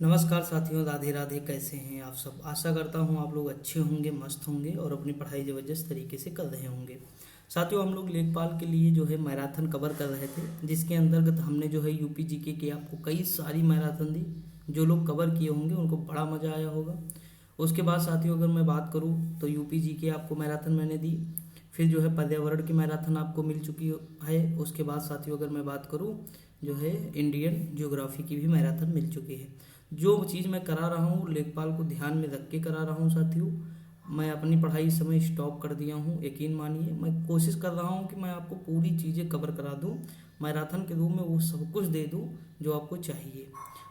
नमस्कार साथियों, राधे राधे। कैसे हैं आप सब? आशा करता हूं आप लोग अच्छे होंगे, मस्त होंगे और अपनी पढ़ाई ज़बरदस्त तरीके से कर रहे होंगे। साथियों, हम लोग लेखपाल के लिए जो है मैराथन कवर कर रहे थे, जिसके अंतर्गत हमने जो है यूपी जीके की आपको कई सारी मैराथन दी। जो लोग कवर किए होंगे उनको बड़ा मज़ा आया होगा। उसके बाद साथियों, अगर मैं बात करूँ तो यूपी जीके आपको मैराथन मैंने दी। फिर जो है पर्यावरण की मैराथन आपको मिल चुकी है। उसके बाद साथियों, अगर मैं बात करूँ जो है इंडियन ज्योग्राफी की भी मैराथन मिल चुकी है। जो चीज़ मैं करा रहा हूँ लेखपाल को ध्यान में रख के करा रहा हूँ साथियों। मैं अपनी पढ़ाई इस समय स्टॉप कर दिया हूँ। यकीन मानिए, मैं कोशिश कर रहा हूँ कि मैं आपको पूरी चीज़ें कवर करा दूँ, मैराथन के रूप में वो सब कुछ दे दूँ जो आपको चाहिए।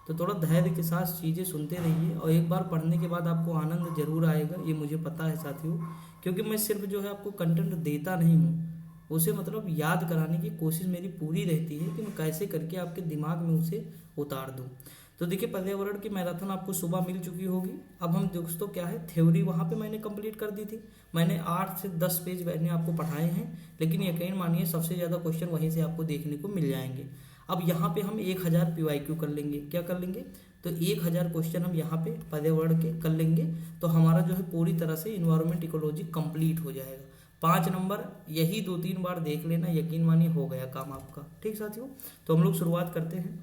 तो थोड़ा धैर्य के साथ चीज़ें सुनते रहिए और एक बार पढ़ने के बाद आपको आनंद जरूर आएगा, ये मुझे पता है साथियों। क्योंकि मैं सिर्फ जो है आपको कंटेंट देता नहीं हूँ, उसे मतलब याद कराने की कोशिश मेरी पूरी रहती है कि मैं कैसे करके आपके दिमाग में उसे उतार दूँ। तो देखिए, पर्यावरण की मैराथन आपको सुबह मिल चुकी होगी। अब हम दोस्तों क्या है, थ्योरी वहाँ पे मैंने कंप्लीट कर दी थी। मैंने 8 से 10 पेज मैंने आपको पढ़ाए हैं, लेकिन यकीन मानिए सबसे ज़्यादा क्वेश्चन वहीं से आपको देखने को मिल जाएंगे। अब यहाँ पे हम 1000 PYQ कर लेंगे। क्या कर लेंगे? तो 1000 क्वेश्चन हम यहाँ पे पर्यावरण के कर लेंगे, तो हमारा जो है पूरी तरह से इन्वायरमेंट इकोलॉजी कंप्लीट हो जाएगा। 5 नंबर यही 2-3 बार देख लेना, यकीन मानिए हो गया काम आपका। ठीक साथियों, तो हम लोग शुरुआत करते हैं।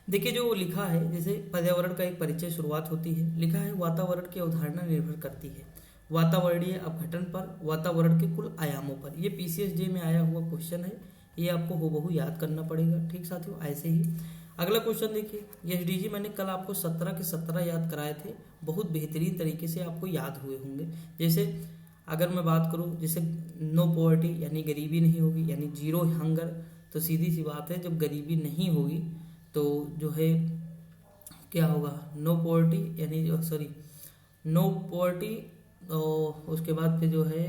देखिए, जो लिखा है, जैसे पर्यावरण का एक परिचय शुरुआत होती है। लिखा है, वातावरण की अवधारणा निर्भर करती है वातावरणीय अपघटन पर, वातावरण के कुल आयामों पर। ये PCSJ में आया हुआ क्वेश्चन है, ये आपको हूबहू याद करना पड़ेगा। ठीक साथियों, ऐसे ही अगला क्वेश्चन देखिए। SDG मैंने कल आपको 17 के 17 याद कराए थे, बहुत बेहतरीन तरीके से आपको याद हुए होंगे। जैसे अगर मैं बात करूँ, जैसे नो पॉवर्टी यानी गरीबी नहीं होगी, यानी जीरो हंगर। तो सीधी सी बात है, जब गरीबी नहीं होगी तो जो है क्या होगा, नो पॉवर्टी यानी सॉरी नो पॉवर्टी। और उसके बाद फिर जो है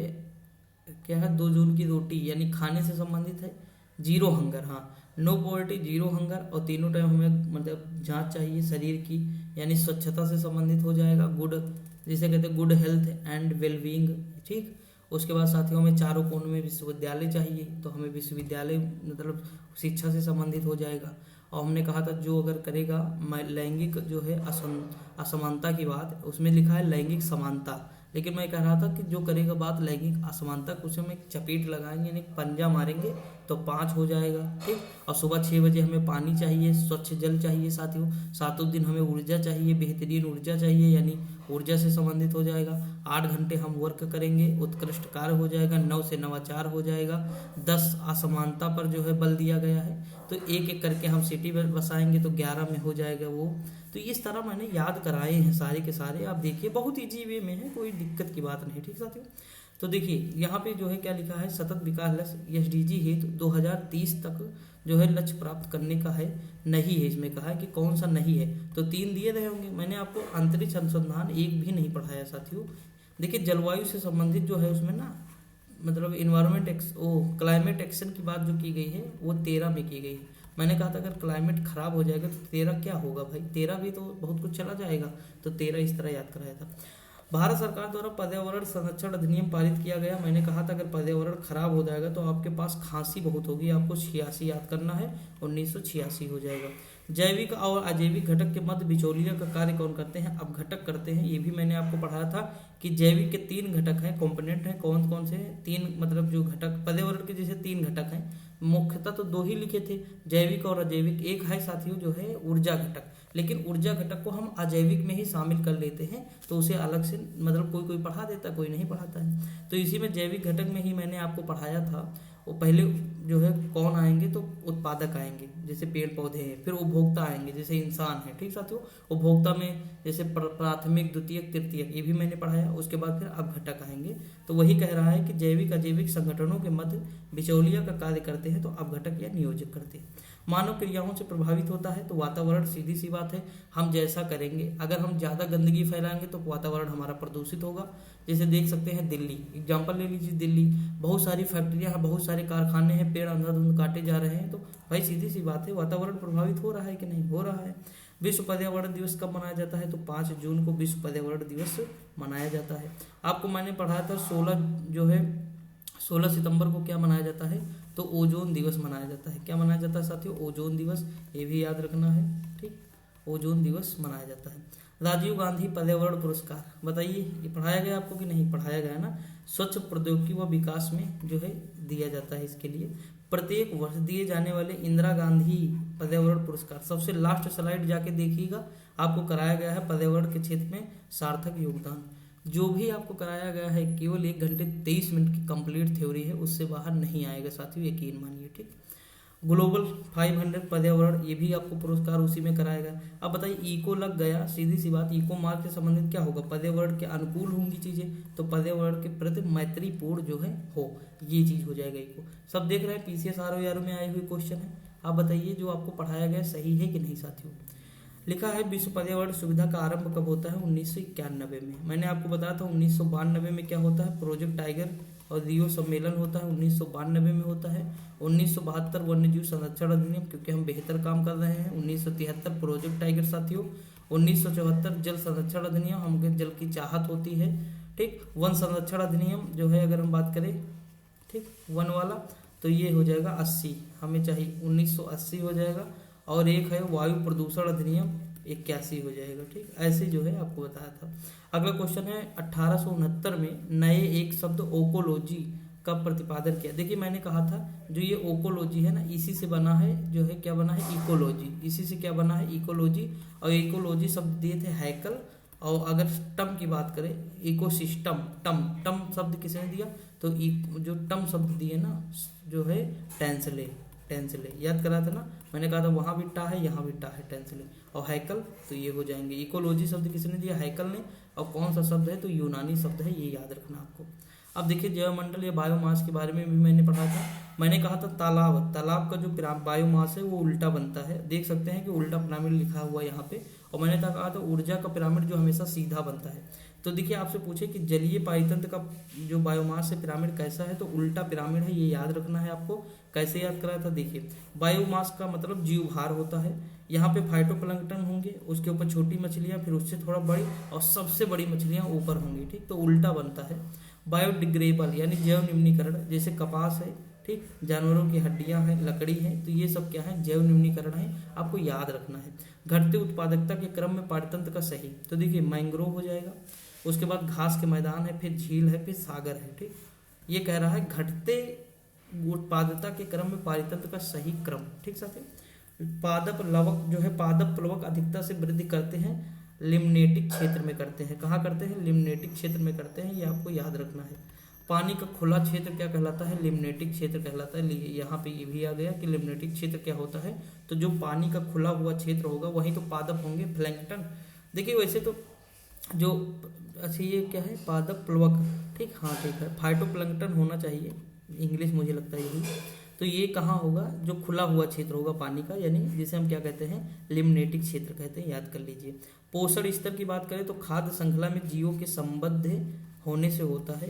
क्या है, 2 जून की रोटी यानी खाने से संबंधित है। जीरो हंगर, हाँ, नो पॉवर्टी, जीरो हंगर और तीनों टाइम हमें मतलब जांच चाहिए शरीर की, यानी स्वच्छता से संबंधित हो जाएगा। गुड, जिसे कहते हैं गुड हेल्थ एंड वेलबींग। ठीक, उसके बाद साथियों में चारों कोण में विश्वविद्यालय चाहिए, तो हमें विश्वविद्यालय मतलब शिक्षा से संबंधित हो जाएगा। और हमने कहा था जो अगर करेगा लैंगिक जो है असमानता की बात, उसमें लिखा है लैंगिक समानता, लेकिन मैं कह रहा था कि जो करेगा बात लैंगिक असमानता, उसे हम एक चपेट लगाएंगे यानी पंजा मारेंगे तो 5 हो जाएगा। ठीक, और सुबह 6 बजे हमें पानी चाहिए, स्वच्छ जल चाहिए साथियों। सातों दिन हमें ऊर्जा चाहिए, बेहतरीन ऊर्जा चाहिए, यानी ऊर्जा से संबंधित हो जाएगा। 8 घंटे हम वर्क करेंगे, उत्कृष्ट कार्य हो जाएगा। 9 से नवाचार हो जाएगा। 10 असमानता पर जो है बल दिया गया है, तो एक एक करके हम सिटी बसाएंगे तो 11 में हो जाएगा वो। तो इस तरह मैंने याद कराए हैं सारे के सारे। आप देखिए, बहुत ईजी वे में है, कोई दिक्कत की बात नहीं। ठीक साथियों, तो देखिए यहाँ पे जो है क्या लिखा है, सतत विकास लक्ष्य SDG है तो 2030 तक जो है लक्ष्य प्राप्त करने का है। नहीं है, इसमें कहा है कि कौन सा नहीं है, तो 3 दिए रहे होंगे। मैंने आपको अंतरिक्ष अनुसंधान एक भी नहीं पढ़ाया साथियों। देखिए, जलवायु से संबंधित जो है उसमें ना मतलब क्लाइमेट एक्शन की बात जो की गई है वो 13 में की गई है। मैंने कहा था अगर क्लाइमेट खराब हो जाएगा तो 13 क्या होगा भाई, 13 भी तो बहुत कुछ चला जाएगा। तो 13 इस तरह याद कराया था। भारत सरकार द्वारा पर्यावरण संरक्षण अधिनियम पारित किया गया। मैंने कहा था अगर पर्यावरण खराब हो जाएगा तो आपके पास खांसी बहुत होगी, आपको 86 याद करना है, 1986 हो जाएगा। जैविक और अजैविक घटक के मध्य बिचौलिया का कार्य कौन करते हैं? अब घटक करते हैं, ये भी मैंने आपको पढ़ाया था कि जैविक के 3 घटक हैं, कंपोनेंट हैं। कौन कौन से? 3 मतलब जो घटक पर्यावरण के जैसे 3 घटक हैं, मुख्यतः तो 2 ही लिखे थे, जैविक और अजैविक। एक है साथियों जो है ऊर्जा घटक, लेकिन ऊर्जा घटक को हम अजैविक में ही शामिल कर लेते हैं, तो उसे अलग से मतलब कोई कोई पढ़ा देता, कोई नहीं पढ़ाता है। तो इसी में जैविक घटक में ही मैंने आपको पढ़ाया था। वो पहले जो है कौन आएंगे, तो उत्पादक आएंगे जैसे पेड़ पौधे हैं, फिर उपभोक्ता आएंगे जैसे इंसान है। ठीक साथियों, उपभोक्ता में जैसे प्राथमिक, द्वितीयक, तृतीयक, ये भी मैंने पढ़ाया। उसके बाद फिर अपघटक आएंगे। तो वही कह रहा है कि जैविक अजैविक संगठनों के मध्य बिचौलिया का कार्य करते हैं, तो अपघटक या नियोजक करते हैं। मानव क्रियाओं से प्रभावित होता है, तो वातावरण सीधी सी बात है, हम जैसा करेंगे। अगर हम ज़्यादा गंदगी फैलाएंगे तो वातावरण हमारा प्रदूषित होगा। जैसे देख सकते हैं दिल्ली, एग्जाम्पल ले लीजिए दिल्ली, बहुत सारी फैक्ट्रियां हैं, बहुत सारे कारखाने हैं, पेड़ अंधाधुंध काटे जा रहे हैं, तो भाई सीधी सी बात है वातावरण प्रभावित हो रहा है कि नहीं हो रहा है। विश्व पर्यावरण दिवस कब मनाया जाता है? तो 5 जून को विश्व पर्यावरण दिवस मनाया जाता है। आपको मैंने पढ़ाया था 16 सितंबर को क्या मनाया जाता है? तो ओजोन दिवस मनाया जाता है। क्या मनाया जाता है साथियों? ओजोन दिवस, ये भी याद रखना है। ठीक, ओजोन दिवस मनाया जाता है। राजीव गांधी पर्यावरण पुरस्कार बताइए, ये पढ़ाया गया आपको कि नहीं पढ़ाया गया ना। स्वच्छ प्रौद्योगिकी व विकास में जो है दिया जाता है इसके लिए। प्रत्येक वर्ष दिए जाने वाले इंदिरा गांधी पर्यावरण पुरस्कार, सबसे लास्ट स्लाइड जाके देखिएगा, आपको कराया गया है पर्यावरण के क्षेत्र में सार्थक योगदान। जो भी आपको कराया गया है केवल 1 घंटे 23 मिनट की कंप्लीट थ्योरी है, उससे बाहर नहीं आएगा साथियों, यकीन मानिए। ठीक, ग्लोबल 500 पर्यावरण, ये भी आपको पुरस्कार उसी में कराया गया। अब बताइए इको लग गया, सीधी सी बात, इको मार्क से संबंधित क्या होगा, पर्यावरण के अनुकूल होंगी चीजें, तो पर्यावरण के प्रति मैत्रीपूर्ण जो है हो, ये चीज हो जाएगा इको। सब देख रहे हैं पीसीएस आरओ में आए हुए क्वेश्चन है। आप बताइए जो आपको पढ़ाया गया सही है कि नहीं साथियों। लिखा है विश्व पर्यावरण सुविधा का आरंभ कब होता है, 1991 में। मैंने आपको बताया था 1992 में क्या होता है, प्रोजेक्ट टाइगर और रियो सम्मेलन होता है, 1992 में होता है। 1972 वन्य जीव संरक्षण अधिनियम, क्योंकि हम बेहतर काम कर रहे हैं। 1973 प्रोजेक्ट टाइगर साथियों। 1974 जल संरक्षण अधिनियम, हमको जल की चाहत होती है। ठीक, वन संरक्षण अधिनियम जो है अगर हम बात करें, ठीक, वन वाला, तो ये हो जाएगा 80, हमें चाहिए 1980 हो जाएगा। और एक है वायु प्रदूषण अधिनियम, 81 हो जाएगा। ठीक, ऐसे जो है आपको बताया था। अगला क्वेश्चन है 1869 में नए एक शब्द ओकोलॉजी का प्रतिपादन किया। देखिए मैंने कहा था जो ये ओकोलॉजी है ना, इसी से बना है, जो है क्या बना है, इकोलॉजी, इसी से क्या बना है, इकोलॉजी। और इकोलॉजी शब्द दिए थे हैकल। और अगर टम की बात करें, इकोसिस्टम, टम शब्द किसने दिया, तो जो टम शब्द दिए ना जो है टेंसले याद करा था ना, मैंने कहा था वहां भी टा है, यहाँ भी टा है, टेंसले। और हैकल तो ये हो जाएंगे। इकोलॉजी शब्द किसने दिया, हैकल ने। और कौन सा शब्द है, तो यूनानी शब्द है, ये याद रखना आपको। अब देखिए जैवमंडल या बायोमास के बारे में भी मैंने पढ़ा था। मैंने कहा था तालाब का जो बायोमास है वो उल्टा बनता है, देख सकते हैं कि उल्टा पिरामिड लिखा हुआ है यहाँ पे। और मैंने कहा था ऊर्जा का पिरामिड जो हमेशा सीधा बनता है। तो देखिए आपसे पूछे कि जलीय पाइतंत्र का जो बायोमास है पिरामिड कैसा है, तो उल्टा पिरामिड है, ये याद रखना है आपको। कैसे याद कराया था, देखिए बायोमास का मतलब जीवभार होता है। यहाँ पे फाइटोप्लैंक्टन होंगे, उसके ऊपर छोटी मछलियां, फिर उससे थोड़ा बड़ी, और सबसे बड़ी मछलियां ऊपर होंगी। ठीक, तो उल्टा बनता है। बायोडिग्रेडेबल यानी जैव निम्नीकरण, जैसे कपास है, ठीक, जानवरों की हड्डियां हैं, लकड़ी है, तो ये सब क्या है, जैव निम्नीकरण है, आपको याद रखना है। घटते उत्पादकता के क्रम में पारतंत्र का सही, तो देखिए मैंग्रोव हो जाएगा। उसके बाद घास के मैदान है, फिर झील है, फिर सागर है। ठीक, ये कह रहा है घटते उत्पादकता के क्रम में पारितंत्र का सही क्रम। ठीक साथी, पादप लवक जो है, पादप प्लवक अधिकता से वृद्धि करते हैं, लिम्नेटिक क्षेत्र में करते हैं। कहाँ करते हैं, लिम्नेटिक क्षेत्र में करते हैं, ये आपको याद रखना है। पानी का खुला क्षेत्र क्या कहलाता है, लिम्नेटिक क्षेत्र कहलाता है। यहाँ पे ये भी आ गया कि लिम्नेटिक क्षेत्र क्या होता है, तो जो पानी का खुला हुआ क्षेत्र होगा वहीं तो पादप होंगे, प्लैंकटन। देखिए वैसे तो जो, अच्छा ये क्या है, पादप प्लवक, ठीक, हाँ ठीक है, फाइटोप्लैंक्टन होना चाहिए, इंग्लिश मुझे लगता है यही। तो ये कहाँ होगा, जो खुला हुआ क्षेत्र होगा पानी का, यानी जिसे हम क्या कहते हैं, लिम्नेटिक क्षेत्र कहते हैं, याद कर लीजिए। पोषण स्तर की बात करें तो खाद्य श्रृंखला में जीवों के संबद्ध होने से होता है।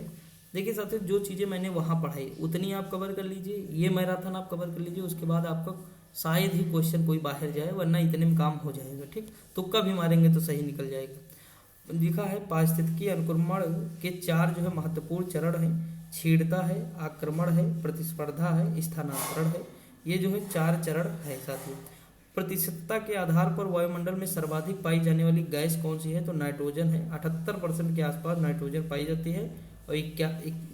देखिए साथियों जो चीज़ें मैंने वहाँ पढ़ाई उतनी आप कवर कर लीजिए, ये मैराथन आप कवर कर लीजिए, उसके बाद आपका शायद ही क्वेश्चन कोई बाहर जाए, वरना इतने में काम हो जाएगा। ठीक, तुक्का भी मारेंगे तो सही निकल जाएगा। लिखा है पारिस्थितिकी अनुक्रमण के 4 जो है महत्वपूर्ण चरण है, छीड़ता है, आक्रमण है, प्रतिस्पर्धा है, स्थानांतरण है। ये जो है 4 चरण है साथियों। प्रतिशतता के आधार पर वायुमंडल में सर्वाधिक पाई जाने वाली गैस कौन सी है, तो नाइट्रोजन है। 78% के आसपास नाइट्रोजन पाई जाती है, और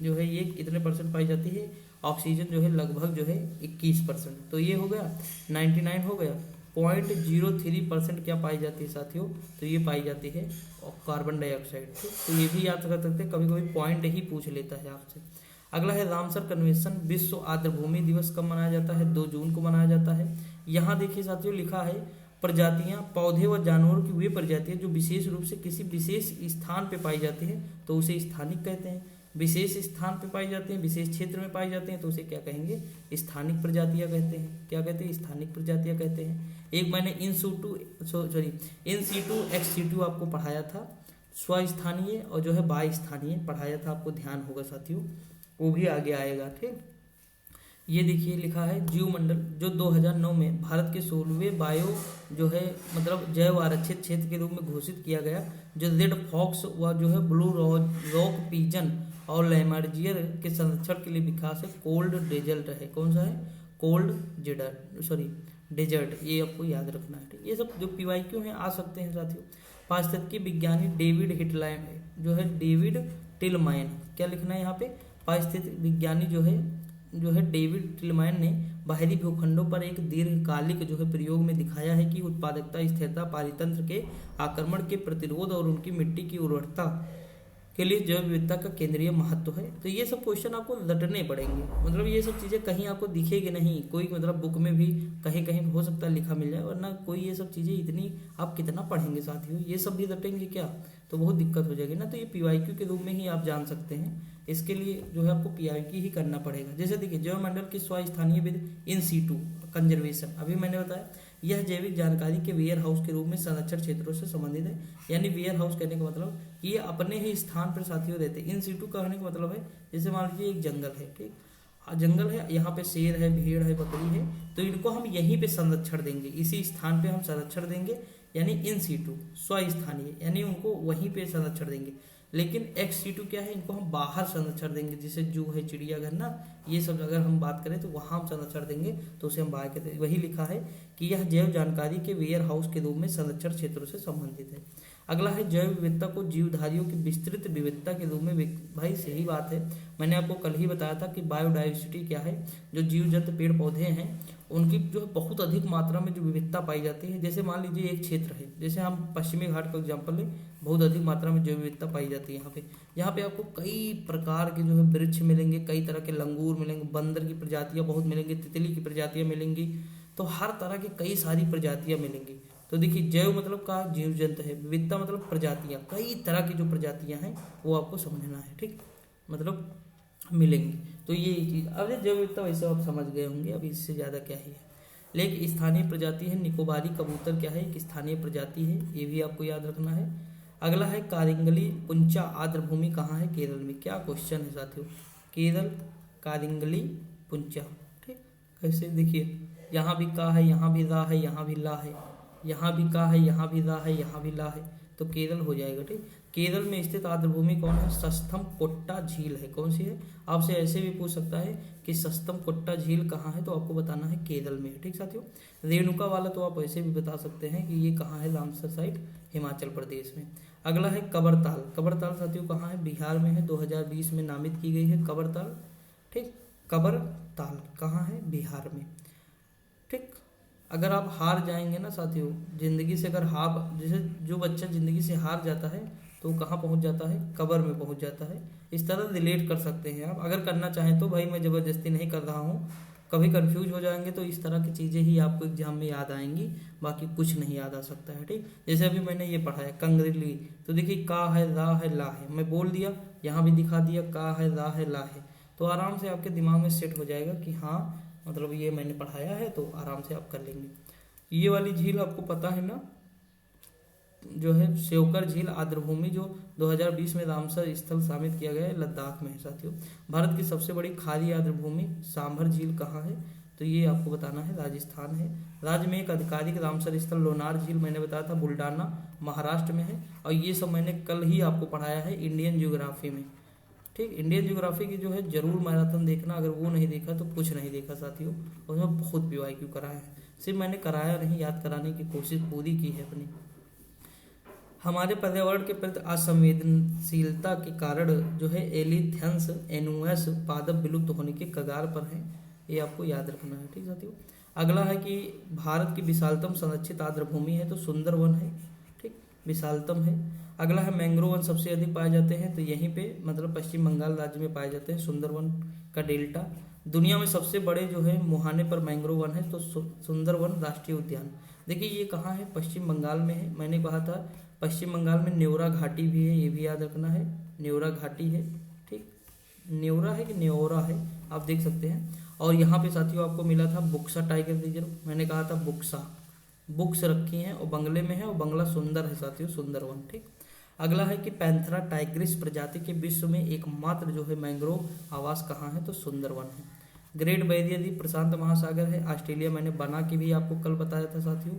जो है ये कितने परसेंट पाई जाती है, ऑक्सीजन जो है लगभग जो है 21%। तो ये हो गया 99 हो गया। 0.03% क्या पाई जाती है साथियों, तो ये पाई जाती है कार्बन डाइऑक्साइड। तो ये भी याद कर सकते हैं, कभी कभी पॉइंट ही पूछ लेता है आपसे। अगला है रामसर कन्वेंशन, विश्व आर्द्रभूमि दिवस कब मनाया जाता है, 2 जून को मनाया जाता है। यहाँ देखिए साथियों लिखा है प्रजातियां, पौधे व जानवरों की वे प्रजातियां जो विशेष रूप से किसी विशेष स्थान पे पाई जाती हैं तो उसे स्थानिक कहते हैं। विशेष स्थान पे पाई जाती हैं, विशेष क्षेत्र में पाई जाते हैं तो उसे क्या कहेंगे, स्थानिक प्रजातियां कहते हैं। क्या कहते हैं, स्थानिक प्रजातियां कहते हैं। एक मैंने इन सीटू एक्स सीटू आपको पढ़ाया था, स्वस्थानीय और जो है बाय स्थानीय पढ़ाया था, आपको ध्यान होगा साथियों, वो भी आगे आएगा। ठीक, ये देखिए लिखा है जीवमंडल जो 2009 में भारत के 16वें बायो जो है मतलब जैव आरक्षित क्षेत्र के रूप में घोषित किया गया, जो रेड फॉक्स व जो है ब्लू रॉक पिजन और लैमार्जियर के संरक्षण के लिए विकास है, कोल्ड डेजर्ट है। कौन सा है, कोल्ड डेजर्ट, ये आपको याद रखना है। ठीक, ये सब जो पीवाईक्यू हैं आ सकते हैं साथियों। पारिस्थितिकी विज्ञानी डेविड हिटलैंड जो है, डेविड टिलमैन, क्या लिखना है यहाँ पे, पारिस्थितिक विज्ञानी जो है डेविड टिलमैन ने बाहरी भूखंडों पर एक दीर्घकालिक जो है प्रयोग में दिखाया है कि उत्पादकता, स्थिरता, पारितंत्र के आक्रमण के प्रतिरोध और उनकी मिट्टी की उर्वरता के लिए जैव विविधता का केंद्रीय महत्व है। तो ये सब क्वेश्चन आपको रटने पड़ेंगे, मतलब ये सब चीज़ें कहीं आपको दिखेगी नहीं, कोई मतलब बुक में भी कहीं कहीं हो सकता है लिखा मिल जाए, वरना कोई ये सब चीज़ें इतनी आप कितना पढ़ेंगे साथियों, ये सब भी रटेंगे क्या, तो बहुत दिक्कत हो जाएगी ना। तो ये पीवाईक्यू के रूप में ही आप जान सकते हैं, इसके लिए जो है आपको पीवाईक्यू ही करना पड़ेगा। जैसे देखिए, जैवमंडल की स्वस्थानीय विधि इन सीटू कंजर्वेशन, अभी मैंने बताया, यह जैविक जानकारी के वेयर हाउस के रूप में संरक्षण क्षेत्रों से संबंधित है। यानी वेयर हाउस कहने का मतलब ये अपने ही स्थान पर साथियों रहते हैं। इन सीटू कहने का मतलब है, जैसे मान लीजिए एक जंगल है, ठीक, जंगल है, यहाँ पे शेर है, भेड़ है, बकरी है, तो इनको हम यहीं पे संरक्षण देंगे, इसी स्थान पे हम संरक्षण देंगे, यानी इन सीटू स्वस्थानीय, यानी उनको वहीं पे संरक्षण देंगे। लेकिन एक्स सीटू क्या है, इनको हम बाहर संरक्षण देंगे, जैसे जू है, चिड़ियाघर ना, ये सब अगर हम बात करें तो वहाँ हम संरक्षण देंगे, तो उसे हम बाहर कहते हैं। वही लिखा है कि यह जैव जानकारी के वेयर हाउस के रूप में संरक्षण क्षेत्रों से संबंधित है। अगला है जैव विविधता को जीवधारियों की विस्तृत विविधता के रूप में। भाई सही बात है, मैंने आपको कल ही बताया था कि बायोडाइवर्सिटी क्या है, जो जीव जंतु पेड़ पौधे हैं उनकी जो बहुत अधिक मात्रा में जो विविधता पाई जाती है। जैसे मान लीजिए एक क्षेत्र है, जैसे हम पश्चिमी घाट का एग्जाम्पल लें, बहुत अधिक मात्रा में जैव विविधता पाई जाती है यहाँ पे आपको कई प्रकार के जो है वृक्ष मिलेंगे, कई तरह के लंगूर मिलेंगे, बंदर की प्रजातियां बहुत मिलेंगी, तितली की प्रजातियां मिलेंगी, तो हर तरह की कई सारी प्रजातियां मिलेंगी। तो देखिए, जैव मतलब का जीव जंतु है, विविधता मतलब प्रजातियां, कई तरह की जो प्रजातियां हैं वो आपको समझना है, ठीक, मतलब मिलेंगी। तो ये चीज़, अब जैव विविधता वैसे आप समझ गए होंगे, अभी इससे ज़्यादा क्या ही है। लेकिन स्थानीय प्रजाति है, निकोबारी कबूतर क्या है, एक स्थानीय प्रजाति है, ये भी आपको याद रखना है। अगला है कारिंगली पुंचा आर्द्र भूमि कहाँ है, केरल में। क्या क्वेश्चन है साथियों, केरल कारिंगली पुंचा, ठीक, कैसे देखिए, यहाँ भी का है, यहाँ भी रा है, यहाँ भी ला है, यहाँ भी का है, यहाँ भी रा है, यहाँ भी ला है, तो केरल हो जाएगा, ठीक। केरल में स्थित आर्द्रभूमि कौन है, सस्तम कोट्टा झील है, कौन सी है, आपसे ऐसे भी पूछ सकता है कि सस्तम कोट्टा झील कहाँ है, तो आपको बताना है केरल में, ठीक साथियों। रेणुका वाला तो आप ऐसे भी बता सकते हैं कि ये कहाँ है, रामसर साइड, हिमाचल प्रदेश में। अगला है कबरताल, कबरताल साथियों कहाँ है, बिहार में है, 2020 में नामित की गई है कबरताल, ठीक, कबरताल कहाँ है, बिहार में, ठीक। अगर आप हार जाएंगे ना साथियों जिंदगी से, अगर हार, जैसे जो बच्चा जिंदगी से हार जाता है तो वो कहाँ पहुँच जाता है, कब्र में पहुँच जाता है। इस तरह रिलेट कर सकते हैं आप, अगर करना चाहें तो। भाई मैं ज़बरदस्ती नहीं कर रहा हूँ, कभी कंफ्यूज हो जाएंगे तो इस तरह की चीज़ें ही आपको एग्जाम में याद आएंगी, बाकी कुछ नहीं याद आ सकता है, ठीक। जैसे अभी मैंने ये पढ़ा है कंगरिली, तो देखिए का है, रा है, ला है, मैं बोल दिया, यहाँ भी दिखा दिया, का है, रा है, ला है, तो आराम से आपके दिमाग में सेट हो जाएगा कि हाँ मतलब ये मैंने पढ़ाया है, तो आराम से आप कर लेंगे। ये वाली झील आपको पता है ना, जो है सेवकर झील आर्द्रभूमि, जो 2020 में रामसर स्थल शामिल किया गया है, लद्दाख में है साथियों। भारत की सबसे बड़ी खारी आर्द्रभूमि सांभर झील कहाँ है, तो ये आपको बताना है, राजस्थान है। राज्य में एक आधिकारिक रामसर स्थल लोनार झील मैंने बताया था, बुल्डाना महाराष्ट्र में है। और ये सब मैंने कल ही आपको पढ़ाया है इंडियन ज्योग्राफी में, ठीक। इंडियन ज्योग्राफी की जो है जरूर मैराथन देखना, अगर वो नहीं देखा तो कुछ नहीं देखा साथियों, उसमें बहुत पीवाईक्यू कराया है, सिर्फ मैंने कराया नहीं, याद कराने की कोशिश पूरी की है अपनी। हमारे पर्यावरण के प्रति असंवेदनशीलता के कारण जो है एलिथेंस एनुअस पादप विलुप्त होने के कगार पर है, ये आपको याद रखना है, ठीक साथियों। अगला है कि भारत की विशालतम संरक्षित आर्द्रभूमि है, तो सुंदरवन है, ठीक, विशालतम है। अगला है मैंग्रोव वन सबसे अधिक पाए जाते हैं, तो यहीं पे मतलब पश्चिम बंगाल राज्य में पाए जाते हैं, सुंदरवन का डेल्टा। दुनिया में सबसे बड़े जो है मुहाने पर मैंग्रोव वन है, तो सुंदरवन राष्ट्रीय उद्यान। देखिए ये कहाँ है, पश्चिम बंगाल में है, मैंने कहा था पश्चिम बंगाल में न्योरा घाटी भी है, ये भी याद रखना है, न्योरा घाटी है, ठीक, न्योरा है कि न्योरा है, आप देख सकते हैं। और यहाँ पे साथियों आपको मिला था बुक्सा टाइगर रिजर्व, मैंने कहा था बुक्सा, बुक्स रखी हैं और बंगले में है, और बंगला सुंदर है साथियों, सुंदरवन, ठीक। अगला है कि पैंथरा टाइग्रिस प्रजाति के विश्व में एकमात्र जो है मैंग्रोव आवास कहाँ है, तो सुंदरवन है। ग्रेट बैरियर रीफ प्रशांत महासागर है, ऑस्ट्रेलिया, मैंने बना के भी आपको कल बताया था साथियों,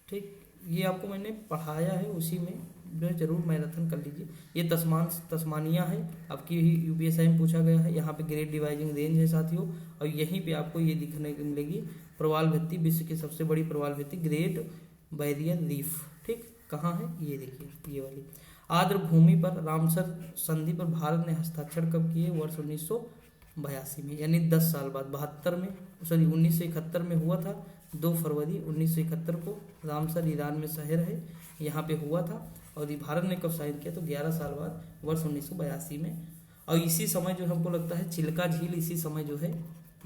ठीक। ये आपको मैंने पढ़ाया है उसी में, जो है जरूर मैराथन कर लीजिए। ये तस्मानिया है, आपकी यूपीएसआई में पूछा गया है। यहाँ पे ग्रेट डिवाइडिंग रेंज है साथियों, और यहीं पे आपको ये दिखने को मिलेगी प्रवाल भित्ति, विश्व की सबसे बड़ी प्रवाल भित्ति ग्रेट बैरियर रीफ। ठीक, कहाँ है ये देखिए, ये वाली। आर्द्र भूमि पर रामसर संधि पर भारत ने हस्ताक्षर कब किए? वर्ष 1982 में, यानी 10 साल बाद। 72 में, सॉरी 1971 में हुआ था। 2 फरवरी 1971 को रामसर ईरान में शहर है, यहाँ पे हुआ था। और ये भारत ने कब साइन किया? तो 11 साल बाद, वर्ष 1982 में। और इसी समय जो हमको लगता है चिल्का झील इसी समय जो है,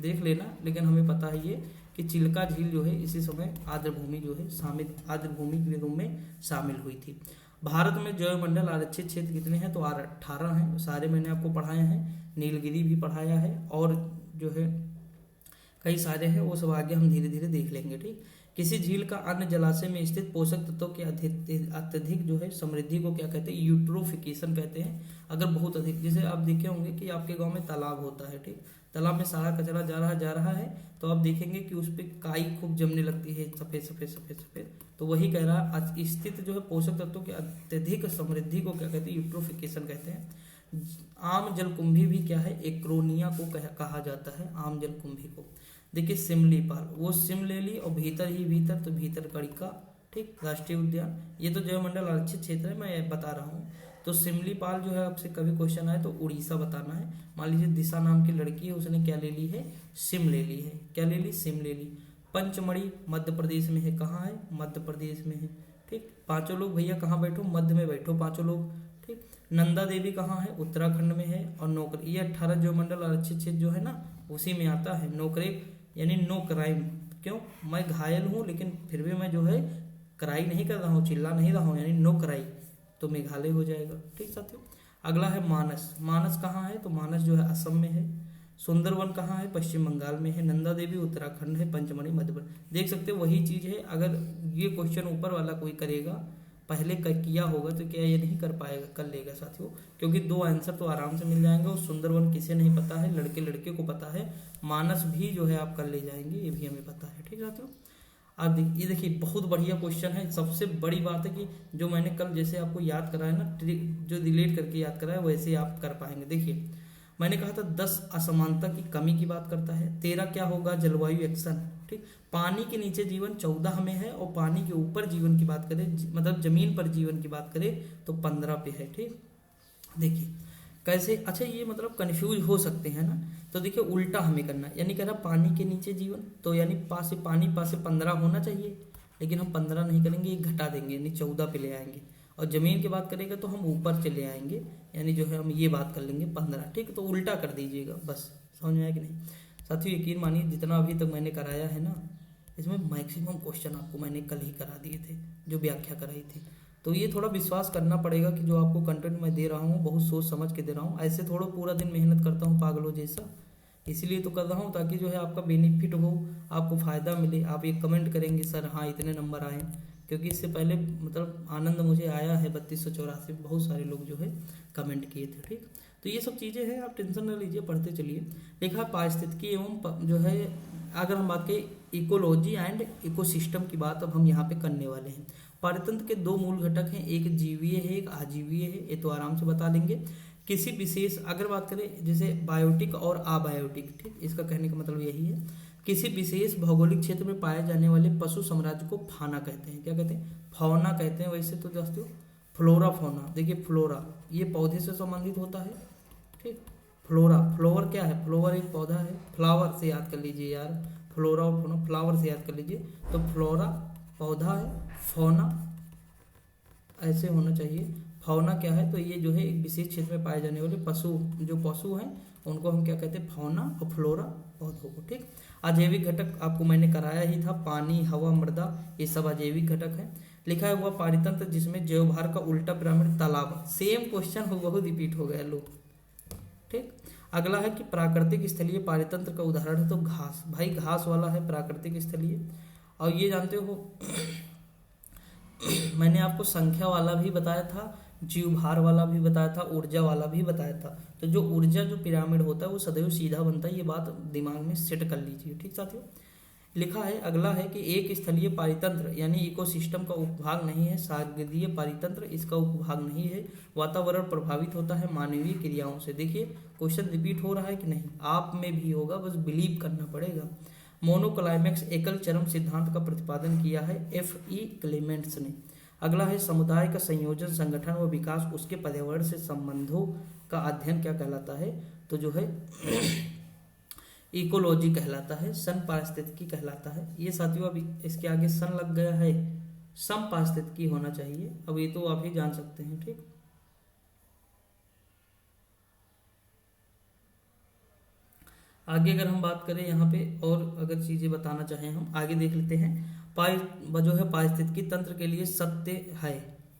देख लेना, लेकिन हमें पता है ये कि चिल्का झील जो है इसी समय आर्द्र भूमि जो है शामिल, आर्द्र भूमि के रूप में शामिल हुई थी। भारत में जैवमंडल आरक्षित क्षेत्र कितने हैं? तो 18 हैं, सारे मैंने आपको पढ़ाए हैं। नीलगिरी भी पढ़ाया है, और जो है कई सारे हैं, वो सब आगे हम धीरे धीरे देख लेंगे। ठीक, किसी झील का अन्य जलाशय में स्थित पोषक तत्वों के अत्यधिक जो है समृद्धि को क्या कहते हैं? यूट्रोफिकेशन कहते हैं। अगर बहुत अधिक, जैसे आप देखे होंगे कि आपके गांव में तालाब होता है, ठीक, तालाब में सारा कचरा जा रहा है, तो आप देखेंगे कि उस पर काई खूब जमने लगती है, सफेद सफेद सफेद सफेद। तो वही कह रहा, स्थित जो है पोषक तत्वों के अत्यधिक समृद्धि को क्या कहते हैं? यूट्रोफिकेशन कहते हैं। आम जलकुंभी भी क्या है? एक्रोनिया को कहा जाता है, आम जलकुंभी को। देखिए सिमलीपाल, वो सिम ले ली, और भीतर ही भीतर, तो भीतरकनिका, ठीक, राष्ट्रीय उद्यान। ये तो जैवमंडल आरक्षित क्षेत्र है, मैं बता रहा हूँ। तो सिमलीपाल जो है, आपसे कभी क्वेश्चन आए तो उड़ीसा बताना है। मान लीजिए दिशा नाम की लड़की है, उसने क्या ले ली है? सिम ले ली है। क्या ले ली? सिम ले ली। पंचमढ़ी मध्य प्रदेश में है, कहाँ है? मध्य प्रदेश में है। ठीक, पांचों लोग भैया कहाँ बैठो? मध्य में बैठो पांचों लोग। ठीक, नंदा देवी कहाँ है? उत्तराखंड में है। और नोकर, ये 18 जैवमंडल आरक्षित क्षेत्र जो है ना, उसी में आता है। नोकरेक यानी नो क्राइम। क्यों? मैं घायल हूँ, लेकिन फिर भी मैं जो है क्राई नहीं कर रहा हूँ, चिल्ला नहीं रहा हूँ, यानी नो क्राई, तो मेघालय हो जाएगा। ठीक साथियों, अगला है मानस। मानस कहाँ है? तो मानस जो है असम में है। सुंदरवन कहाँ है? पश्चिम बंगाल में है। नंदा देवी उत्तराखंड है। पंचमढ़ी मध्य प्रदेश। देख सकते हो वही चीज है। अगर ये क्वेश्चन ऊपर वाला कोई करेगा, पहले किया होगा, तो क्या ये नहीं कर पाएगा? कर लेगा साथियों, क्योंकि 2 आंसर तो आराम से मिल जाएंगे। और सुंदरवन किसे नहीं पता है? लड़के लड़के को पता है। मानस भी जो है आप कर ले जाएंगे, ये भी हमें पता है। ठीक साथियों, आप ये देखिए बहुत बढ़िया क्वेश्चन है। सबसे बड़ी बात है कि जो मैंने कल जैसे आपको याद कराया ना, जो रिलेट करके याद कराया, वैसे आप कर पाएंगे। देखिए मैंने कहा था 10 असमानता की कमी की बात करता है। 13 क्या होगा? जलवायु एक्शन। ठीक, पानी के नीचे जीवन 14 में है, और पानी के ऊपर जीवन की बात करें, मतलब जमीन पर जीवन की बात करें, तो 15 पे है। ठीक, देखिए कैसे, अच्छा ये मतलब कंफ्यूज हो सकते हैं ना, तो देखिए उल्टा हमें करना, यानी कह रहा पानी के नीचे जीवन, तो यानी पास से पानी पास से 15 होना चाहिए, लेकिन हम 15 नहीं करेंगे, एक घटा देंगे, यानी 14 पे ले आएंगे। और जमीन की बात करेंगे तो हम ऊपर चले आएंगे, यानी जो है हम ये बात कर लेंगे 15। ठीक, तो उल्टा कर दीजिएगा, बस समझ में आया कि नहीं साथियों? यकीन मानिए जितना अभी तक मैंने कराया है ना, इसमें मैक्सिमम क्वेश्चन आपको मैंने कल ही करा दिए थे, जो व्याख्या कराई थी। तो ये थोड़ा विश्वास करना पड़ेगा कि जो आपको कंटेंट मैं दे रहा हूँ बहुत सोच समझ के दे रहा हूँ। ऐसे थोड़ा पूरा दिन मेहनत करता हूँ पागलों जैसा, इसीलिए तो कर रहा हूँ, ताकि जो है आपका बेनिफिट हो, आपको फ़ायदा मिले। आप ये कमेंट करेंगे सर हाँ इतने नंबर आए, क्योंकि इससे पहले मतलब आनंद मुझे आया है 3284, बहुत सारे लोग जो है कमेंट किए थे। ठीक, तो ये सब चीज़ें हैं, आप टेंशन न लीजिए, पढ़ते चलिए। लिखा पारिस्थितिकी एवं जो है, अगर हम बात करें इकोलॉजी एंड इकोसिस्टम की बात अब हम यहाँ पे करने वाले हैं। पारितंत्र के 2 मूल घटक हैं, एक जीवीय है, एक आजीवीय है, ये तो आराम से बता लेंगे। किसी विशेष, अगर बात करें जैसे बायोटिक और अबायोटिक, ठीक, इसका कहने का मतलब यही है, किसी विशेष भौगोलिक क्षेत्र में पाए जाने वाले पशु साम्राज्य को फाना कहते हैं। क्या कहते हैं? फौना कहते हैं। वैसे तो दोस्तों फ्लोरा फौना, देखिए फ्लोरा ये पौधे से संबंधित होता है। ठीक, फ्लोरा, फ्लोवर क्या है? फ्लोवर एक पौधा है, फ्लावर से याद कर लीजिए यार, फ्लोरा और फौना, फ्लावर से याद कर लीजिए। तो फ्लोरा पौधा है, फौना ऐसे होना चाहिए। फौना क्या है? तो ये जो है एक विशेष क्षेत्र में पाए जाने वाले पशु, जो पशु हैं उनको हम क्या कहते हैं? फौना, और फ्लोरा पौधों को। ठीक, अजैविक घटक आपको मैंने कराया ही था, पानी, हवा, मृदा, ये सब अजैविक घटक है। लिखा हुआ पारितंत्र जिसमें जैव भार का उल्टा पिरामिड तालाब, सेम क्वेश्चन हो बहुत रिपीट हो गया लोग। ठीक, अगला है कि प्राकृतिक स्थलीय पारितंत्र का उदाहरण है, तो घास, भाई घास वाला है प्राकृतिक स्थलीय। और ये जानते हो मैंने आपको संख्या वाला भी बताया था, जीवभार वाला भी बताया था, ऊर्जा वाला भी बताया था। तो जो ऊर्जा जो पिरामिड होता है वो सदैव सीधा बनता है, ये बात दिमाग में सेट कर लीजिए। ठीक साथियों, लिखा है अगला है कि एक स्थलीय पारितंत्र यानी इकोसिस्टम का उपभाग नहीं है, सागरीय पारितंत्र इसका उपभाग नहीं है, वातावरण प्रभावित होता है मानवीय क्रियाओं से। देखिए क्वेश्चन रिपीट हो रहा है कि नहीं, आप में भी होगा, बस बिलीव करना पड़ेगा। मोनोक्लाइमेक्स एकल चरम सिद्धांत का प्रतिपादन किया है F.E. क्लेमेंट्स ने। अगला है समुदाय का संयोजन, संगठन व विकास उसके पर्यावरण से संबंधों का अध्ययन क्या कहलाता है, तो जो है इकोलॉजी कहलाता है, सन पारिस्थितिकी कहलाता है। ये साथियों अभी इसके आगे सन लग गया है, सम पारिस्थितिकी होना चाहिए, अब ये तो आप ही जान सकते हैं। ठीक, आगे अगर हम बात करें यहाँ पे और अगर चीजें बताना चाहें हम आगे देख लेते हैं। जो है पारिस्थितिकी तंत्र के लिए सत्य है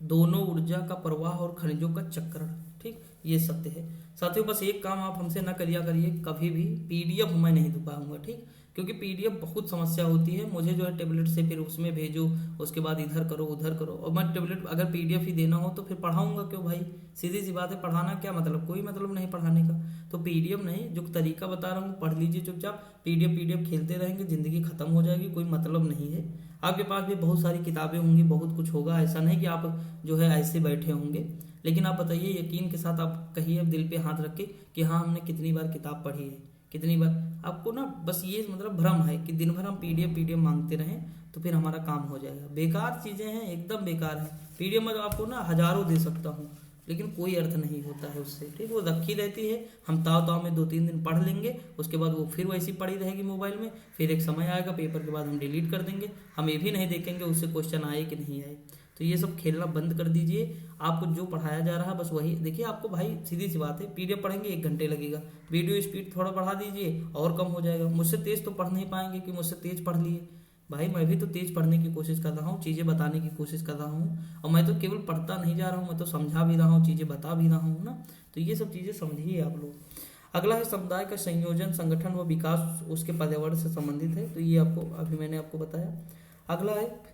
दोनों ऊर्जा का प्रवाह और खनिजों का चक्रण। ठीक, ये सत्य है साथियों। बस एक काम आप हमसे ना करिए कभी भी पीडीएफ मैं नहीं दिखाऊंगा, ठीक, क्योंकि पीडीएफ बहुत समस्या होती है। मुझे जो है टेबलेट से फिर उसमें भेजो, उसके बाद इधर करो उधर करो, और मैं टेबलेट अगर पीडीएफ ही देना हो तो फिर पढ़ाऊंगा क्यों भाई? सीधी सी बात है, पढ़ाना क्या मतलब, कोई मतलब नहीं पढ़ाने का। तो पीडीएफ नहीं, जो तरीका बता रहा हूँ पढ़ लीजिए चुपचाप। पीडीएफ खेलते रहेंगे, जिंदगी खत्म हो जाएगी, कोई मतलब नहीं है। आपके पास भी बहुत सारी किताबें होंगी, बहुत कुछ होगा, ऐसा नहीं कि आप जो है ऐसे बैठे होंगे। लेकिन आप बताइए यकीन के साथ, आप कहिए दिल पे हाथ रख के कि हाँ हमने कितनी बार किताब पढ़ी है, कितनी बार। आपको ना बस ये मतलब भ्रम है कि दिन भर हम पीडीएफ मांगते रहें तो फिर हमारा काम हो जाएगा। बेकार चीजें हैं, एकदम बेकार है। पीडीएफ में तो आपको ना हजारों दे सकता हूँ, लेकिन कोई अर्थ नहीं होता है उससे। ठीक, वो रखी रहती है, हम ताव में 2-3 दिन पढ़ लेंगे, उसके बाद वो फिर वैसी पड़ी रहेगी मोबाइल में। फिर एक समय आएगा पेपर के बाद हम डिलीट कर देंगे, हम ये भी नहीं देखेंगे उससे क्वेश्चन आए कि नहीं आए। तो ये सब खेलना बंद कर दीजिए। आपको जो पढ़ाया जा रहा है बस वही देखिए। आपको भाई सीधी सी बात है, पीडीएफ पढ़ेंगे 1 घंटे लगेगा, वीडियो स्पीड थोड़ा बढ़ा दीजिए और कम हो जाएगा। मुझसे तेज तो पढ़ नहीं पाएंगे कि मुझसे तेज पढ़ लिए, भाई मैं भी तो तेज पढ़ने की कोशिश कर रहा हूँ, चीजें बताने की कोशिश कर रहा हूँ, और मैं तो केवल पढ़ता नहीं जा रहा हूँ, मैं तो समझा भी रहा हूँ, चीजें बता भी रहा हूँ ना। तो ये सब चीजें समझिए आप लोग। अगला है समुदाय का संयोजन, संगठन व विकास उसके पर्यावरण से संबंधित है, तो ये आपको अभी मैंने आपको बताया। अगला है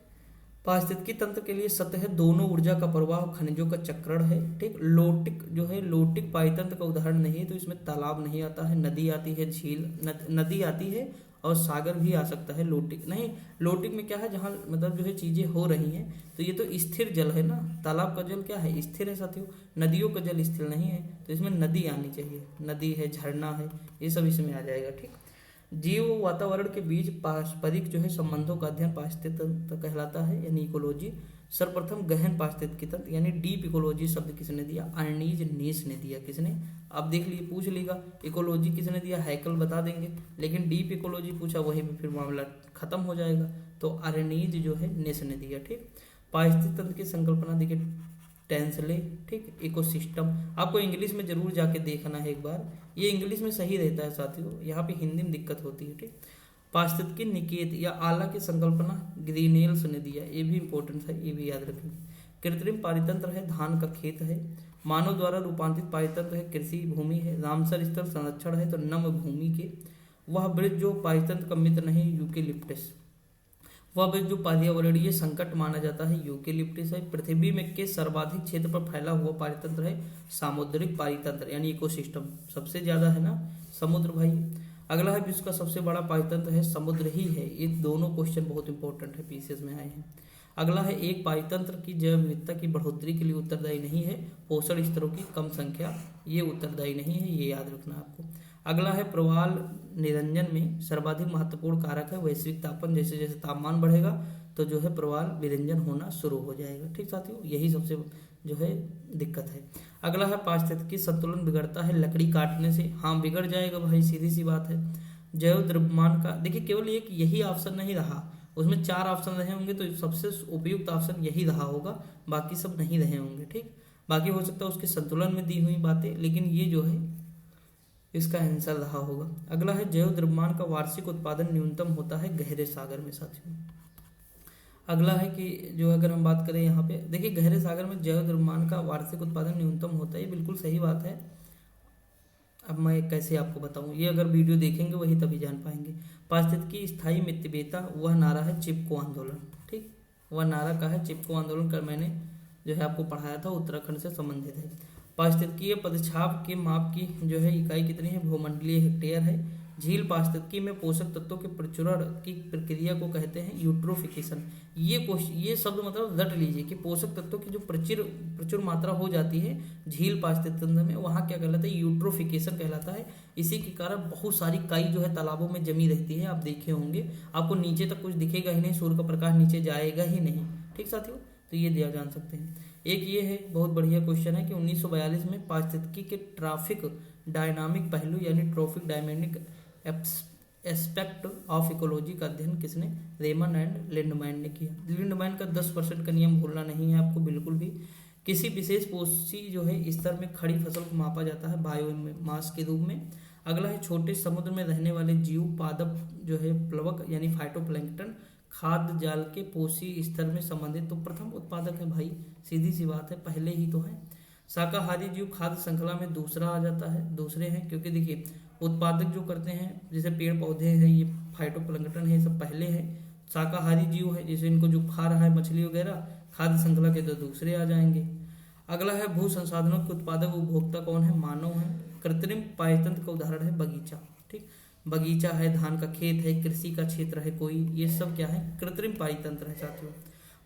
पारिस्थितिकी तंत्र के लिए सत्य है दोनों ऊर्जा का प्रवाह खनिजों का चक्रण है। ठीक, लोटिक जो है लोटिक पारितंत्र का उदाहरण नहीं है, तो इसमें तालाब नहीं आता है, नदी आती है, झील नदी आती है और सागर भी आ सकता है। लोटिक नहीं, लोटिक में क्या है जहाँ मतलब जो है चीजें हो रही हैं, तो ये तो स्थिर जल है ना। तालाब का जल क्या है, स्थिर है साथियों। नदियों का जल स्थिर नहीं है, तो इसमें नदी आनी चाहिए, नदी है, झरना है, ये सब इसमें आ जाएगा। ठीक, जीव वातावरण के बीच पारस्परिक जो है संबंधों का अध्ययन पारिस्थितिकी तंत्र कहलाता है, यानी इकोलॉजी। सर्वप्रथम गहन पारिस्थितिकी तंत्र यानी डीप इकोलॉजी शब्द किसने दिया, अर्नीज नीस ने दिया। किसने, आप देख लीजिए, पूछ लेगा इकोलॉजी किसने दिया, हैकल बता देंगे, लेकिन डीप इकोलॉजी पूछा वहीं पे फिर मामला खत्म हो जाएगा। तो अर्नीज जो है नेस ने दिया। ठीक, पारिस्थितिकी तंत्र की संकल्पना देखिए टेंसले। ठीक, इकोसिस्टम आपको इंग्लिश में जरूर जाके देखना है एक बार, ये इंग्लिश में सही रहता है साथियों, यहाँ पे हिंदी में दिक्कत होती है। ठीक, पारिस्थितिकी निकेत या आला की संकल्पना ग्रीनेल्स ने दिया, ये भी इंपॉर्टेंट है, ये भी याद रखें। कृत्रिम पारितंत्र है, धान का खेत है। मानव द्वारा रूपांतरित पारितंत्र है, कृषि भूमि है। रामसर स्थल संरक्षण है, तो नम भूमि के। वह वृक्ष जो पारितंत्र का मित्र नहीं, यूकेलिप्टस। वह वृक्ष जो पर्यावरणीय संकट माना जाता है, यूकेलिप्टस है। पृथ्वी में के सर्वाधिक क्षेत्र पर फैला हुआ पारितंत्र है, सामुद्रिक पारितंत्र यानी इकोसिस्टम, सबसे ज्यादा है ना समुद्र भाई। अगला है विश्व का सबसे बड़ा पारितंत्र है, समुद्र ही है। ये दोनों क्वेश्चन बहुत इंपॉर्टेंट है, पीसीएस में आए हैं। अगला है एक पारितंत्र की जैव विविधता की बढ़ोतरी के लिए उत्तरदायी नहीं है, पोषण स्तरों की कम संख्या, ये उत्तरदायी नहीं है, ये याद रखना आपको। अगला है प्रवाल निरंजन में सर्वाधिक महत्वपूर्ण कारक है वैश्विक तापमान, जैसे जैसे तापमान बढ़ेगा तो जो है प्रवाल विरंजन होना शुरू हो जाएगा। ठीक साथियों, यही सबसे जो है दिक्कत है। अगला है पारिस्थितिकी संतुलन बिगड़ता है लकड़ी काटने से, हाँ बिगड़ जाएगा भाई, सीधी सी बात है। जैव द्रव्यमान का देखिए केवल एक यही ऑप्शन नहीं रहा, उसमें 4 ऑप्शन रहे होंगे, तो सबसे उपयुक्त ऑप्शन यही रहा होगा, बाकी सब नहीं रहे होंगे। ठीक, बाकी हो सकता है उसके संतुलन में दी हुई बातें, लेकिन ये जो है इसका आंसर रहा होगा। अगला है जैव द्रव्यमान का वार्षिक उत्पादन न्यूनतम होता है गहरे सागर में साथियों। अगला है कि जो अगर हम बात करें यहाँ पे देखिए गहरे सागर में जैव द्रव्यमान का वार्षिक उत्पादन न्यूनतम होता है, बिल्कुल सही बात है। अब मैं कैसे आपको बताऊं, ये अगर वीडियो देखेंगे वही तभी जान पाएंगे। पारिस्थितिकी स्थायी मितव्ययिता वह नारा है चिपको आंदोलन। ठीक, वह नारा का है चिपको आंदोलन कर मैंने जो है आपको पढ़ाया था, उत्तराखंड से संबंधित है। पारिस्थितिकीय पदछाप के माप की जो है इकाई कितनी है, भूमंडलीय हेक्टेयर है। झील पारिस्थितिकी में पोषक तत्वों के प्रचुरण की प्रक्रिया को कहते हैं यूट्रोफिकेशन। ये शब्द मतलब रट लीजिए कि पोषक तत्वों की जो प्रचुर मात्रा हो जाती है झील पारिस्थितिकी तंत्र में, वहाँ क्या कहलाता है, यूट्रोफिकेशन कहलाता है। इसी के कारण बहुत सारी काई जो है तालाबों में जमी रहती है। आप देखे होंगे, आपको नीचे तक कुछ दिखेगा ही नहीं, सूर्य का प्रकाश नीचे जाएगा ही नहीं। ठीक साथियों, तो ये दिया जान सकते हैं। एक ये है, बहुत बढ़िया क्वेश्चन है कि 1942 में पारिस्थितिकी के ट्रॉफिक डायनामिक पहलू यानी trophic dynamic aspect of ecology का अध्ययन किसने, रेमन एंड लिंडमैन ने किया। लिंडमैन का 10% का नियम भूलना नहीं है आपको बिल्कुल भी। किसी विशेष पोषी जो है स्तर में खड़ी फसल को मापा जाता है बायोमास के रूप में। अगला है छोटे समुद्र में रहने वाले जीव पादप जो है प्लवक यानी फाइटोप्लैंक्टन खाद्य जाल के पोषी स्तर में संबंधित तो प्रथम उत्पादक है भाई, सीधी सी बात है, पहले ही तो है। शाकाहारी जीव खाद्य श्रृंखला में दूसरा आ जाता है, दूसरे हैं, क्योंकि देखिए उत्पादक जो करते हैं जैसे पेड़ पौधे हैं, ये फाइटोप्लैंक्टन है, ये सब पहले है। शाकाहारी जीव है जैसे इनको जो खा रहा है मछली वगैरह, खाद्य श्रृंखला के तो दूसरे आ जाएंगे। अगला है भू संसाधनों के उत्पादक उपभोक्ता कौन है, मानव है। कृत्रिम पायतंत्र का उदाहरण है बगीचा। ठीक, बगीचा है, धान का खेत है, कृषि का क्षेत्र है कोई, ये सब क्या है, कृत्रिम पायतंत्र है साथियों।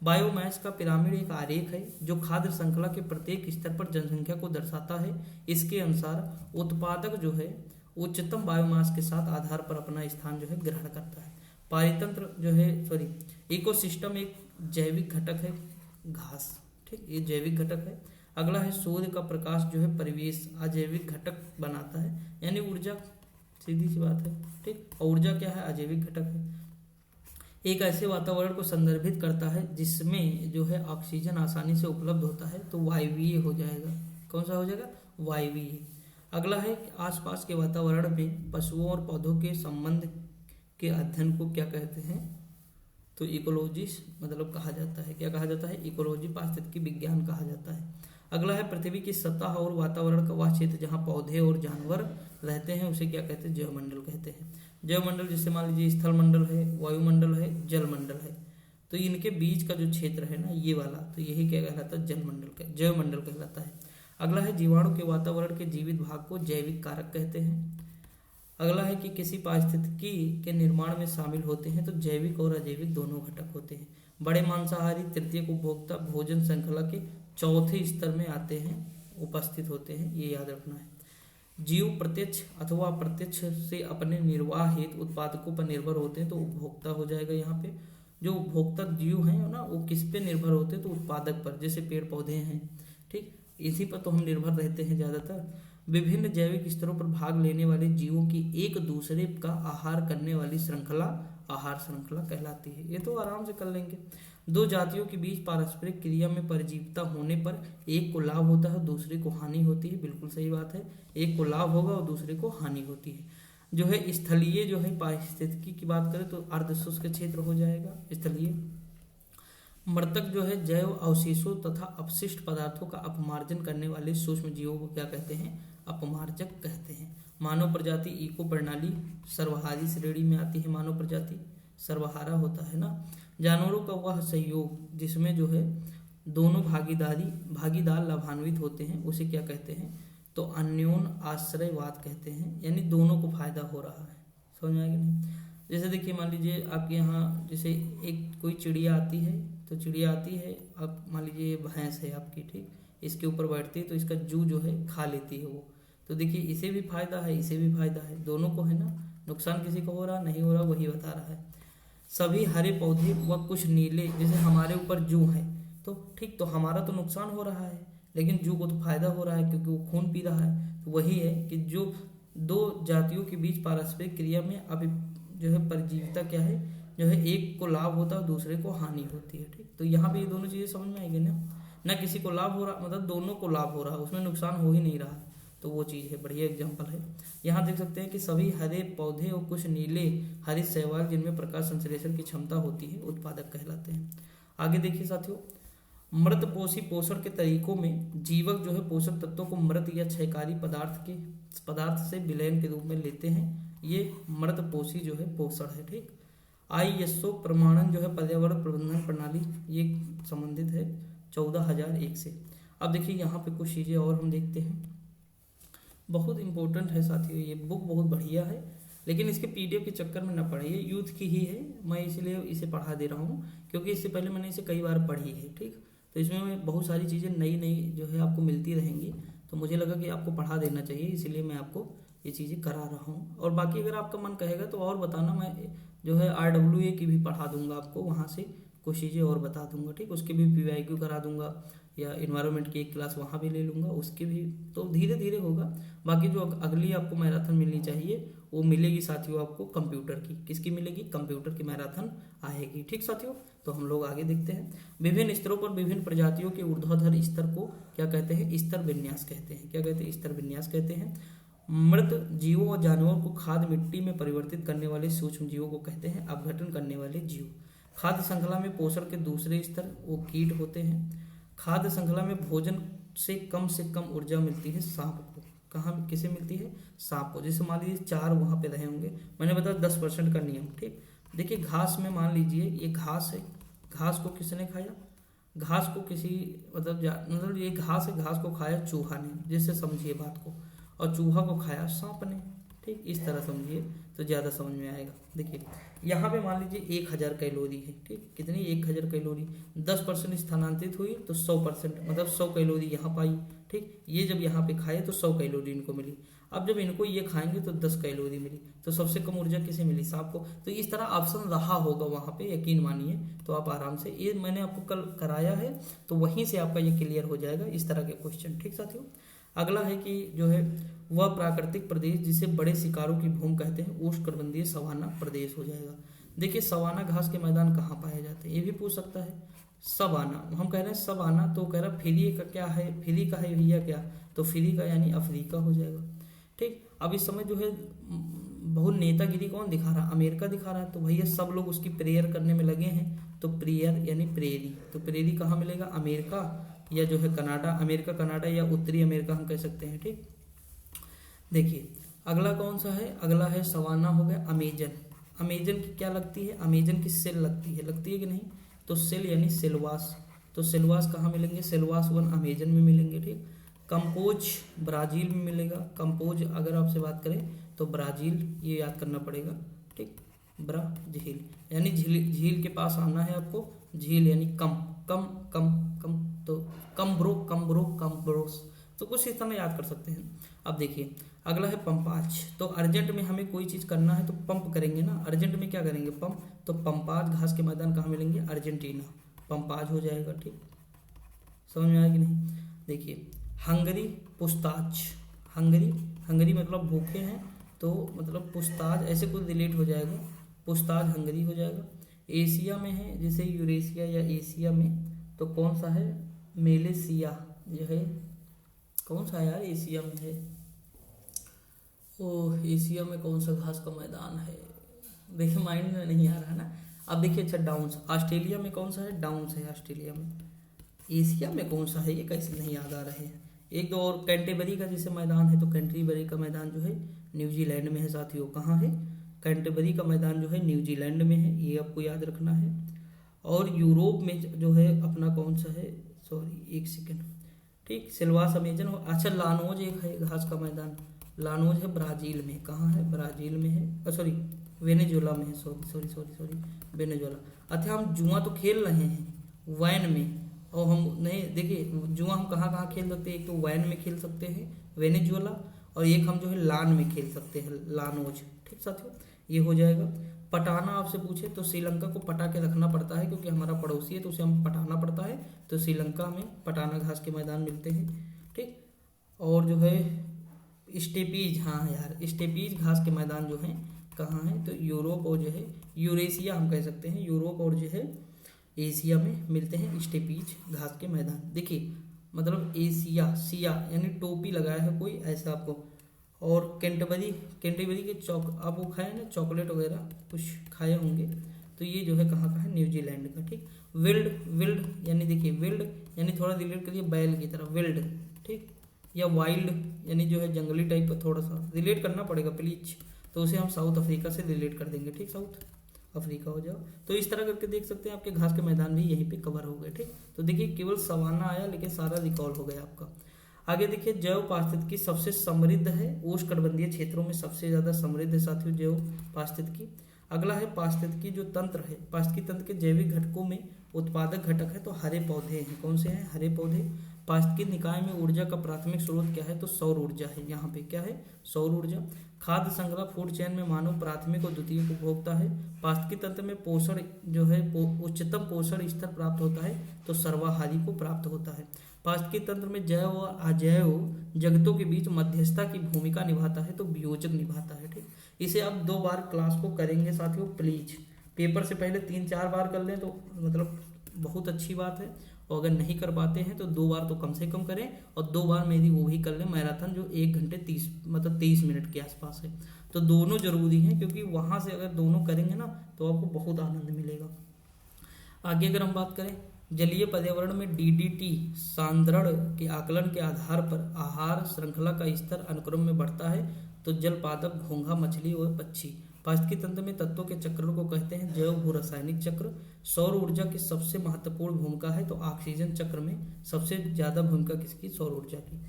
बायोमास का पिरामिड एक आरेख है जो खाद्य श्रृंखला के प्रत्येक स्तर पर जनसंख्या को दर्शाता है। इसके अनुसार उत्पादक जो है उच्चतम बायोमास के साथ आधार पर अपना स्थान जो है ग्रहण करता है। पारितंत्र जो है इकोसिस्टम एक जैविक घटक है, घास। ठीक, ये जैविक घटक है। अगला है सूर्य का प्रकाश जो है परिवेश अजैविक घटक बनाता है, यानी ऊर्जा, सीधी सी बात है। ठीक, और ऊर्जा क्या है, अजैविक घटक है। एक ऐसे वातावरण को संदर्भित करता है जिसमें जो है ऑक्सीजन आसानी से उपलब्ध होता है, तो वायवीय हो जाएगा। कौन सा हो जाएगा, वायवीय। अगला है कि आसपास के वातावरण में पशुओं और पौधों के संबंध के अध्ययन को क्या कहते हैं, तो इकोलॉजी मतलब कहा जाता है। क्या कहा जाता है, इकोलॉजी, पारिस्थितिकी विज्ञान कहा जाता है। अगला है पृथ्वी की सतह और वातावरण का वह क्षेत्र जहाँ पौधे और जानवर रहते हैं उसे क्या कहते हैं, जैवमंडल कहते हैं। जैवमंडल जिससे मान लीजिए स्थल मंडल है, वायुमंडल है, जलमंडल है, तो इनके बीच का जो क्षेत्र है ना ये वाला, तो यही क्या कहलाता है, जलमंडल, जैवमंडल कहलाता है। अगला है जीवाणु के वातावरण के जीवित भाग को जैविक कारक कहते हैं। अगला है कि किसी पारिस्थितिकी के निर्माण में शामिल होते हैं तो जैविक और अजैविक दोनों घटक होते हैं। बड़े मांसाहारी तृतीयक उपभोक्ता भोजन श्रृंखला के चौथे स्तर में आते हैं, उपस्थित होते हैं, ये याद रखना है। जीव प्रत्यक्ष अथवा अप्रत्यक्ष से अपने निर्वाह हेतु उत्पादकों पर निर्भर होते हैं, तो उपभोक्ता हो जाएगा यहाँ पे। जो उपभोक्ता जीव हैं ना वो किस पे निर्भर होते हैं, तो उत्पादक पर, जैसे पेड़ पौधे हैं। ठीक, इसी पर तो हम निर्भर रहते हैं ज़्यादातर। विभिन्न जैविक स्तरों पर भाग लेने वाले जीवों की एक दूसरे का आहार करने वाली श्रृंखला आहार श्रृंखला कहलाती है। ये तो आराम से कर लेंगे। दो जातियों के बीच पारस्परिक क्रिया में परजीविता होने पर एक को लाभ होता है, दूसरे को हानि होती है। बिल्कुल सही बात है, एक को लाभ होगा और दूसरे को हानि होती है। जो है स्थलीय जो है पारिस्थितिकी की बात करें तो अर्धशुष्क क्षेत्र हो जाएगा स्थलीय। मृतक जो है जैव अवशेषों तथा अपशिष्ट पदार्थों का अपमार्जन करने वाले सूक्ष्म जीवों को क्या कहते हैं, अपमार्जक कहते हैं। मानव प्रजाति इको प्रणाली सर्वहारी श्रेणी में आती है। मानव प्रजाति सर्वहारा होता है ना। जानवरों का वह सहयोग जिसमें जो है दोनों भागीदार लाभान्वित होते हैं उसे क्या कहते हैं, तो अन्योन आश्रयवाद कहते हैं, यानी दोनों को फायदा हो रहा है। समझ में आएगा नहीं। जैसे देखिए मान लीजिए आपके यहाँ जैसे एक कोई चिड़िया आती है, तो चिड़िया आती है, आप मान लीजिए ये भैंस है आपकी, ठीक, इसके ऊपर बैठती है तो इसका जू जो है खा लेती है वो, तो देखिए इसे भी फायदा है इसे भी फायदा है, दोनों को है ना। नुकसान किसी को हो रहा नहीं हो रहा वही बता रहा है। सभी हरे पौधे व कुछ नीले, जैसे हमारे ऊपर जू है तो ठीक, तो हमारा तो नुकसान हो रहा है लेकिन जू को तो फायदा हो रहा है क्योंकि वो खून पी रहा है। तो वही है कि जो दो जातियों के बीच पारस्परिक क्रिया में अभी जो है परजीविता क्या है, जो है एक को लाभ होता है दूसरे को हानि होती है। ठीक, तो यहाँ पे ये दोनों चीजें समझ में आएगी ना किसी को लाभ हो रहा, मतलब दोनों को लाभ हो रहा है, उसमें नुकसान हो ही नहीं रहा, तो वो चीज़ है। बढ़िया एग्जाम्पल है। यहाँ देख सकते हैं कि सभी हरे पौधे और कुछ नीले हरित शैवाल जिनमें प्रकाश संश्लेषण की क्षमता होती है उत्पादक कहलाते हैं। आगे देखिए साथियों, मृत पोषी पोषण के तरीकों में जीवक जो है पोषक तत्वों को मृत या क्षयकारी पदार्थ से विलयन के रूप में लेते हैं। ये मृत पोषी जो है पोषण है। ठीक, ISO प्रमाणन जो है पर्यावरण प्रबंधन प्रणाली, ये संबंधित है 14001 से। अब देखिए यहाँ पे कुछ चीज़ें और हम देखते हैं, बहुत इंपॉर्टेंट है साथियों, ये बुक बहुत बढ़िया है। लेकिन इसके पीडीएफ के चक्कर में ना पढ़े, ये यूथ की ही है, मैं इसलिए इसे पढ़ा दे रहा हूँ क्योंकि इससे पहले मैंने इसे कई बार पढ़ी है। ठीक, तो इसमें बहुत सारी चीज़ें नई नई जो है आपको मिलती रहेंगी, तो मुझे लगा कि आपको पढ़ा देना चाहिए, इसीलिए मैं आपको ये चीज़ें करा रहा हूँ। और बाकी अगर आपका मन कहेगा तो और बताना, मैं जो है RWA की भी पढ़ा दूंगा आपको, वहाँ से कुछ चीज़ें और बता दूंगा। ठीक, उसके भी PYQ करा दूंगा, या इन्वायरमेंट की एक क्लास वहाँ भी ले लूँगा, उसके भी तो धीरे धीरे होगा। बाकी जो अगली आपको मैराथन मिलनी चाहिए वो मिलेगी साथियों आपको कंप्यूटर की। किसकी मिलेगी? कंप्यूटर की मैराथन आएगी। ठीक साथियों, तो हम लोग आगे देखते हैं। विभिन्न स्तरों पर विभिन्न प्रजातियों के ऊर्ध्वाधर स्तर को क्या कहते हैं? स्तर विन्यास कहते हैं। क्या कहते हैं? स्तर विन्यास कहते हैं। मृत जीवों और जानवरों को खाद्य मिट्टी में परिवर्तित करने वाले सूक्ष्म जीवों को कहते हैं अपघटन करने वाले जीव। खाद्य श्रृंखला में पोषण के दूसरे स्तर वो कीट होते हैं। खाद्य श्रृंखला में भोजन से कम ऊर्जा मिलती है सांप को। कहाँ किसे मिलती है? सांप को। जैसे मान लीजिए 4 वहाँ पे रहे होंगे, मैंने बताया 10% का नियम। ठीक, देखिए घास में मान लीजिए ये घास है, घास को किसने खाया? घास को किसी मतलब ये घास है, घास को खाया चूहा ने, जिससे समझिए बात को, और चूहा को खाया सांप ने। ठीक, इस तरह समझिए तो ज़्यादा समझ में आएगा। देखिए यहाँ पे मान लीजिए 1000 कैलोरी है। ठीक, कितनी? 1000 कैलोरी। 10% स्थानांतरित हुई तो 100%, मतलब 100 कैलोरी यहाँ पाई। ठीक, ये जब यहाँ पे खाए तो 100 कैलोरी इनको मिली। अब जब इनको ये खाएंगे तो 10 कैलोरी मिली, तो सबसे कम ऊर्जा किसे मिली? सांप को। तो इस तरह ऑप्शन रहा होगा वहाँ पे, यकीन मानिए, तो आप आराम से, ये मैंने आपको कल कराया है तो वहीं से आपका ये क्लियर हो जाएगा, इस तरह के क्वेश्चन। ठीक साथियों, अगला है कि जो है वह प्राकृतिक प्रदेश जिसे बड़े शिकारों की भूमि कहते हैं उष्णकटिबंधीय सवाना प्रदेश हो जाएगा। देखिए सवाना घास के मैदान कहाँ पाए जाते हैं, ये भी पूछ सकता है। सवाना, हम कह रहे हैं सवाना, तो कह रहा फ्री का क्या है? फ्री का है भैया क्या? तो फ्री का यानी अफ्रीका हो जाएगा। ठीक, अब इस समय जो है बहुत नेतागिरी कौन दिखा रहा? अमेरिका दिखा रहा है, तो भैया सब लोग उसकी प्रेयर करने में लगे हैं, तो प्रेयर यानी प्रेरी, तो प्रेरी कहाँ मिलेगा? अमेरिका या जो है कनाडा, अमेरिका कनाडा या उत्तरी अमेरिका हम कह सकते हैं। ठीक, देखिए अगला कौन सा है? अगला है सवाना हो गया। अमेजन, अमेजन की क्या लगती है? अमेजन की सेल लगती है कि नहीं? तो सेल यानी सेलवास, तो सेलवास कहाँ मिलेंगे? सेलवास 1 अमेजन में मिलेंगे। ठीक, कंपोज ब्राजील में मिलेगा। कंपोज अगर आपसे बात करें तो ब्राजील, ये याद करना पड़ेगा। ठीक, ब्राजील यानी झील के पास आना है आपको, झील यानी कम कम कम कम, तो कम्ब्रोस, तो कुछ इस तरह याद कर सकते हैं। अब देखिए अगला है पंपाज, तो अर्जेंट में हमें कोई चीज़ करना है तो पंप करेंगे ना, अर्जेंट में क्या करेंगे? पंप, तो पंपाज घास के मैदान कहाँ मिलेंगे? अर्जेंटीना, पंपाज हो जाएगा। ठीक, समझ में आया कि नहीं? देखिए हंगरी पुस्ताच, हंगरी मतलब भूखे हैं, तो मतलब पुस्ताज ऐसे कुछ रिलेट हो जाएगा, पुस्ताज हंगरी हो जाएगा। एशिया में है, जैसे यूरेशिया या एशिया में, तो कौन सा है? मेलेशिया जो है, कौन सा है यार एशिया में है? ओह, एशिया में कौन सा घास का मैदान है? देखिए माइंड में नहीं आ रहा है ना। अब देखिए अच्छा डाउन्स, ऑस्ट्रेलिया में कौन सा है? डाउन्स है ऑस्ट्रेलिया में। एशिया में कौन सा है ये कैसे नहीं याद आ रहे हैं? एक दो और, कैंटरबरी का जैसे मैदान है, तो कैंटरबरी का मैदान जो है न्यूजीलैंड में है साथियों। कहाँ है? कैंटरबरी का मैदान जो है न्यूजीलैंड में है, ये आपको याद रखना है। और यूरोप में जो है अपना कौन सा है? सॉरी एक सेकेंड। ठीक, सिल्वास अमेजन। अच्छा लानोज एक है घास का मैदान, लानोज है ब्राजील में। कहाँ है? ब्राजील में है, सॉरी वेनेजुएला में है, सॉरी वेनेजुएला। अच्छा हम जुआ तो खेल रहे हैं वैन में, और हम नहीं, देखिए जुआ हम कहाँ कहाँ खेल सकते हैं? एक तो वैन में खेल सकते हैं वेनेजुएला, और एक हम जो है लान में खेल सकते हैं, लानोज। ठीक साथियों, ये हो जाएगा। पटाना आपसे पूछे तो श्रीलंका को पटा के रखना पड़ता है, क्योंकि हमारा पड़ोसी है तो उसे हम पटाना पड़ता है, तो श्रीलंका में पटाना घास के मैदान मिलते हैं। ठीक, और जो है स्टेपीज, हाँ यार स्टेपीज घास के मैदान जो हैं कहाँ हैं? तो यूरोप और जो है यूरेशिया हम कह सकते हैं, यूरोप और जो है एशिया में मिलते हैं स्टेपीज घास के मैदान। देखिए मतलब एशिया, सिया यानी टोपी लगाया है कोई ऐसा आपको। और कैंटरबरी के आप वो खाए ना चॉकलेट वगैरह कुछ खाए होंगे, तो ये जो है कहाँ का है? न्यूजीलैंड का। ठीक, विल्ड यानी देखिए विल्ड यानी थोड़ा रिलेट करिए बैल की तरह, विल्ड। ठीक, या वाइल्ड यानी जो है जंगली टाइप का, थोड़ा सा रिलेट करना पड़ेगा प्लीज, तो उसे हम साउथ अफ्रीका से रिलेट कर देंगे। ठीक, साउथ अफ्रीका हो जाओ, तो इस तरह करके देख सकते हैं आपके घास के मैदान भी यहीं पे कवर हो गए। ठीक, तो देखिए केवल सवाना आया लेकिन सारा रिकॉल हो गया आपका। आगे देखिए, जैव पारिस्थितिकी सबसे समृद्ध है, उष्णकटिबंधीय क्षेत्रों में सबसे ज्यादा समृद्ध है साथियों जैव पारिस्थितिकी। अगला है पारिस्थितिकी जो तंत्र है, पारिस्थितिकी तंत्र के जैविक घटकों में उत्पादक घटक है तो हरे पौधे हैं। कौन से हैं? हरे पौधे। पारिस्थितिकी निकाय में ऊर्जा का प्राथमिक स्रोत क्या है? तो सौर ऊर्जा है। यहाँ पे क्या है? सौर ऊर्जा। खाद्य संग्रह फूड चेन में मानव प्राथमिक और द्वितीयक उपभोक्ता है। पारिस्थितिकी तंत्र में पोषण जो है उच्चतम पोषण स्तर प्राप्त होता है तो सर्वाहारी को प्राप्त होता है। पारिस्थितिकी तंत्र में जैव और अजैव जगतों के बीच मध्यस्थता की भूमिका निभाता है तो वियोजक निभाता है। ठीक, इसे आप 2 बार क्लास को करेंगे साथियों प्लीज। पेपर से पहले 3-4 बार कर लें तो मतलब बहुत अच्छी बात है, और अगर नहीं कर पाते हैं तो 2 बार तो कम से कम करें, और 2 बार मेरी वो भी कर लें मैराथन जो 1 घंटे 23 मिनट के आसपास है। तो दोनों जरूरी हैं, क्योंकि वहां से अगर दोनों करेंगे ना तो आपको बहुत आनंद मिलेगा। आगे अगर हम बात करें, जलीय पर्यावरण में डीडीटी सांद्रण के आकलन के आधार पर आहार श्रृंखला का स्तर अनुक्रम में बढ़ता है तो जल पादप, घोंघा, मछली और पक्षी। पारिस्थितिकी तंत्र में तत्वों के चक्रों को कहते हैं जैव भू रासायनिक चक्र। सौर ऊर्जा की सबसे महत्वपूर्ण भूमिका है तो ऑक्सीजन चक्र में सबसे ज्यादा भूमिका किसकी? सौर ऊर्जा की।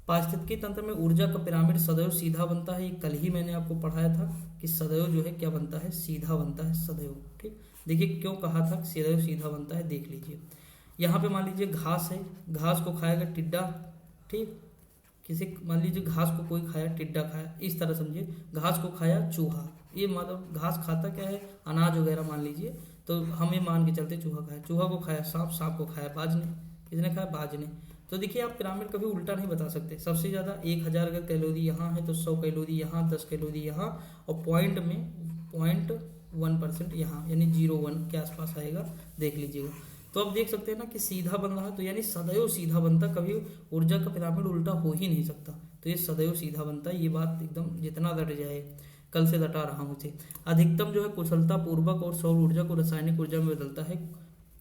पारिस्थितिकी तंत्र में ऊर्जा का पिरामिड सदैव सीधा बनता है। कल ही मैंने आपको पढ़ाया था कि सदैव जो है क्या बनता है? सीधा बनता है सदैव। ठीक, देखिए क्यों कहा था सदैव सीधा बनता है, देख लीजिए। यहाँ पे मान लीजिए घास है, घास को खाएगा टिड्डा। ठीक, किसी मान लीजिए घास को कोई खाया, टिड्डा खाया, इस तरह समझिए। घास को खाया चूहा, ये मतलब घास खाता क्या है? अनाज वगैरह मान लीजिए, तो हमें मान के चलते चूहा खाया। चूहा को खाया सांप, सांप को खाया बाज ने। किसने खाया? बाज ने। तो देखिए आप पिरामिड कभी उल्टा नहीं बता सकते। सबसे ज्यादा 1000 अगर कैलोरी यहाँ है तो 100 कैलोरी यहाँ, 10 कैलोरी यहाँ, और पॉइंट में 0.1% यहाँ, यानी 0.1 के आसपास आएगा, देख लीजिएगा। तो आप देख सकते हैं ना कि सीधा बन रहा है, तो यानी सदैव सीधा बनता, कभी ऊर्जा का पिरामिड उल्टा हो ही नहीं सकता। तो ये सदैव सीधा बनता है, ये बात एकदम जितना रट जाए, कल से रटा रहा हूँ इसे। अधिकतम जो है कुशलता पूर्वक और सौर ऊर्जा को रासायनिक ऊर्जा में बदलता है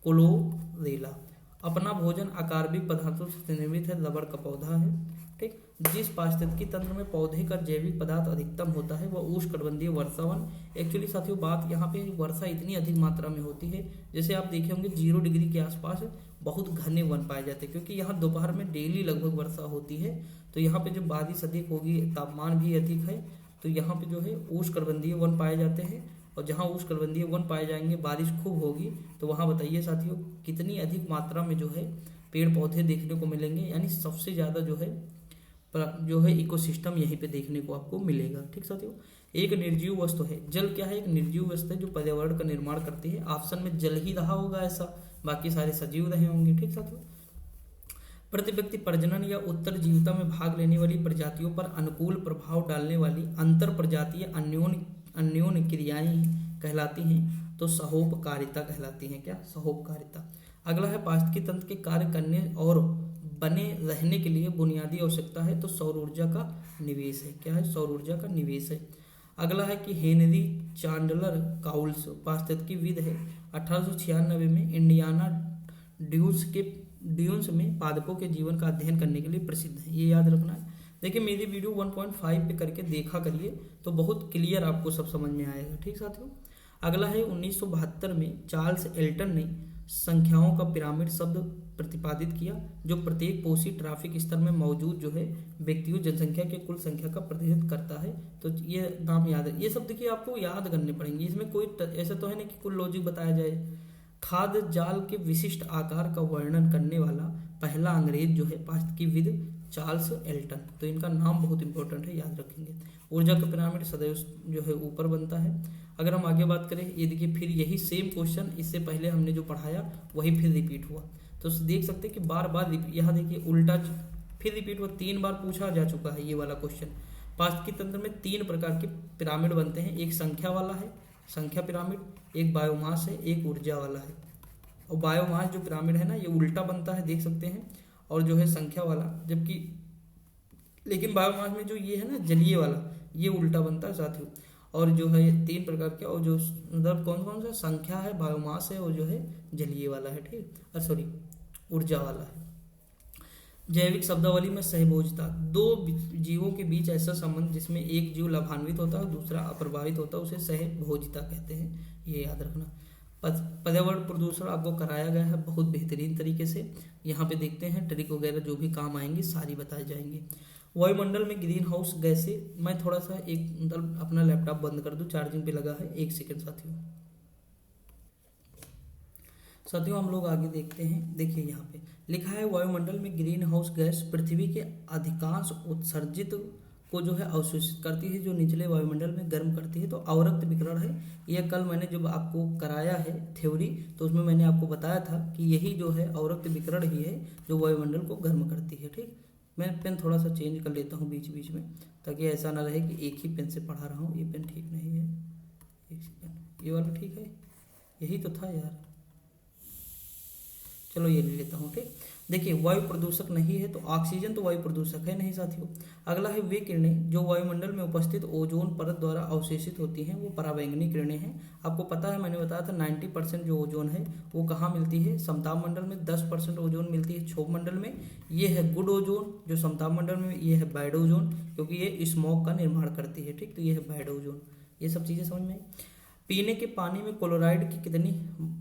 क्लोरेला। अपना भोजन अकार्बनिक पदार्थों से निर्मित है, रबड़ का पौधा है। ठीक, जिस पारिस्थितिकी तंत्र में पौधे का जैविक पदार्थ अधिकतम होता है वह उष्णकटिबंधीय वर्षावन। एक्चुअली साथियों बात यहाँ पे वर्षा इतनी अधिक मात्रा में होती है, जैसे आप देखे होंगे 0 डिग्री के आसपास बहुत घने वन पाए जाते हैं, क्योंकि यहाँ दोपहर में डेली लगभग वर्षा होती है। तो यहाँ पे जो बारिश अधिक होगी, तापमान भी अधिक है, तो यहाँ पे जो है उष्णकटिबंधीय वन पाए जाते हैं। और जहाँ उष्णकटिबंधीय वन पाए जाएंगे, बारिश खूब होगी, तो वहाँ बताइए साथियों कितनी अधिक मात्रा में जो है पेड़ पौधे देखने को मिलेंगे। यानी सबसे ज्यादा जो है इकोसिस्टम यहीं पे देखने को आपको मिलेगा। ठीक साथियों, एक निर्जीव वस्तु है। जल क्या है? एक निर्जीव वस्तु है जो पर्यावरण का निर्माण करती है। ऑप्शन में जल ही रहा होगा ऐसा, बाकी सारे सजीव रहे होंगे। ठीक साथियों, प्रति व्यक्ति प्रजनन या उत्तरजीविता में भाग लेने वाली प्रजातियों पर अनुकूल प्रभाव डालने वाली अंतर प्रजातीय अन्योन्य क्रियाएं कहलाती हैं तो सहोपकारिता कहलाती हैं। क्या? सहोपकारिता। अगला है पारिस्थितिकी तंत्र के कार्य करने और बने रहने के लिए बुनियादी आवश्यकता है तो सौर ऊर्जा का निवेश है। क्या है? सौर ऊर्जा का निवेश है। अगला है कि हेनरी चांडलर काउल्स पारिस्थितिकीविद है। 1896 में इंडियाना ड्यून्स में पादपों के जीवन का अध्ययन करने के लिए प्रसिद्ध है, ये याद रखना है। देखिए मेरी वीडियो 1.5 पे करके देखा करिए तो बहुत क्लियर आपको सब समझ में आएगा। ठीक साथियों, अगला है 1972 में चार्ल्स एल्टन ने संख्याओं का पिरामिड शब्द प्रतिपादित किया जो प्रत्येक पोषी ट्रैफिक स्तर में मौजूद जो है व्यक्तियों जनसंख्या के कुल संख्या का प्रतिनिधित्व करता है। तो ये नाम याद है। ये सब देखिए आपको याद करने पड़ेंगे, इसमें कोई ऐसा तो है नहीं कि कुल लॉजिक बताया जाए। खाद्य जाल के विशिष्ट आकार का वर्णन करने वाला पहला अंग्रेज जो है पारिस्थितिकीविद चार्ल्स एल्टन, तो इनका नाम बहुत इंपॉर्टेंट है, याद रखेंगे। ऊर्जा का पिरामिड सदैव जो है ऊपर बनता है। अगर हम आगे बात करें, ये देखिए फिर यही सेम क्वेश्चन इससे पहले हमने जो पढ़ाया वही फिर रिपीट हुआ, तो देख सकते हैं कि बार बार यहाँ देखिए उल्टा फिर रिपीट हुआ, 3 बार पूछा जा चुका है ये वाला क्वेश्चन। पारिस्थितिकी तंत्र में 3 प्रकार के पिरामिड बनते हैं, एक संख्या वाला है, संख्या पिरामिड, एक बायोमास है, एक ऊर्जा वाला है। और बायोमास जो पिरामिड है ना ये उल्टा बनता है, देख सकते हैं, और जो है संख्या वाला, जबकि लेकिन बायोमास में जो ये है ना जलीय वाला ये उल्टा बनता है साथियों। और जो है 3 प्रकार के, और जो मतलब कौन कौन सा संख्या है, बायोमास है, और जो है जलीय वाला है। ठीक, सॉरी ऊर्जा वाला है। जैविक शब्दावली में सहभोजता, 2 जीवों के बीच ऐसा संबंध जिसमें एक जीव लाभान्वित होता है दूसरा अप्रभावित होता है उसे सहभोजिता कहते हैं, ये याद रखना। पर्यावरण प्रदूषण आपको कराया गया है बहुत बेहतरीन तरीके से। यहाँ पे देखते हैं ट्रिक वगैरह जो भी काम आएंगी सारी बताई जाएंगी। वायुमंडल में ग्रीन हाउस गैसें, मैं थोड़ा सा एक मतलब अपना लैपटॉप बंद कर दूं, चार्जिंग पे लगा है, एक सेकंड साथियों हम लोग आगे देखते हैं। देखिए यहाँ पे लिखा है वायुमंडल में ग्रीन हाउस गैस पृथ्वी के अधिकांश उत्सर्जित को जो है अवशोषित करती है, जो निचले वायुमंडल में गर्म करती है। तो अवरक्त विकिरण है, यह कल मैंने जब आपको कराया है थ्योरी तो उसमें मैंने आपको बताया था कि यही जो है अवरक्त विकिरण ही है जो वायुमंडल को गर्म करती है। ठीक, मैं पेन थोड़ा सा चेंज कर लेता हूँ बीच बीच में, ताकि ऐसा ना रहे कि एक ही पेन से पढ़ा रहा हूँ। ये पेन ठीक नहीं है, एक सेकंड, ये वाला ठीक है, यही तो था यार, चलो ये ले लेता हूँ। ठीक, देखिए वायु प्रदूषक नहीं है तो ऑक्सीजन तो वायु प्रदूषक है नहीं साथियों। अगला है वे किरणें जो वायुमंडल में उपस्थित ओजोन परत द्वारा अवशोषित होती हैं, वो पराबैंगनी किरणें हैं। आपको पता है, मैंने बताया था 90% जो ओजोन है वो कहाँ मिलती है, समताप मंडल में। 10% ओजोन मिलती है क्षोभ मंडल में। ये है गुड ओजोन जो समताप मंडल में, ये है बैड ओजोन क्योंकि ये स्मोक का निर्माण करती है। ठीक, तो ये है बैड ओजोन। ये सब चीज़ें समझ में आई। पीने के पानी में क्लोराइड की कितनी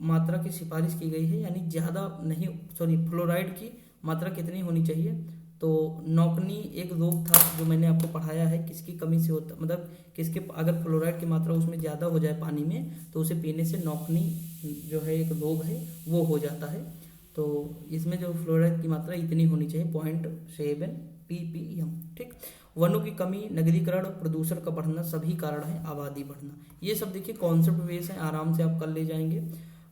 मात्रा की सिफारिश की गई है, यानी ज़्यादा नहीं, सॉरी, फ्लोराइड की मात्रा कितनी होनी चाहिए। तो नौकनी एक रोग था जो मैंने आपको पढ़ाया है, किसकी कमी से होता, मतलब किसके अगर फ्लोराइड की मात्रा उसमें ज़्यादा हो जाए पानी में तो उसे पीने से नौकनी जो है एक रोग है वो हो जाता है। तो इसमें जो फ्लोराइड की मात्रा इतनी होनी चाहिए 0.7 ppm। ठीक, वनों की कमी, नगरीकरण, प्रदूषण का बढ़ना सभी कारण है, आबादी बढ़ना। ये सब देखिए कॉन्सेप्ट बेस है, आराम से आप कर ले जाएंगे।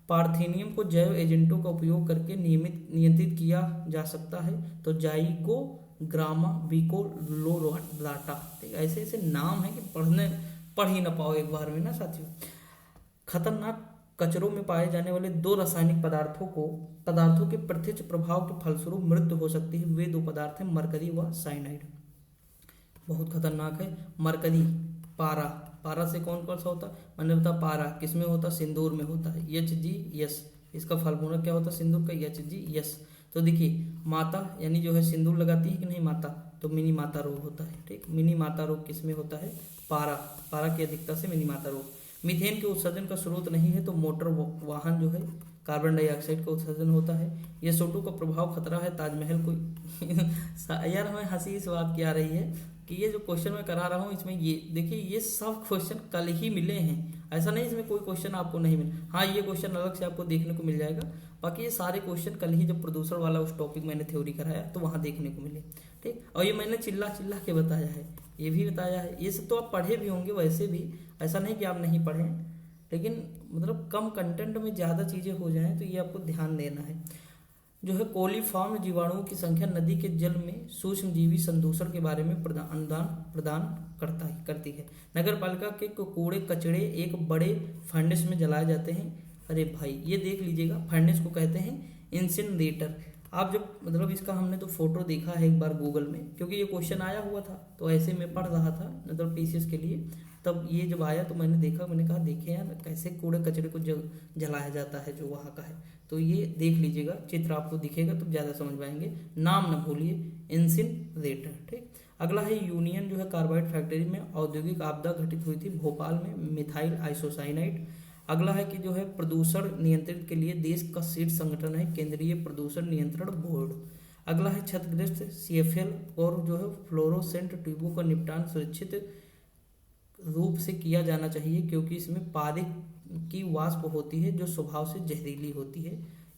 पार्थेनियम को जैव एजेंटों का उपयोग करके नियंत्रित किया जा सकता है। तो जाइगो ग्रामा विकोलोराटा। ठीक, ऐसे ऐसे नाम है कि पढ़ ही ना पाओ एक बार में ना साथियों। खतरनाक कचरों में पाए जाने वाले दो रासायनिक पदार्थों के प्रत्यक्ष प्रभाव के फलस्वरूप मृत्यु हो सकती है। वे दो पदार्थ हैं मरकरी व साइनाइड। बहुत खतरनाक है मरकरी। पारा, पारा से कौन कौन सा होता है, मैंने बताया पारा किस में होता है, सिंदूर में होता है, HgS। इसका फॉर्मूला क्या होता है सिंदूर का, HgS। तो देखिए माता यानी जो है सिंदूर लगाती है कि नहीं माता, तो मिनी माता रोग होता है। ठीक, मिनी माता रोग किस में होता है, पारा, पारा की अधिकता से मिनी माता रोग। मीथेन के उत्सर्जन का स्रोत नहीं है तो मोटर वाहन जो है कार्बन डाइऑक्साइड का उत्सर्जन होता है। ये SO2 का प्रभाव खतरा है ताजमहल को यार हमें हंसी इस बात की आ रही है कि ये जो क्वेश्चन मैं करा रहा हूँ इसमें ये देखिए ये सब क्वेश्चन कल ही मिले हैं, ऐसा नहीं इसमें कोई क्वेश्चन आपको नहीं मिले। हाँ, ये क्वेश्चन अलग से आपको देखने को मिल जाएगा, बाकी ये सारे क्वेश्चन कल ही जब प्रदूषण वाला उस टॉपिक मैंने थ्योरी कराया तो वहाँ देखने को मिले। ठीक, और ये मैंने चिल्ला चिल्ला के बताया है, ये भी बताया है। ये सब तो आप पढ़े भी होंगे वैसे भी, ऐसा नहीं कि आप नहीं पढ़े, लेकिन मतलब कम कंटेंट में ज़्यादा चीज़ें हो जाएं तो ये आपको ध्यान देना है। जो है कोलीफॉर्म जीवाणुओं की संख्या नदी के जल में सूक्ष्म जीवी संदूषण के बारे में अनुदान प्रदान करती है। नगर पालिका के कूड़े कचड़े एक बड़े फर्नेस में जलाए जाते हैं। अरे भाई ये देख लीजिएगा, फर्नेस को कहते हैं इंसिनरेटर। आप जब मतलब इसका हमने तो फोटो देखा है एक बार गूगल में, क्योंकि ये क्वेश्चन आया हुआ था तो ऐसे में पढ़ रहा था मतलब PCS के लिए, तब ये जब आया तो मैंने देखा, मैंने कहा देखे यार कैसे कूड़े कचड़े को जलाया जाता है जो वहाँ का है। तो ये देख लीजिएगा, चित्र आपको दिखेगा तो ज़्यादा समझ पाएंगे, नाम ना भूलिए, इंसिनरेटर। ठीक, अगला है यूनियन जो है कार्बाइड फैक्ट्री में औद्योगिक आपदा घटित हुई थी भोपाल में, मिथाइल आइसोसाइनाइड। अगला है कि जो है प्रदूषण नियंत्रण के लिए देश का शीर्ष संगठन है केंद्रीय प्रदूषण नियंत्रण बोर्ड। अगला है क्षतिग्रस्त CFL और जो है फ्लोरोसेंट ट्यूबों का निपटान सुरक्षित रूप से किया जाना चाहिए क्योंकि इसमें पारे की वाष्प होती है जो स्वभाव से जहरीली होती है।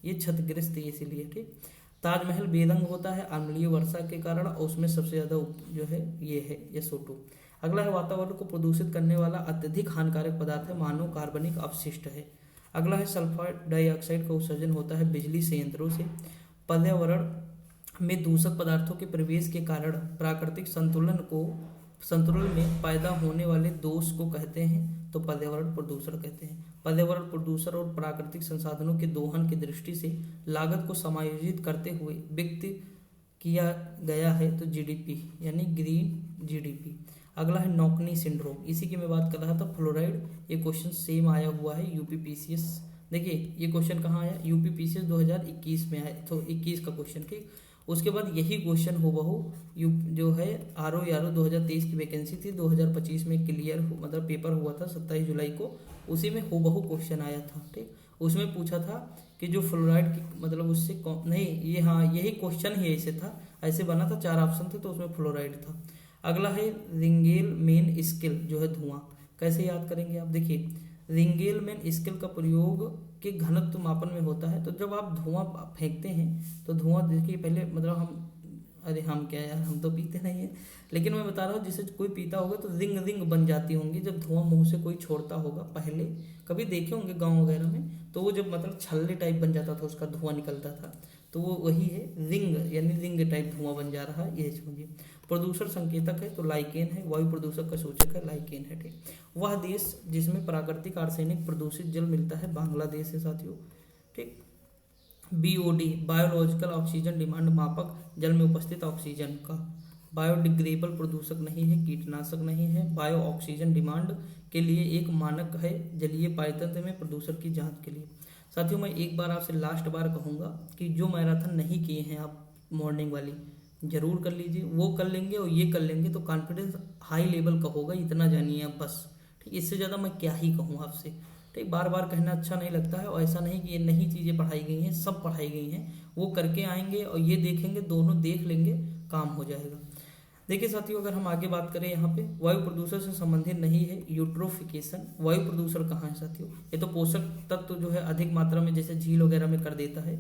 ये क्षतिग्रस्त है इसीलिए। ठीक, ताजमहल बेरंग होता है अम्लीय वर्षा के कारण और उसमें सबसे ज़्यादा जो है ये है SO2। अगला है वातावरण को प्रदूषित करने वाला अत्यधिक हानिकारक पदार्थ है मानव कार्बनिक अपशिष्ट है। अगला है सल्फर डाइऑक्साइड का उत्सर्जन होता है बिजली संयंत्रों से। पर्यावरण में दूषक पदार्थों के प्रवेश के कारण प्राकृतिक संतुलन में पैदा होने वाले दोष को कहते हैं तो पर्यावरण प्रदूषण कहते हैं। पर्यावरण प्रदूषण और प्राकृतिक संसाधनों के दोहन की दृष्टि से लागत को समायोजित करते हुए व्यक्त किया गया है तो GDP यानी ग्रीन GDP। अगला है नौकनी सिंड्रोम, इसी की मैं बात कर रहा था, फ्लोराइड। ये क्वेश्चन सेम आया हुआ है UPPCS। देखिए ये क्वेश्चन कहाँ आया, UPPCS 2021 में आया, तो 21 का क्वेश्चन। ठीक, उसके बाद यही क्वेश्चन हूबहू जो है RO 2023 की वैकेंसी थी 2025 में क्लियर मतलब पेपर हुआ था 27 जुलाई को, उसी में हूबहू क्वेश्चन आया था। ठीक, उसमें पूछा था कि जो फ्लोराइड की मतलब उससे नहीं, ये हाँ यही क्वेश्चन ही ऐसे था, ऐसे बना था, 4 ऑप्शन थे तो उसमें फ्लोराइड था। अगला है रिंगेल मेन स्केल जो है धुआं, कैसे याद करेंगे आप? देखिए रिंगेल मेन स्केल का प्रयोग के घनत्व मापन में होता है। तो जब आप धुआं फेंकते हैं तो धुआं देखिए पहले मतलब हम, अरे हम क्या यार, हम तो पीते नहीं है, लेकिन मैं बता रहा हूँ जिसे कोई पीता होगा तो रिंग रिंग बन जाती होंगी जब धुआं मुंह से कोई छोड़ता होगा। पहले कभी देखे होंगे गांव वगैरह में, तो वो जब मतलब छल्ले टाइप बन जाता था, उसका धुआं निकलता था, तो वो वही है रिंग, यानी रिंग टाइप धुआं बन जा रहा है, ये समझिए। प्रदूषण संकेतक है तो लाइकेन है, वायु प्रदूषक का सूचक है लाइकेन है, ठीक। वह देश जिसमें प्राकृतिक आर्सेनिक प्रदूषित जल मिलता है बांग्लादेश है साथियों, ठीक। बीओडी बायोलॉजिकल ऑक्सीजन डिमांड मापक, जल में उपस्थित ऑक्सीजन का। बायोडिग्रेडेबल प्रदूषक नहीं है, कीटनाशक नहीं है। बायो ऑक्सीजन डिमांड के लिए एक मानक है जलीय पारतंत्र में प्रदूषण की जांच के लिए। साथियों मैं एक बार आपसे लास्ट बार कहूँगा कि जो मैराथन नहीं किए हैं आप मॉर्निंग वाली, जरूर कर लीजिए। वो कर लेंगे और ये कर लेंगे तो कॉन्फिडेंस हाई लेवल का होगा, इतना जानिए आप बस, ठीक। इससे ज़्यादा मैं क्या ही कहूँ आपसे, ठीक। बार बार कहना अच्छा नहीं लगता है, और ऐसा नहीं कि ये नई चीज़ें पढ़ाई गई हैं, सब पढ़ाई गई हैं। वो करके आएंगे और ये देखेंगे, दोनों देख लेंगे, काम हो जाएगा। देखिए साथियों अगर हम आगे बात करें यहाँ पे वायु प्रदूषण से संबंधित नहीं है यूट्रोफिकेशन। वायु प्रदूषण कहाँ है साथियों? ये तो पोषक तत्व जो है अधिक मात्रा में जैसे झील वगैरह में कर देता है।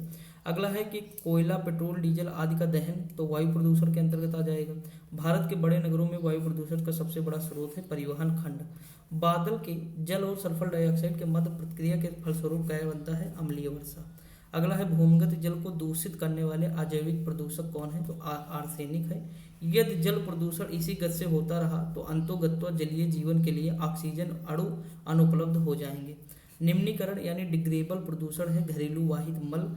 अगला है कि कोयला, पेट्रोल, डीजल आदि का दहन तो वायु प्रदूषण के अंतर्गत आ जाएगा। भारत के बड़े नगरों में वायु प्रदूषण का सबसे बड़ा स्रोत है परिवहन खंड। बादल के जल और सल्फर डाइऑक्साइड के मध्य प्रतिक्रिया के फलस्वरूप क्या बनता है? अम्लीय वर्षा। अगला है भूमिगत जल को दूषित करने वाले अजैविक प्रदूषक कौन है? तो आर्सेनिक है। यदि जल प्रदूषण इसी गति से होता रहा तो अंतोगत्वा जलीय जीवन के लिए ऑक्सीजन अणु अनुपलब्ध हो जाएंगे। निम्नीकरण यानी डिग्रेडेबल प्रदूषण है घरेलू वाहित मल।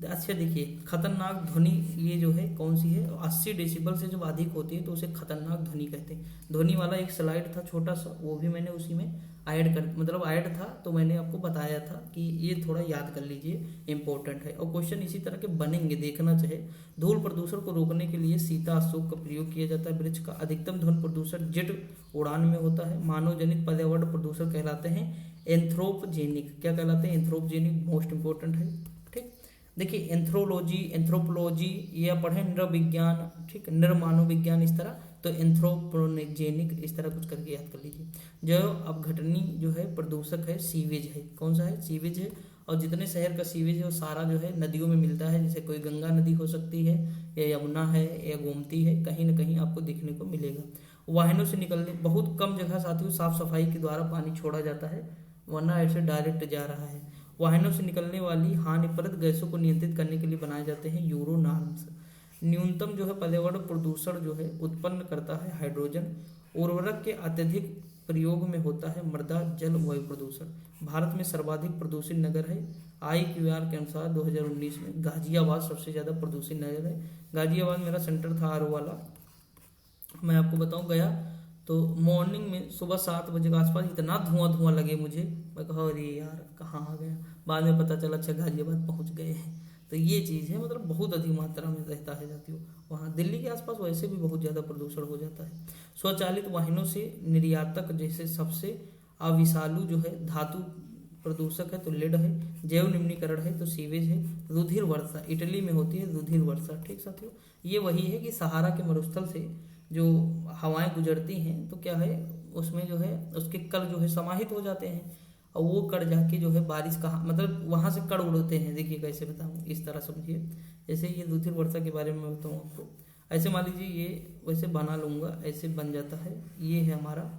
अच्छा देखिए खतरनाक ध्वनि ये जो है कौन सी है? 80 डेसिबल से जब अधिक होती है तो उसे खतरनाक ध्वनि कहते हैं। ध्वनि वाला एक स्लाइड था छोटा सा, वो भी मैंने उसी में ऐड था, तो मैंने आपको बताया था कि ये थोड़ा याद कर लीजिए, इंपॉर्टेंट है। और क्वेश्चन इसी तरह के बनेंगे, देखना चाहे। धूल प्रदूषण को रोकने के लिए सीता अशोक का प्रयोग किया जाता है वृक्ष का। अधिकतम ध्वनि प्रदूषण जेट उड़ान में होता है। मानव जनित पर्यावरण प्रदूषण कहलाते हैं एंथ्रोपजेनिक। क्या कहलाते हैं? एंथ्रोपजेनिक, मोस्ट इंपॉर्टेंट है, ठीक। देखिए एंथ्रोपोलॉजी या पढ़े नृविज्ञान, ठीक, नृमानव विज्ञान इस तरह, तो एंथ्रोपोजेनिक इस तरह कुछ करके याद कर लीजिए। जो अपघटनी जो है प्रदूषक है सीवेज है। कौन सा है? सीवेज है। और जितने शहर का सीवेज है वो सारा जो है नदियों में मिलता है, जैसे कोई गंगा नदी हो सकती है या यमुना है या गोमती है, कहीं ना कहीं आपको देखने को मिलेगा। वाहनों से निकलने बहुत कम जगह साथियों साफ सफाई के द्वारा पानी छोड़ा जाता है, वरना ऐसे डायरेक्ट जा रहा है। वाहनों से निकलने वाली हानिप्रद गैसों को नियंत्रित करने के लिए बनाए जाते हैं यूरो नॉर्म्स। न्यूनतम जो है पर्यावरण प्रदूषण जो है उत्पन्न करता है हाइड्रोजन। उर्वरक के अत्यधिक प्रयोग में होता है मृदा जल वायु प्रदूषण। भारत में सर्वाधिक प्रदूषित नगर है IQR के अनुसार 2019 में गाजियाबाद सबसे ज़्यादा प्रदूषित नगर है। गाजियाबाद मेरा सेंटर था आर वाला, मैं आपको बताऊं गया तो मॉर्निंग में सुबह 7 बजे के आसपास इतना धुआं लगे मुझे, मैं कहा अरे यार कहाँ आ गया। बाद में पता चला अच्छा गाजियाबाद पहुँच गए हैं। तो ये चीज़ है, मतलब बहुत अधिक मात्रा में रहता है साथियों वहाँ। दिल्ली के आसपास वैसे भी बहुत ज़्यादा प्रदूषण हो जाता है। स्वचालित वाहनों से निर्यातक जैसे सबसे अविषालु जो है धातु प्रदूषक है तो लेड है। जैव निम्नीकरण है तो सीवेज है। रुधिर वर्षा इटली में होती है रुधिर वर्षा, ठीक साथियों। ये वही है कि सहारा के मरुस्थल से जो हवाएं गुजरती हैं तो क्या है उसमें जो है उसके कण जो है समाहित हो जाते हैं, और वो कण जाके जो है बारिश कहाँ मतलब वहाँ से कण उड़ते हैं। देखिए कैसे बताऊँ, इस तरह समझिए। जैसे ये रुधिर वर्षा के बारे में मैं बताऊँ आपको, ऐसे मान लीजिए ये वैसे बना लूँगा, ऐसे बन जाता है, ये है हमारा,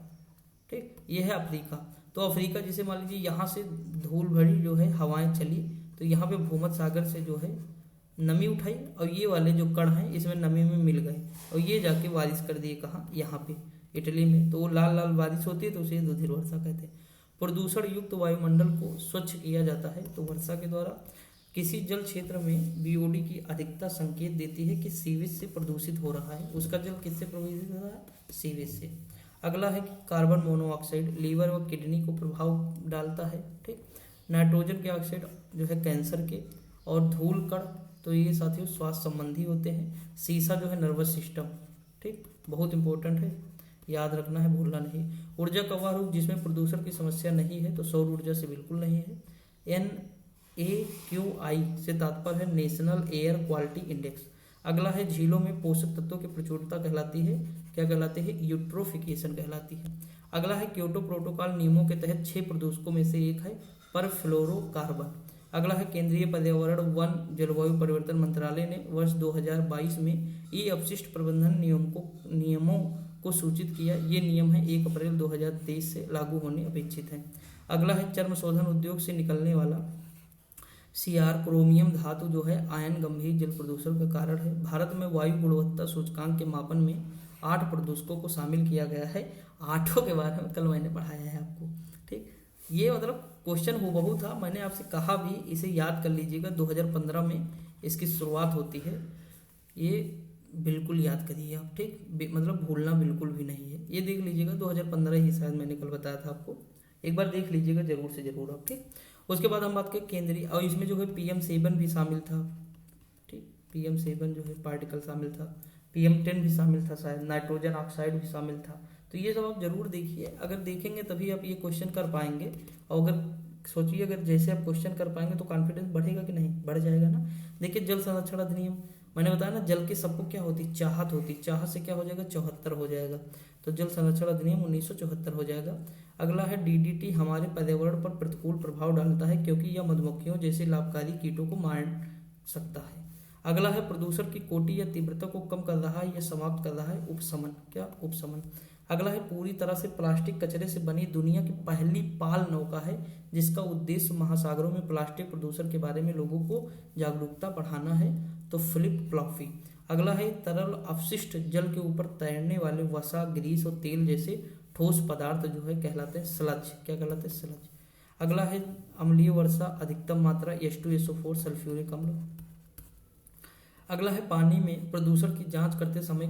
ठीक। ये है अफ्रीका। तो अफ्रीका जैसे मान लीजिए यहाँ से धूल भरी जो है हवाएं चली तो यहाँ पे भूमध्य सागर से जो है नमी उठाई, और ये वाले जो कण हैं इसमें नमी में मिल गए और ये जाके बारिश कर दिए। कहाँ? यहाँ पे इटली में। तो वो लाल लाल बारिश होती है तो उसे रुधिर वर्षा कहते हैं। प्रदूषण युक्त वायुमंडल को स्वच्छ किया जाता है तो वर्षा के द्वारा। किसी जल क्षेत्र में बीओडी की अधिकता संकेत देती है कि सीवेज से प्रदूषित हो रहा है। उसका जल किससे प्रदूषित हो रहा है? सीवेज से। अगला है कि कार्बन मोनोऑक्साइड लीवर व किडनी को प्रभाव डालता है, ठीक। नाइट्रोजन के ऑक्साइड जो है कैंसर के, और धूल कण तो ये साथियों स्वास्थ्य संबंधी होते हैं। सीसा जो है नर्वस सिस्टम, ठीक, बहुत इंपॉर्टेंट है, याद रखना है, भूलना नहीं। ऊर्जा का वह रूप जिसमें प्रदूषण की समस्या नहीं है तो सौर ऊर्जा से बिल्कुल नहीं है। AQI से तात्पर्य है नेशनल एयर क्वालिटी इंडेक्स। अगला है झीलों में पोषक तत्वों की प्रचुरता कहलाती है, क्या कहलाती है? यूट्रोफिकेशन कहलाती है। अगला है क्योटो प्रोटोकॉल नियमों के तहत 6 प्रदूषकों में से एक है परफ्लोरोकार्बन। अगला है केंद्रीय पर्यावरण वन जलवायु परिवर्तन मंत्रालय ने वर्ष 2022 में ई अपशिष्ट प्रबंधन नियमों को सूचित किया। ये नियम है 1 अप्रैल 2023 से लागू होने अपेक्षित हैं। अगला है चर्म शोधन उद्योग से निकलने वाला सीआर क्रोमियम धातु जो है आयन गंभीर जल प्रदूषण का कारण है। भारत में वायु गुणवत्ता सूचकांक के मापन में 8 प्रदूषकों को शामिल किया गया है। 8 के बारे में कल मैंने पढ़ाया है आपको, ठीक। ये मतलब क्वेश्चन हूबहू था, मैंने आपसे कहा भी इसे याद कर लीजिएगा। 2015 में इसकी शुरुआत होती है, ये बिल्कुल याद करिए आप, ठीक। मतलब भूलना बिल्कुल भी नहीं है। ये देख लीजिएगा 2015 ही शायद मैंने कल बताया था आपको, एक बार देख लीजिएगा जरूर से जरूर आप, ठीक। उसके बाद हम बात करें केंद्रीय, और इसमें जो है PM7 भी शामिल था, ठीक। PM7 जो है पार्टिकल शामिल था, PM10 भी शामिल था, शायद नाइट्रोजन ऑक्साइड भी शामिल था। तो ये सब आप जरूर देखिए, अगर देखेंगे तभी आप ये क्वेश्चन कर पाएंगे। और अगर सोचिए, अगर जैसे आप क्वेश्चन कर पाएंगे तो कॉन्फिडेंस बढ़ेगा कि नहीं? बढ़ जाएगा ना। देखिए जल संरक्षण अधिनियम, मैंने बताया ना, जल के सबको क्या होती? चाहत होती। चाहत से क्या हो जाएगा? 74 हो जाएगा। तो जल संरक्षण अधिनियम 1974 हो जाएगा। अगला है DDT हमारे पर्यावरण पर प्रतिकूल प्रभाव डालता है क्योंकि यह मधुमक्खियों जैसे लाभकारी कीटों को मार सकता है। अगला है प्रदूषण की कोटि या तीव्रता को कम कर रहा है या समाप्त कर रहा है, उपशमन। क्या? उपशमन। अगला है पूरी तरह से प्लास्टिक कचरे से बनी दुनिया की पहली पाल नौका है जिसका उद्देश्य महासागरों में प्लास्टिक प्रदूषण के बारे में लोगों को जागरूकता बढ़ाना है, तो फ्लिप फ्लॉपी। अगला है तरल अपशिष्ट जल के ऊपर तैरने वाले वसा, ग्रीस और तेल जैसे ठोस पदार्थ जो है कहलाते हैं स्लज। क्या कहलाते हैं? स्लज। अगला है अम्लीय वर्षा, अधिकतम मात्रा H2SO4 सल्फ्यूरिक अम्ल। अगला है पानी में प्रदूषण की जांच करते समय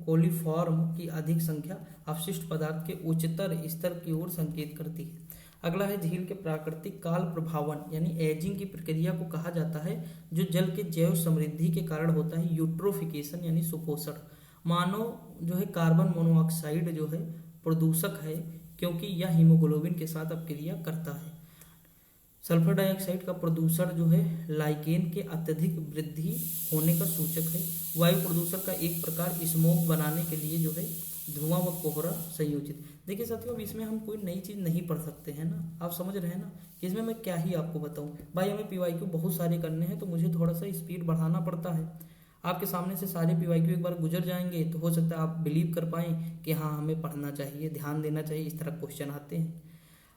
कोलिफॉर्म की अधिक संख्या अपशिष्ट पदार्थ के उच्चतर स्तर की ओर संकेत करती है। अगला है झील के प्राकृतिक काल प्रभावन यानी एजिंग की प्रक्रिया को कहा जाता है जो जल के जैव समृद्धि के कारण होता है, यूट्रोफिकेशन यानी सुपोषण। मानव जो है कार्बन मोनोऑक्साइड जो है प्रदूषक है क्योंकि यह हीमोग्लोबिन के साथ अपक्रिया करता है। सल्फर डाइऑक्साइड का प्रदूषण जो है लाइकेन के अत्यधिक वृद्धि होने का सूचक है। वायु प्रदूषण का एक प्रकार स्मोक बनाने के लिए जो है धुआं व कोहरा संयोजित। देखिए साथियों, अब इसमें हम कोई नई चीज़ नहीं पढ़ सकते हैं ना, आप समझ रहे हैं ना। इसमें मैं क्या ही आपको बताऊं भाई, हमें PYQ बहुत सारे करने हैं तो मुझे थोड़ा सा स्पीड बढ़ाना पड़ता है। आपके सामने से सारे PYQ एक बार गुजर जाएंगे तो हो सकता है आप बिलीव कर पाएँ कि हाँ हमें पढ़ना चाहिए, ध्यान देना चाहिए, इस तरह क्वेश्चन आते हैं।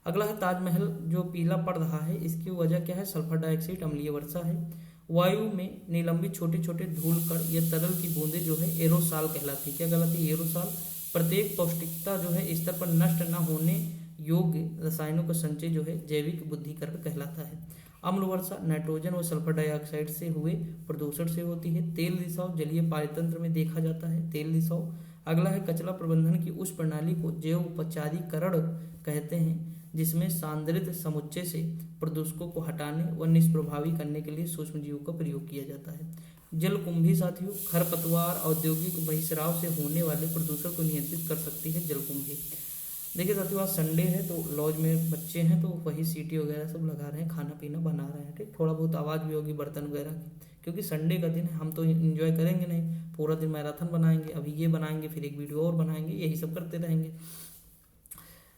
अगला है ताजमहल जो पीला पड़ रहा है, इसकी वजह क्या है? सल्फर डाइऑक्साइड, अम्लीय वर्षा है। वायु में निलंबित छोटे छोटे धूल कण या तरल की बूंदें जो है एरोसाल कहलाती है। क्या कहलाती है? एरोसाल। प्रत्येक पौष्टिकता जो है स्तर पर नष्ट न होने योग्य रसायनों का संचय जो है जैविक बुद्धिकरण कहलाता है। अम्ल वर्षा नाइट्रोजन व सल्फर डाइऑक्साइड से हुए प्रदूषण से होती है। तेल रिसाव जलीय पारतंत्र में देखा जाता है, तेल रिसाव। अगला है कचरा प्रबंधन की उस प्रणाली को जैव उपचारीकरण कहते हैं जिसमें सांद्रित समुच्चय से प्रदूषकों को हटाने व निष्प्रभावी करने के लिए सूक्ष्मजीवों का प्रयोग किया जाता है। जलकुंभी साथियों, खरपतवार औद्योगिक बहिस्राव से होने वाले प्रदूषण को नियंत्रित कर सकती है जलकुंभी। देखिए साथियों, आज संडे है तो लॉज में बच्चे हैं तो वही सीटी वगैरह सब लगा रहे हैं, खाना पीना बना रहे हैं, ठीक। थोड़ा बहुत आवाज़ भी होगी बर्तन वगैरह की, क्योंकि संडे का दिन है, हम तो एंजॉय करेंगे नहीं, पूरा दिन मैराथन बनाएंगे, अभी ये बनाएंगे फिर एक वीडियो और बनाएंगे, यही सब करते रहेंगे।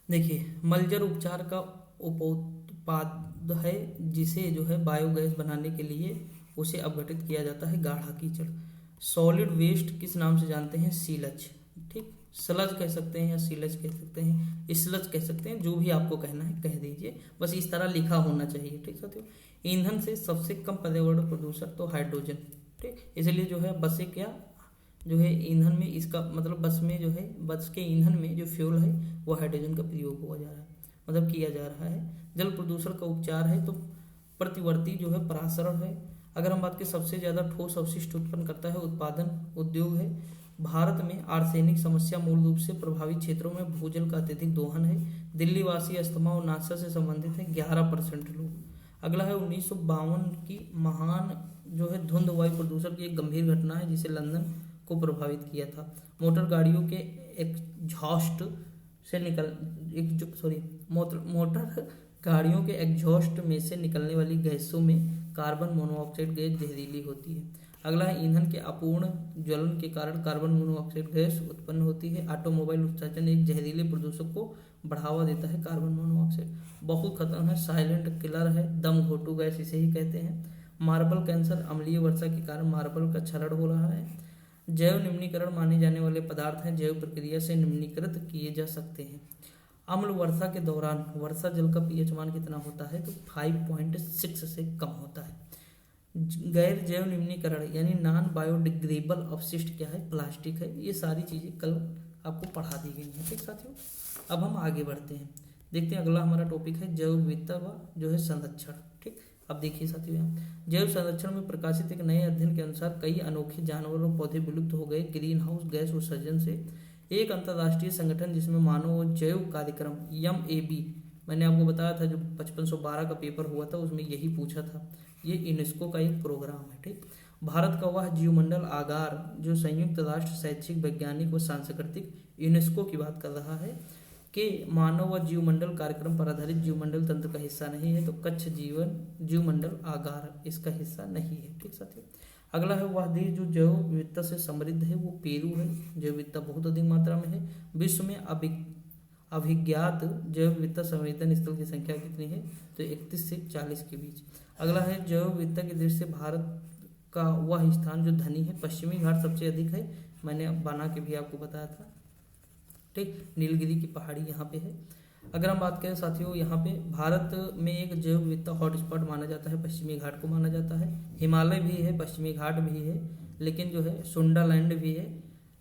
देखिए मलजर उपचार का उपोत्पाद है जिसे जो है बायोगैस बनाने के लिए उसे अपघटित किया जाता है, गाढ़ा कीचड़। सॉलिड वेस्ट किस नाम से जानते हैं? सीलज, ठीक। स्लज कह सकते हैं या सीलज कह सकते हैं, स्लज कह सकते हैं, जो भी आपको कहना है कह दीजिए, बस इस तरह लिखा होना चाहिए, ठीक साथियों। ईंधन से सबसे कम पर्यावरण प्रदूषक तो हाइड्रोजन, ठीक। इसलिए जो है बसें क्या जो है ईंधन में, इसका मतलब बस में जो है बस के ईंधन में जो फ्यूल है वो हाइड्रोजन का प्रयोग हुआ जा रहा है, मतलब किया जा रहा है। जल प्रदूषण का उपचार है तो प्रतिवर्ती जो है परासरण है। अगर हम बात करें सबसे ज़्यादा ठोस अवशिष्ट उत्पन्न करता है उत्पादन उद्योग है। भारत में आर्सेनिक समस्या मूल रूप से प्रभावित क्षेत्रों में भूजल का अत्यधिक दोहन है। दिल्ली वासी अस्थमा और नासा से संबंधित है 11% लोग। अगला है 1952 की महान जो है धुंध वायु प्रदूषण की एक गंभीर घटना है जिसे लंदन को प्रभावित किया था। मोटर गाड़ियों के एग्जॉस्ट से मोटर गाड़ियों के एग्जॉस्ट में से निकलने वाली गैसों में कार्बन मोनोऑक्साइड गैस जहरीली होती है। अगला है ईंधन के अपूर्ण ज्वलन के कारण कार्बन मोनोऑक्साइड गैस उत्पन्न होती है। ऑटोमोबाइल उत्सर्जन एक जहरीले प्रदूषक को बढ़ावा देता है। कार्बन मोनोऑक्साइड बहुत खतरनाक है, साइलेंट किलर है, दम घोटू गैस इसे ही कहते हैं। मार्बल कैंसर अम्लीय वर्षा के कारण मार्बल का क्षरण हो रहा है। जैव निम्नीकरण माने जाने वाले पदार्थ हैं, जैव प्रक्रिया से निम्नीकृत किए जा सकते हैं। अम्ल वर्षा के दौरान वर्षा जल का पीएच मान कितना होता है? तो 5.6 से कम होता है। गैर जैव निम्नीकरण यानी नॉन बायोडिग्रेडेबल अपशिष्ट क्या है? प्लास्टिक है। ये सारी चीजें कल आपको पढ़ा दी गई हैं। ठीक साथियों, अब हम आगे बढ़ते हैं, देखते हैं अगला हमारा टॉपिक है जैव विविधता व जो है संरक्षण। ठीक, अब देखिए साथियों, यहाँ जैव संरक्षण में प्रकाशित एक नए अध्ययन के अनुसार कई अनोखे जानवर और पौधे विलुप्त हो गए ग्रीन हाउस गैस उत्सर्जन से। एक अंतर्राष्ट्रीय संगठन जिसमें मानव और जैव कार्यक्रम MAB, मैंने आपको बताया था जो 5512 का पेपर हुआ था उसमें यही पूछा था, ये यूनेस्को का एक प्रोग्राम है। ठीक, भारत का वह जीवमंडल आगार जो संयुक्त राष्ट्र शैक्षिक वैज्ञानिक व सांस्कृतिक यूनेस्को की बात कर रहा है कि मानव व जीवमंडल कार्यक्रम पर आधारित जीवमंडल तंत्र का हिस्सा नहीं है, तो कच्छ जीवमंडल आगार इसका हिस्सा नहीं है। ठीक साथियों, अगला है वह देश जो जैव विविधता से समृद्ध है, वो पेरू है। जैव विविधता बहुत अधिक मात्रा में है। विश्व में अभिज्ञात जैव विविधता संवेदन स्थल की संख्या कितनी है? तो 31 से 40 के बीच। अगला है जैव विविधता की दृष्टि से भारत का वह स्थान जो धनी है, पश्चिमी घाट सबसे अधिक है, मैंने बना के भी आपको बताया था। ठीक, नीलगिरी की पहाड़ी यहाँ पे है। अगर हम बात करें साथियों, यहाँ पे भारत में एक जैव विविधता हॉटस्पॉट माना जाता है, पश्चिमी घाट को माना जाता है। हिमालय भी है, पश्चिमी घाट भी है, लेकिन जो है सुंडालैंड भी है,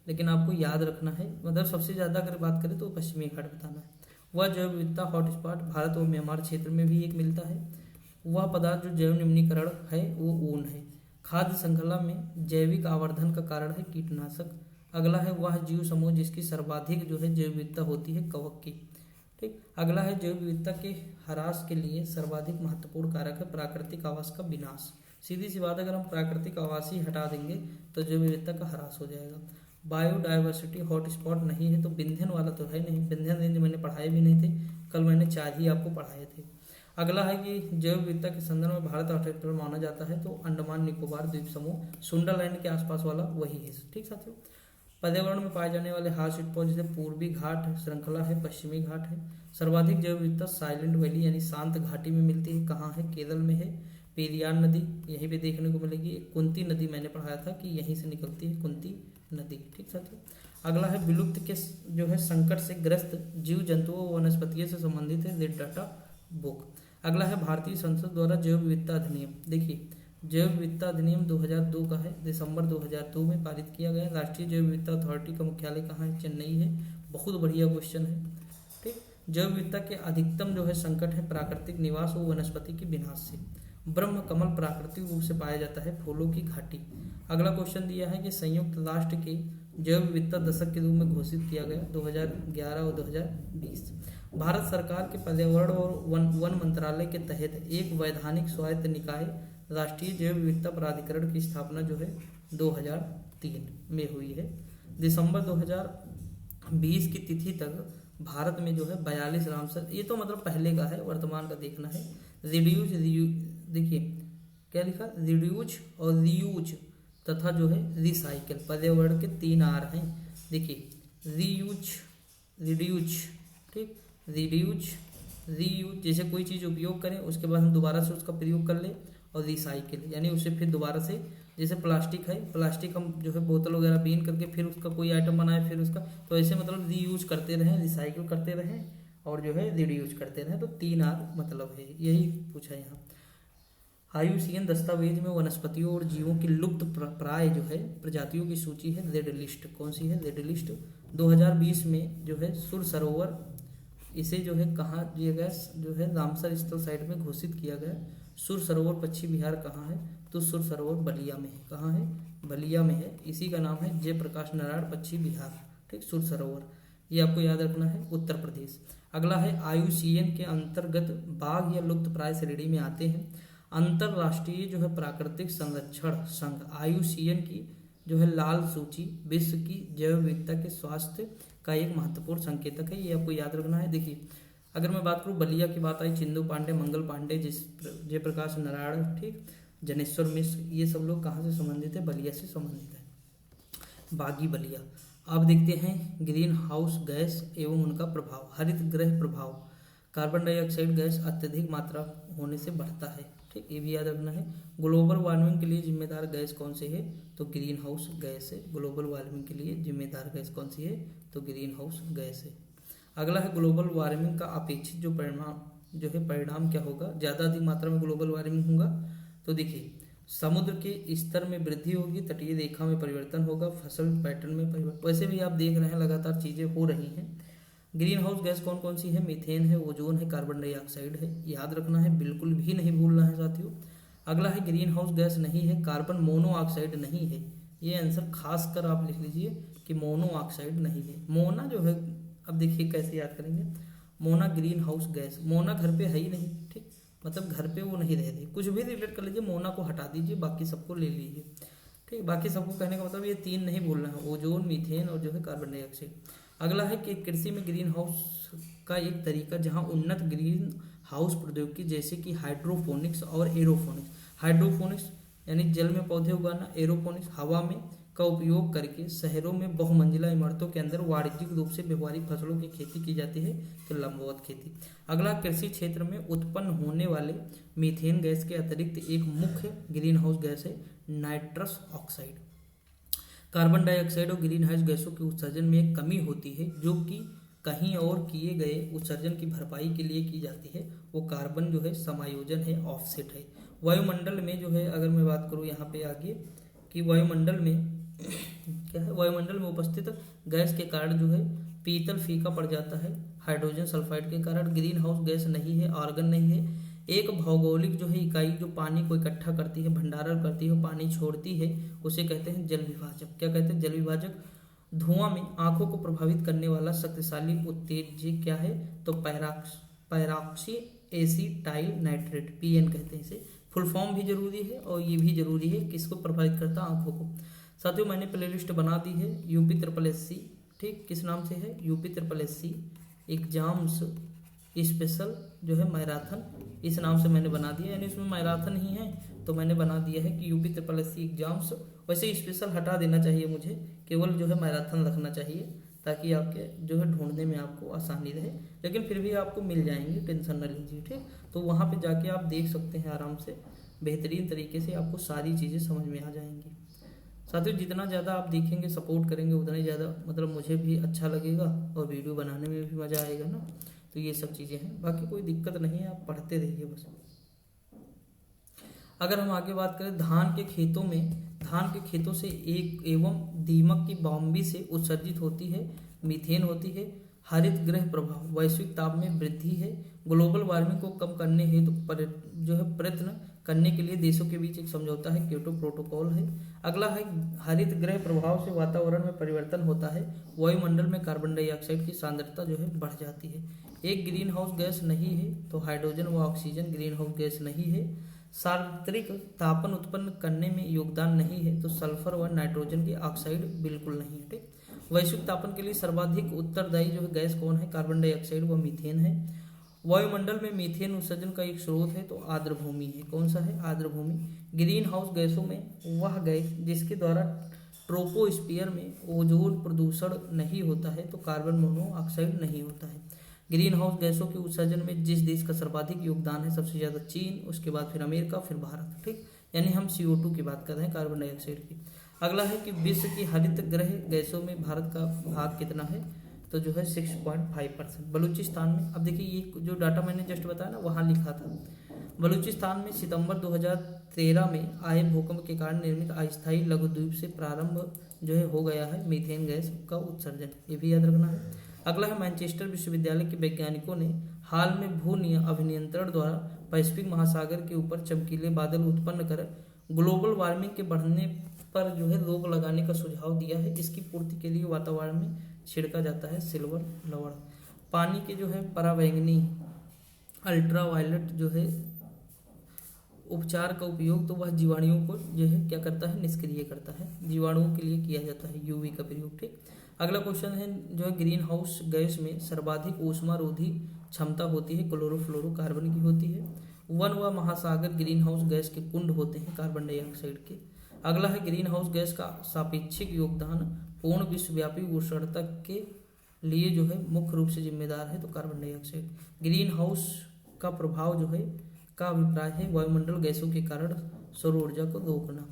लेकिन आपको याद रखना है, मतलब सबसे ज़्यादा अगर बात करें तो पश्चिमी घाट बताना है। वह जैव विविधता हॉटस्पॉट भारत और म्यांमार क्षेत्र में भी एक मिलता है। वह पदार्थ जो जैव निम्नीकरण है वो ऊन है। खाद्य श्रृंखला में जैविक आवर्धन का कारण है कीटनाशक। अगला है वह जीव समूह जिसकी सर्वाधिक जो है जैव विविधता होती है कवक की। ठीक, अगला है जैव विविधता के ह्रास के लिए सर्वाधिक महत्वपूर्ण कारक है प्राकृतिक आवास का विनाश। सीधी सी बात, अगर हम प्राकृतिक आवास ही हटा देंगे तो जैव विविधता का ह्रास हो जाएगा। बायोडाइवर्सिटी हॉटस्पॉट नहीं है, तो विंध्यन वाला तो है नहीं, विंध्यन रेंज मैंने पढ़ाए भी नहीं थे, कल मैंने 4 ही आपको पढ़ाए थे। अगला है कि जैव विविधता के संदर्भ में भारत अट्रैक्टर माना जाता है, तो अंडमान निकोबार द्वीप समूह सुंडरलैंड के आसपास वाला वही है। ठीक साथियों, पर्यावरण में पाए जाने वाले हॉटस्पॉट जैसे पूर्वी घाट श्रृंखला है, पश्चिमी घाट है। सर्वाधिक जैव विविधता साइलेंट वैली यानी शांत घाटी में मिलती है। कहाँ है? केरल में है। पेरियार नदी यहीं पे देखने को मिलेगी। कुंती नदी मैंने पढ़ाया था कि यहीं से निकलती है कुंती नदी। ठीक साथियों, अगला है विलुप्त के जो है संकट से ग्रस्त जीव जंतुओं व वनस्पतियों से संबंधित है रेड डाटा बुक। अगला है भारतीय संसद द्वारा जैव विविधता अधिनियम। देखिए, जैव विविधता अधिनियम 2002 का है, दिसंबर 2002 में पारित किया गया। राष्ट्रीय जैव विविधता अथॉरिटी का मुख्यालय कहाँ है? चेन्नई है। बहुत बढ़िया क्वेश्चन है। ठीक, जैव विविधता के अधिकतम जो है संकट है प्राकृतिक निवास व वनस्पति के विनाश से। ब्रह्म कमल प्राकृतिक रूप से पाया जाता है, फूलों की घाटी। अगला क्वेश्चन दिया है कि संयुक्त राष्ट्र के जैव विविधता दशक के रूप में घोषित किया गया 2011 और 2020। भारत सरकार के पर्यावरण और वन मंत्रालय के तहत एक वैधानिक स्वायत्त निकाय राष्ट्रीय जैव विविधता प्राधिकरण की स्थापना जो है 2003 में हुई है। दिसंबर 2020 की तिथि तक भारत में जो है 42 रामसर, ये तो मतलब पहले का है, वर्तमान का देखना है। देखिए क्या लिखा, रिड्यूज और रीयूज तथा जो है रिसाइकिल, पर्यावरण के 3 R हैं। देखिए, रीयूज, रिड्यूज, ठीक, रिड्यूज, रीयूज, जैसे कोई चीज़ उपयोग करें उसके बाद हम दोबारा से उसका प्रयोग कर लें, और रिसाइकिल यानी उसे फिर दोबारा से, जैसे प्लास्टिक है, प्लास्टिक हम जो है बोतल वगैरह बीन करके फिर उसका कोई आइटम बनाए फिर उसका, तो ऐसे मतलब रीयूज करते रहें, रिसाइकिल करते रहें और जो है रिड्यूज करते रहें, तो 3 R मतलब है, यही पूछा यहाँ। IUCN दस्तावेज में वनस्पतियों और जीवों की लुप्त प्राय जो है प्रजातियों की सूची है रेड लिस्ट। कौन सी है? Red list. 2020 में जो है सुर सरोवर, इसे जो है कहाँ दिया गया, जो है रामसर स्थल साइट में घोषित किया गया। सुर सरोवर पश्चिम बिहार कहाँ है? तो सुर सरोवर बलिया में है। कहाँ है? बलिया में है। इसी का नाम है जयप्रकाश नारायण पश्चिम बिहार। ठीक, सुर सरोवर, ये आपको याद रखना है, उत्तर प्रदेश। अगला है IUCN के अंतर्गत बाघ या लुप्त प्राय श्रेणी में आते हैं। अंतरराष्ट्रीय जो है प्राकृतिक संरक्षण संघ IUCN की जो है लाल सूची विश्व की जैव विविधता के स्वास्थ्य का एक महत्वपूर्ण संकेतक है, ये आपको याद रखना है। देखिए, अगर मैं बात करूँ बलिया की बात आई, चिंदू पांडे, मंगल पांडे, जयप्रकाश नारायण, ठीक, जनेश्वर मिश्र, ये सब लोग कहाँ से संबंधित है? बलिया से संबंधित है। बागी बलिया। अब देखते हैं ग्रीन हाउस गैस एवं उनका प्रभाव। हरित गृह प्रभाव, कार्बन डाइऑक्साइड गैस अत्यधिक मात्रा होने से बढ़ता है, ठीक, ये भी याद रखना है। ग्लोबल वार्मिंग के लिए जिम्मेदार गैस कौन सी है? तो ग्रीन हाउस गैस है। ग्लोबल वार्मिंग के लिए जिम्मेदार गैस कौन सी है? तो ग्रीन हाउस गैस है। अगला है ग्लोबल वार्मिंग का अपेक्षित परिणाम क्या होगा? ज़्यादा अधिक मात्रा में ग्लोबल वार्मिंग होगा तो देखिए, समुद्र के स्तर में वृद्धि होगी, तटीय रेखा में परिवर्तन होगा, फसल पैटर्न में परिवर्तन। वैसे भी आप देख रहे हैं लगातार चीज़ें हो रही हैं। ग्रीन हाउस गैस कौन कौन सी है? मीथेन है, ओजोन है, कार्बन डाइऑक्साइड है, याद रखना है, बिल्कुल भी नहीं भूलना है साथियों। अगला है ग्रीन हाउस गैस नहीं है, कार्बन मोनोऑक्साइड नहीं है। ये आंसर खास कर आप लिख लीजिए कि मोनोऑक्साइड नहीं है। मोना जो है, अब देखिए कैसे याद करेंगे। Mona green house gas, Mona घर पे है ही नहीं, ठीक, मतलब घर पे वो नहीं रहती। कुछ भी रिलेट कर लीजिए, मोना को हटा दीजिए, बाकी सबको ले लीजिए, ठीक। बाकी सबको कहने का मतलब ये तीन नहीं भूलना है, ओजोन, मीथेन और जो है कार्बन डाइऑक्साइड। अगला है कि कृषि में ग्रीन हाउस का एक तरीका जहां उन्नत ग्रीन हाउस प्रौद्योगिकी जैसे कि हाइड्रोफोनिक्स और एरोफोनिक्स। हाइड्रोफोनिक्स यानी जल में पौधे उगाना, एरोफोनिक्स हवा में का उपयोग करके शहरों में बहुमंजिला इमारतों के अंदर वाणिज्यिक रूप से व्यवहारिक फसलों की खेती की जाती है, तो लंबवत खेती। अगला, कृषि क्षेत्र में उत्पन्न होने वाले मीथेन गैस के अतिरिक्त एक मुख्य ग्रीन हाउस गैस है नाइट्रस ऑक्साइड। कार्बन डाइऑक्साइड और ग्रीन हाउस गैसों के उत्सर्जन में एक कमी होती है जो कि कहीं और किए गए उत्सर्जन की भरपाई के लिए की जाती है, वो कार्बन जो है समायोजन है, ऑफसेट है। वायुमंडल में जो है, अगर मैं बात करूँ यहाँ पे आगे कि वायुमंडल में क्या है, वायुमंडल में उपस्थित गैस के कारण जो है पीतल फीका पड़ जाता है हाइड्रोजन सल्फाइड के कारण। ग्रीन हाउस गैस नहीं है, आर्गन नहीं है। एक भौगोलिक जो है इकाई जो पानी को इकट्ठा करती है, भंडारण करती है, पानी छोड़ती है, उसे कहते हैं जल विभाजक। क्या कहते हैं? जल विभाजक। धुआं में आंखों को प्रभावित करने वाला शक्तिशाली उत्तेजक क्या है? तो पैराक्सी एसिटाइल नाइट्रेट, पीएन कहते हैं इसे। फुल फॉर्म भी जरूरी है और ये भी जरूरी है, किसको प्रभावित करता? आंखों को। साथियों मैंने प्लेलिस्ट बना दी है यूपी ट्रिपल एससी, ठीक, किस नाम से है? UP triple SC exams special जो है मैराथन, इस नाम से मैंने बना दिया। यानी इसमें मैराथन ही है तो मैंने बना दिया है कि यूपी ट्रिपल एससी एग्जाम्स। वैसे स्पेशल हटा देना चाहिए मुझे, केवल जो है मैराथन रखना चाहिए ताकि आपके जो है ढूंढने में आपको आसानी रहे, लेकिन फिर भी आपको मिल जाएंगे, टेंशन न लीजिए, ठीक। तो वहाँ पे जाके आप देख सकते हैं आराम से, बेहतरीन तरीके से आपको सारी चीज़ें समझ में आ जाएंगी। साथियों जितना ज़्यादा आप देखेंगे, सपोर्ट करेंगे, उतना ही ज़्यादा मतलब मुझे भी अच्छा लगेगा और वीडियो बनाने में भी मज़ा आएगा ना। तो ये सब चीज़ें हैं, बाकी कोई दिक्कत नहीं है, आप पढ़ते रहिए बस। अगर हम आगे बात करें, धान के खेतों से एक एवं दीमक की बॉम्बी से उत्सर्जित होती है मीथेन होती है। हरित गृह प्रभाव, वैश्विक ताप में वृद्धि है। ग्लोबल वार्मिंग को कम करने हेतु जो है प्रयत्न करने के लिए देशों के बीच एक समझौता है, क्योटो प्रोटोकॉल है। अगला है हरित गृह प्रभाव से वातावरण में परिवर्तन होता है, वायुमंडल में कार्बन डाइऑक्साइड की सांद्रता जो है बढ़ जाती है। एक ग्रीन हाउस गैस नहीं है तो हाइड्रोजन व ऑक्सीजन ग्रीन हाउस गैस नहीं है। सार्वत्रिक तापन उत्पन्न करने में योगदान नहीं है तो सल्फर व नाइट्रोजन की ऑक्साइड बिल्कुल नहीं है, ठीक। वैश्विक तापन के लिए सर्वाधिक उत्तरदायी जो है गैस कौन है? कार्बन डाइऑक्साइड व मीथेन है। वायुमंडल में मीथेन उत्सर्जन का एक स्रोत है तो आर्द्रभूमि है। कौन सा है? आर्द्रभूमि। ग्रीन हाउस गैसों में वह गैस जिसके द्वारा ट्रोपोस्फियर में ओजोन प्रदूषण नहीं होता है तो कार्बन मोनोऑक्साइड नहीं होता है। ग्रीन हाउस गैसों के उत्सर्जन में जिस देश का सर्वाधिक योगदान है, सबसे ज्यादा चीन, उसके बाद फिर अमेरिका, फिर भारत, ठीक। यानी हम CO2 की बात कर रहे हैं, कार्बन डाइऑक्साइड की। अगला है कि विश्व की हरित गृह गैसों में भारत का भाग कितना है? तो जो है 6.5%। बलूचिस्तान में, अब देखिए ये जो डाटा मैंने जस्ट बताया ना, वहाँ लिखा था। बलूचिस्तान में सितंबर 2013 में आए भूकंप के कारण निर्मित अस्थायी लघुद्वीप से प्रारंभ जो है हो गया है मीथेन गैस का उत्सर्जन, ये भी याद रखना है। अगला है मैनचेस्टर विश्वविद्यालय के वैज्ञानिकों ने हाल में भू अभिनियंत्रण द्वारा पैसिफिक महासागर के ऊपर चमकीले बादल उत्पन्न कर ग्लोबल वार्मिंग के बढ़ने पर जो है रोक लगाने का सुझाव दिया है। इसकी पूर्ति के लिए वातावरण में छिड़का जाता है सिल्वर लवण। पानी के जो है पराबैंगनी अल्ट्रावायलेट जो है उपचार का उपयोग, तो वह जीवाणुओं को जो है क्या करता है? निष्क्रिय करता है। जीवाणुओं के लिए किया जाता है यूवी का प्रयोग, ठीक। अगला क्वेश्चन है जो है ग्रीन हाउस गैस में सर्वाधिक ऊष्मारोधी क्षमता होती है क्लोरोफ्लोरोकार्बन की होती है। वन व महासागर ग्रीन हाउस गैस के कुंड होते हैं कार्बन डाइऑक्साइड के। अगला है ग्रीन हाउस गैस का सापेक्षिक योगदान पूर्ण विश्वव्यापी उष्णता के लिए जो है मुख्य रूप से जिम्मेदार है तो कार्बन डाइऑक्साइड। ग्रीन हाउस का प्रभाव जो है का अभिप्राय है वायुमंडल गैसों के कारण सौर ऊर्जा को रोकना।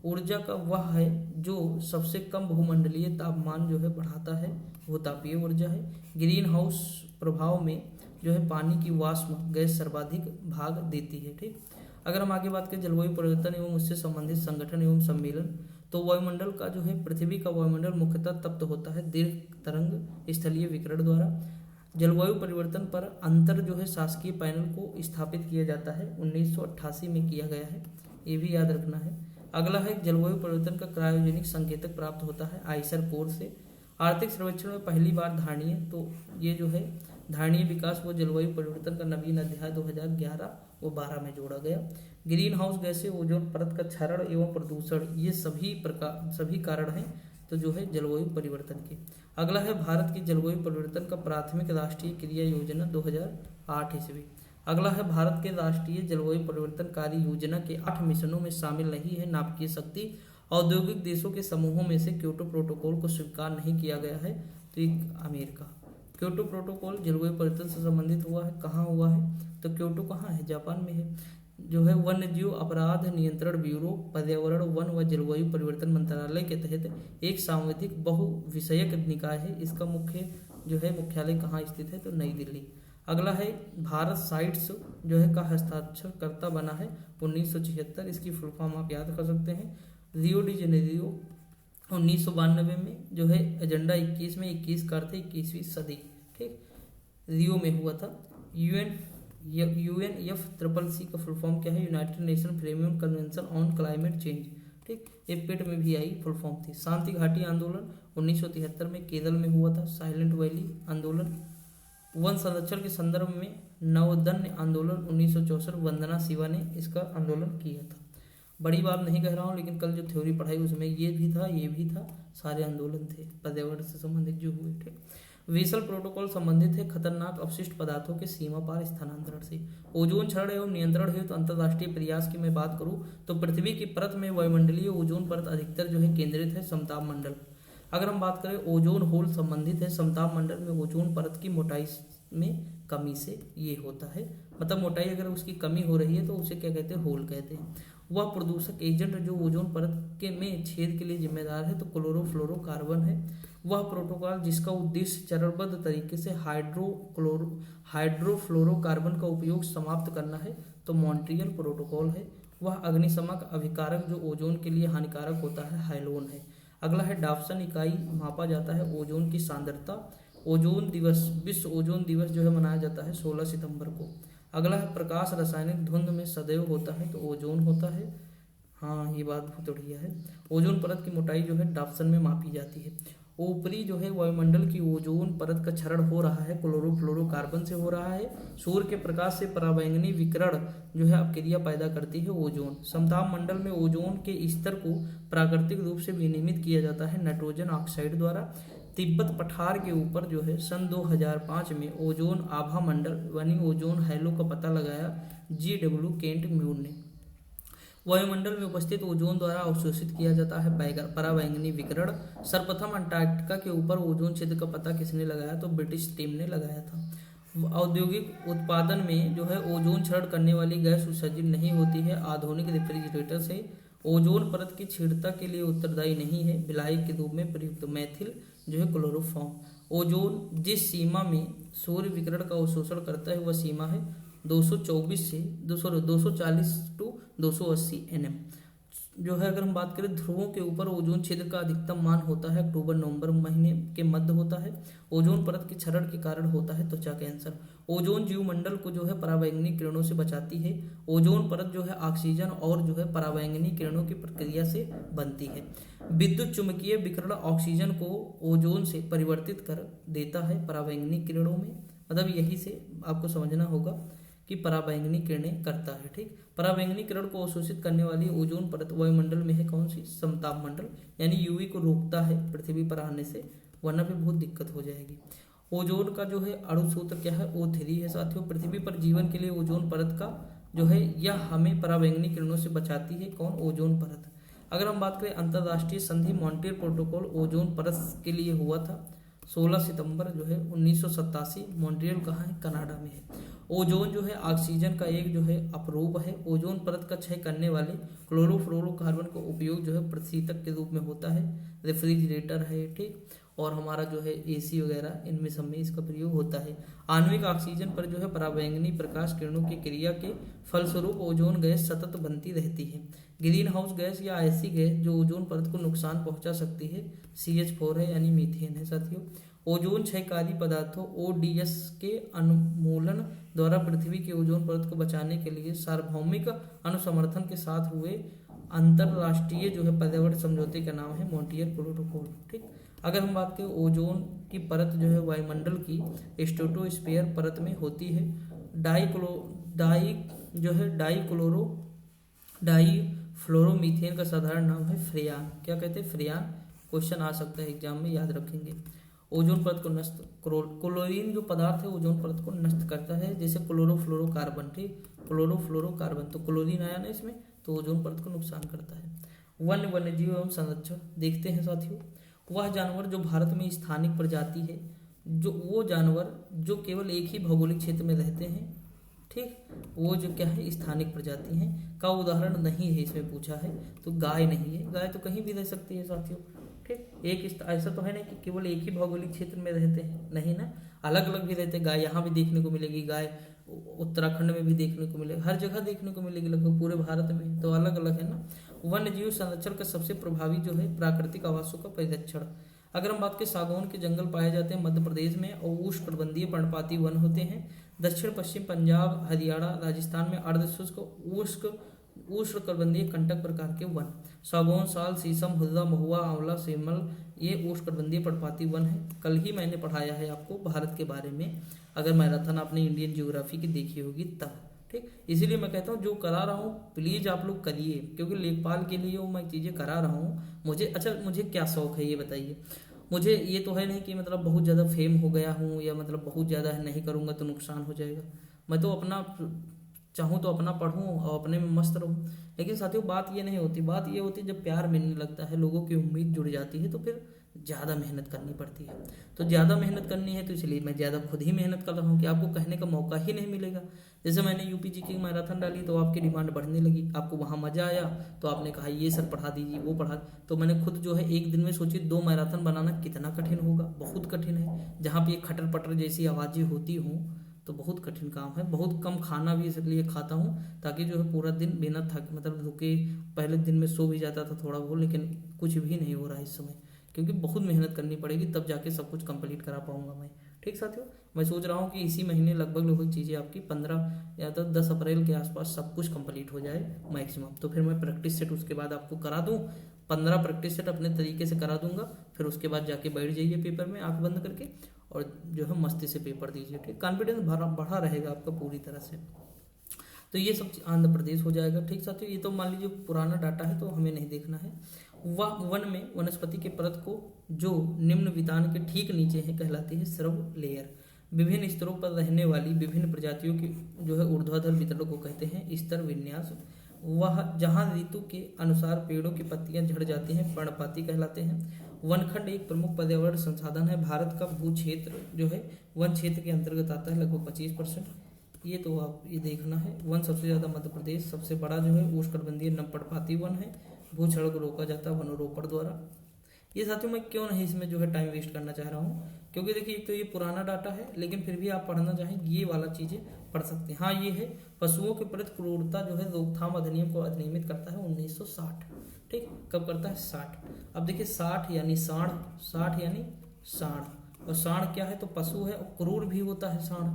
ऊर्जा का वह है जो सबसे कम भूमंडलीय तापमान जो है बढ़ाता है वो तापीय ऊर्जा है। ग्रीन हाउस प्रभाव में जो है पानी की वाष्प गैस सर्वाधिक भाग देती है। ठीक, अगर हम आगे बात करें जलवायु परिवर्तन एवं उससे संबंधित संगठन एवं सम्मेलन, तो वायुमंडल का जो है पृथ्वी का वायुमंडल मुख्यतः तप्त होता है दीर्घ तरंग स्थलीय विकिरण द्वारा। जलवायु परिवर्तन पर अंतर जो है शासकीय पैनल को स्थापित किया जाता है 1988 में किया गया है, ये भी याद रखना है। अगला है जलवायु परिवर्तन का क्रायोजेनिक संकेतक प्राप्त होता है आइसर कोर से। आर्थिक सर्वेक्षण में पहली बार धारणीय, तो ये जो है धारणीय विकास व जलवायु परिवर्तन का नवीन अध्याय 2011 व 12 में जोड़ा गया। ग्रीन हाउस गैसें, ओजोन परत का क्षरण एवं प्रदूषण, ये सभी कारण हैं तो जो है जलवायु परिवर्तन के। अगला है भारत की जलवायु परिवर्तन का प्राथमिक राष्ट्रीय क्रिया योजना 2008 ईस्वी। अगला है भारत के राष्ट्रीय जलवायु परिवर्तन कार्य योजना के 8 मिशनों में शामिल नहीं है नाभिकीय शक्ति। औद्योगिक देशों के समूहों में से क्योटो प्रोटोकॉल को स्वीकार नहीं किया गया है तो एक अमेरिका। क्योटो प्रोटोकॉल जलवायु परिवर्तन से संबंधित हुआ है, कहाँ हुआ है तो क्योटो कहाँ है, जापान में है। जो है वन्य जीव अपराध नियंत्रण ब्यूरो, पर्यावरण वन व जलवायु परिवर्तन मंत्रालय के तहत एक सांविधिक बहुविषयक निकाय है। इसका मुख्यालय कहाँ स्थित है तो नई दिल्ली। अगला है भारत साइट्स जो है का हस्ताक्षरकर्ता बना है 1976, इसकी फुल फॉर्म आप याद कर सकते हैं। रियो डी जेनेरियो 1992 में जो है एजेंडा 21 में 21 का अर्थ है 21वीं सदी। ठीक, रियो में हुआ था। UNFCCC का फुल फॉर्म क्या है, United nation framework convention on climate change. ठीक, ये पेट में भी आई फुल फॉर्म थी। शांति घाटी आंदोलन 1973 में केरल में हुआ था। साइलेंट वैली आंदोलन। वन संरक्षण के संदर्भ में नवोदन्य आंदोलन 1964, वंदना शिवा ने इसका आंदोलन किया था। बड़ी बात नहीं कह रहा हूँ, लेकिन कल जो थ्योरी पढ़ाई उसमें ये भी था, सारे आंदोलन थे पर्यावरण से संबंधित जो हुए थे। वेसल प्रोटोकॉल संबंधित है खतरनाक अवशिष्ट पदार्थों के सीमा पार स्थानांतरण से। ओजोन क्षरण एवं नियंत्रण हेतु अंतर्राष्ट्रीय प्रयास की मैं बात करूं तो पृथ्वी की परत में वायुमंडलीय ओजोन परत अधिकतर जो है केंद्रित है समताप मंडल। अगर हम बात करें ओजोन होल संबंधित है समताप मंडल में ओजोन परत की मोटाई में कमी से ये होता है, मतलब मोटाई अगर उसकी कमी हो रही है तो उसे क्या कहते हैं, होल कहते हैं। वह प्रदूषक एजेंट जो ओजोन परत के में छेद के लिए जिम्मेदार है तो क्लोरोफ्लोरोकार्बन है। वह प्रोटोकॉल जिसका उद्देश्य चरणबद्ध तरीके से हाइड्रोफ्लोरोकार्बन का उपयोग समाप्त करना है तो मॉन्ट्रियल प्रोटोकॉल है। वह अग्निशमक अभिकारक जो ओजोन के लिए हानिकारक होता है हाइलोन है। अगला है डॉप्सन इकाई मापा जाता है ओजोन की सांद्रता। ओजोन दिवस, विश्व ओजोन दिवस जो है मनाया जाता है 16 सितंबर को। अगला है प्रकाश रासायनिक धुंध में सदैव होता है तो ओजोन होता है। हाँ, ये बात बहुत बढ़िया है। ओजोन परत की मोटाई जो है डॉप्सन में मापी जाती है। ऊपरी जो है वायुमंडल की ओजोन परत का क्षरण हो रहा है क्लोरोफ्लोरोकार्बन से हो रहा है। सूर्य के प्रकाश से पराबैंगनी विकिरण जो है अपक्रिया पैदा करती है ओजोन। समताप मंडल में ओजोन के स्तर को प्राकृतिक रूप से विनियमित किया जाता है नाइट्रोजन ऑक्साइड द्वारा। तिब्बत पठार के ऊपर जो है सन 2005 में ओजोन आभा मंडल यानी ओजोन हैलो का पता लगाया GW केंट म्यूर ने। वायुमंडल में उपस्थित ओजोन द्वारा अवशोषित किया जाता है पराबैंगनी विकिरण। सर्वप्रथम अंटार्कटिका के ऊपर ओजोन क्षेत्र का पता किसने लगाया तो ब्रिटिश टीम ने लगाया था। औद्योगिक उत्पादन में जो है ओजोन क्षरण करने वाली गैस उत्सर्जित नहीं होती है। आधुनिक रेफ्रिजरेटर से ओजोन परत की छेड़ता के लिए उत्तरदायी नहीं है। विलायक के रूप में प्रयुक्त मैथिल जो है क्लोरोफॉर्म। ओजोन जिस सीमा में सूर्य विकिरण का अवशोषण करता है वह सीमा है 240 टू 280 nm। जो है अगर हम बात करें ध्रुवों के ऊपर ओजोन क्षेत्र का अधिकतम मान होता है अक्टूबर नवंबर महीने के मध्य होता है। ओजोन परत के क्षरण के कारण होता है त्वचा कैंसर। ओजोन जीवमंडल को जो है पराबैंगनी किरणों से बचाती है। ओजोन परत जो है ऑक्सीजन और जो है पराबैंगनी किरणों की प्रक्रिया से बनती है। विद्युत चुंबकीय विकिरण ऑक्सीजन को ओजोन से परिवर्तित कर देता है पराबैंगनी किरणों में, मतलब यही से आपको समझना होगा कि पराबैंगनी किरणें करता है। ठीक, पराबैंगनी किरण को अवशोषित करने वाली ओजोन परत वायुमंडल में है कौन सी, समताप मंडल, यानी यूवी को रोकता है पृथ्वी पर आने से, वरना भी बहुत दिक्कत हो जाएगी। ओजोन का जो है अणु सूत्र क्या है, O3 है साथियों। पृथ्वी पर जीवन के लिए ओजोन परत का जो है यह हमें पराबैंगनी किरणों से बचाती है। कौन? ओजोन परत। अगर हम बात करें अंतर्राष्ट्रीय संधि मॉन्ट्रियल प्रोटोकॉल ओजोन परत के लिए हुआ था 16 सितंबर जो है 1987। मॉन्ट्रियल कहाँ है? कनाडा में है। ओजोन जो है ऑक्सीजन का एक जो है अपरूप है। ओजोन परत का क्षय करने वाले क्लोरोफ्लोरोकार्बन का उपयोग जो है प्रशीतक के रूप में होता है, रेफ्रिजरेटर है, ठीक, और हमारा जो है एसी वगैरह इनमें सब में इसका प्रयोग होता है। आणविक ऑक्सीजन पर जो है पराबैंगनी प्रकाश किरणों की क्रिया के फलस्वरूप ओजोन गैस सतत बनती रहती है। ग्रीन हाउस गैस या ऐसी गैस जो ओजोन परत को नुकसान पहुंचा सकती है CH4 है यानी मीथेन है साथियों। ओजोन क्षयकारी पदार्थों ODS के अनुमूलन द्वारा पृथ्वी की ओजोन परत को बचाने के लिए सार्वभौमिक अनुसमर्थन के साथ हुए अंतरराष्ट्रीय जो है पर्यावरण समझौते का नाम है मॉन्ट्रियल प्रोटोकॉल, ठीक। अगर हम बात करें ओजोन की परत जो है वायुमंडल की स्ट्रेटोस्फीयर परत में होती है। डाईफ्लोरोमीथेन का साधारण नाम है फ्रेयान। क्या कहते हैं? फ्रेयान। क्वेश्चन आ सकता है एग्जाम में, याद रखेंगे। ओजोन परत को नष्ट क्लोरीन जो पदार्थ है ओजोन परत को नष्ट करता है, जैसे क्लोरोफ्लोरोकार्बन, ठीक, क्लोरोफ्लोरोकार्बन, तो क्लोरीन आया ना इसमें, तो ओजोन परत को नुकसान करता है। वन्यजीव एवं संरक्षण देखते हैं साथियों। वह जानवर जो भारत में स्थानिक प्रजाति है, जो वो जानवर जो केवल एक ही भौगोलिक क्षेत्र में रहते हैं, ठीक, वो जो क्या है स्थानिक प्रजाति हैं, का उदाहरण नहीं है इसमें पूछा है, तो गाय नहीं है। गाय तो कहीं भी रह सकती है साथियों, ठीक। एक ऐसा तो है नहीं कि केवल एक ही भौगोलिक क्षेत्र में रहते हैं, नहीं ना, अलग अलग भी रहते हैं। गाय यहाँ भी देखने को मिलेगी, गाय उत्तराखंड में भी देखने को मिलेगी, हर जगह देखने को मिलेगी लगभग पूरे भारत में, तो अलग अलग है ना। वन्य जीव संरक्षण का सबसे प्रभावी जो है प्राकृतिक आवासों का परिरक्षण। अगर हम बात करें सागौन के जंगल पाए जाते हैं मध्य प्रदेश में, और उष्णकटिबंधीय पर्णपाती वन होते हैं दक्षिण पश्चिम पंजाब, हरियाणा, राजस्थान में अर्धशुष्क उष्णकटिबंधीय कंटक प्रकार के वन। सागौन, साल, शीशम, हुर्रा, महुआ, आंवला, सेमल, ये उष्णकटिबंधीय पर्णपाती वन है। कल ही मैंने पढ़ाया है आपको भारत के बारे में, अगर मैराथन आपने इंडियन ज्योग्राफी की देखी होगी तब, ठीक। इसीलिए मैं कहता हूँ जो करा रहा हूँ प्लीज आप लोग करिए, क्योंकि लेखपाल के लिए वो मैं चीजें करा रहा हूँ। मुझे क्या शौक है ये बताइए। मुझे ये तो है नहीं कि मतलब बहुत ज़्यादा फेम हो गया हूँ, या मतलब बहुत ज़्यादा नहीं करूँगा तो नुकसान हो जाएगा। मैं तो अपना चाहूँ तो अपना पढ़ूँ और अपने में मस्त रहूँ। लेकिन साथियों बात ये नहीं होती, बात ये होती है जब प्यार मिलने लगता है, लोगों की उम्मीद जुड़ जाती है, तो फिर ज़्यादा मेहनत करनी पड़ती है। तो ज़्यादा मेहनत करनी है तो इसलिए मैं ज़्यादा खुद ही मेहनत कर रहा हूँ कि आपको कहने का मौका ही नहीं मिलेगा। जैसे मैंने UPG की मैराथन डाली तो आपकी डिमांड बढ़ने लगी, आपको वहाँ मजा आया तो आपने कहा ये सर पढ़ा दीजिए, वो पढ़ा, तो मैंने खुद जो है एक दिन में सोची 2 मैराथन बनाना कितना कठिन होगा, बहुत कठिन है। जहाँ पे खटर पटर जैसी आवाज़ें होती हों तो बहुत कठिन काम है। बहुत कम खाना भी इसलिए खाता हूँ ताकि जो है पूरा दिन बिना थक मतलब रुके, पहले दिन में सो भी जाता था थोड़ा बहुत, लेकिन कुछ भी नहीं हो रहा है इस समय, क्योंकि बहुत मेहनत करनी पड़ेगी तब जाके सब कुछ कंप्लीट करा पाऊंगा मैं, ठीक साथियों। मैं सोच रहा हूँ कि इसी महीने लगभग चीज़ें आपकी 15 या तो 10 अप्रैल के आसपास सब कुछ कंप्लीट हो जाए मैक्सिमम, तो फिर मैं प्रैक्टिस सेट उसके बाद आपको करा दूँ। 15 प्रैक्टिस सेट अपने तरीके से करा दूंगा, फिर उसके बाद जाके बैठ जाइए पेपर में आंख बंद करके और जो है मस्ती से पेपर दीजिए, ठीक। कॉन्फिडेंस बढ़ा रहेगा आपका पूरी तरह से। तो ये सब आंध्र प्रदेश हो जाएगा, ठीक साथियों। ये तो मान लीजिए पुराना डाटा है तो हमें नहीं देखना है। वन में वनस्पति के परत को जो निम्न वितान के ठीक नीचे है कहलाती है श्रव लेयर। विभिन्न स्तरों पर रहने वाली विभिन्न प्रजातियों की जो है ऊर्ध्वाधर वितरण को कहते हैं स्तर विन्यास। वह जहाँ ऋतु के अनुसार पेड़ों की पत्तियां झड़ जाती हैं पर्णपाती कहलाते हैं। वनखंड एक प्रमुख पर्यावरण संसाधन है। भारत का भू क्षेत्र जो है वन क्षेत्र के अंतर्गत आता है लगभग 25%। ये तो आप ये देखना है। वन सबसे ज़्यादा मध्य प्रदेश, सबसे बड़ा जो है उष्णकटिबंधीय पर्णपाती वन है। भूक्षरण को रोका जाता है वनरोपण द्वारा। ये साथियों मैं क्यों नहीं इसमें जो है टाइम वेस्ट करना चाह रहा हूँ, क्योंकि देखिए एक तो ये पुराना डाटा है, लेकिन फिर भी आप पढ़ना चाहें ये वाला चीज़ें पढ़ सकते हैं। हाँ ये है पशुओं के प्रति क्रूरता जो है रोकथाम अधिनियम को अधिनियमित करता है 1960, ठीक। कब करता है? 60। अब देखिए 60 यानी साढ़, 60 यानी साढ़, और साढ़ क्या है तो पशु है, और क्रूर भी होता है साढ़।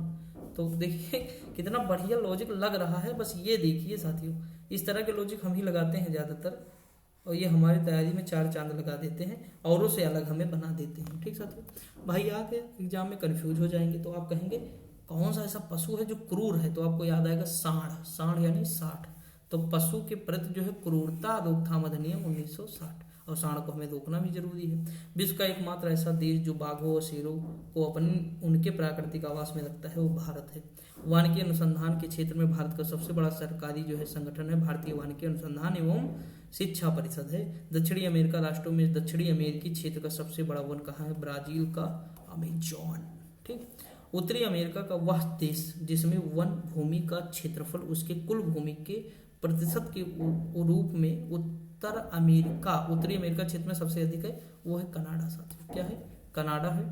तो देखिए कितना बढ़िया लॉजिक लग रहा है, बस ये देखिए साथियों, इस तरह के लॉजिक हम ही लगाते हैं ज़्यादातर, और ये हमारी तैयारी में 4 चांद लगा देते हैं, औरों से अलग हमें बना देते हैं, ठीक साथियों। भाई आके एग्जाम में कंफ्यूज हो जाएंगे तो आप कहेंगे कौन सा ऐसा पशु है जो क्रूर है, तो आपको याद आएगा साढ़, साढ़ यानी 60। तो पशु के प्रति जो है क्रूरता रोकथाम अधिनियम 1960। और सांड को हमें रोकना भी जरूरी है। विश्व का एकमात्र ऐसा देश जो बाघों और शेरों को उनके प्राकृतिक आवास में रखता है वो भारत है। वानिकी अनुसंधान के क्षेत्र में भारत का सबसे बड़ा सरकारी जो है संगठन है भारतीय वानिकी अनुसंधान एवं शिक्षा परिषद है। दक्षिणी अमेरिका राष्ट्रों में दक्षिणी अमेरिकी क्षेत्र का सबसे बड़ा वन कहाँ है? ब्राजील का अमेजॉन। ठीक। उत्तरी अमेरिका का वह देश जिसमें वन भूमि का क्षेत्रफल उसके कुल भूमि के प्रतिशत के रूप में उत्तरी अमेरिका क्षेत्र में सबसे अधिक है वो है कनाडा। साथियों क्या है? कनाडा है।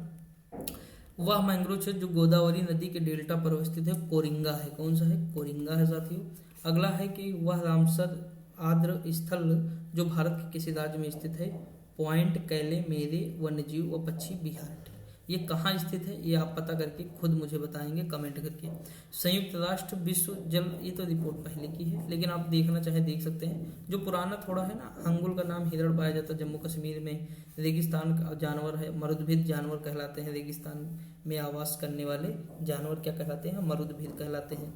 वह मैंग्रोव क्षेत्र जो गोदावरी नदी के डेल्टा पर अवस्थित है कोरिंगा है। कौन सा है? कोरिंगा है साथियों। अगला है कि वह रामसर आर्द्र स्थल जो भारत के किसी राज्य में स्थित है? पॉइंट कैले मेरे वन्यजीव व पक्षी विहार। ये कहाँ स्थित है ये आप पता करके खुद मुझे बताएंगे कमेंट करके। संयुक्त राष्ट्र विश्व जल, ये तो रिपोर्ट पहले की है लेकिन आप देखना चाहे देख सकते हैं। जो पुराना थोड़ा है ना, हंगुल का नाम हिरण पाया जाता है जम्मू कश्मीर में। रेगिस्तान का जानवर है, मरुद्भिद जानवर कहलाते हैं। रेगिस्तान में आवास करने वाले जानवर क्या कहलाते हैं? मरुद्भिद कहलाते हैं।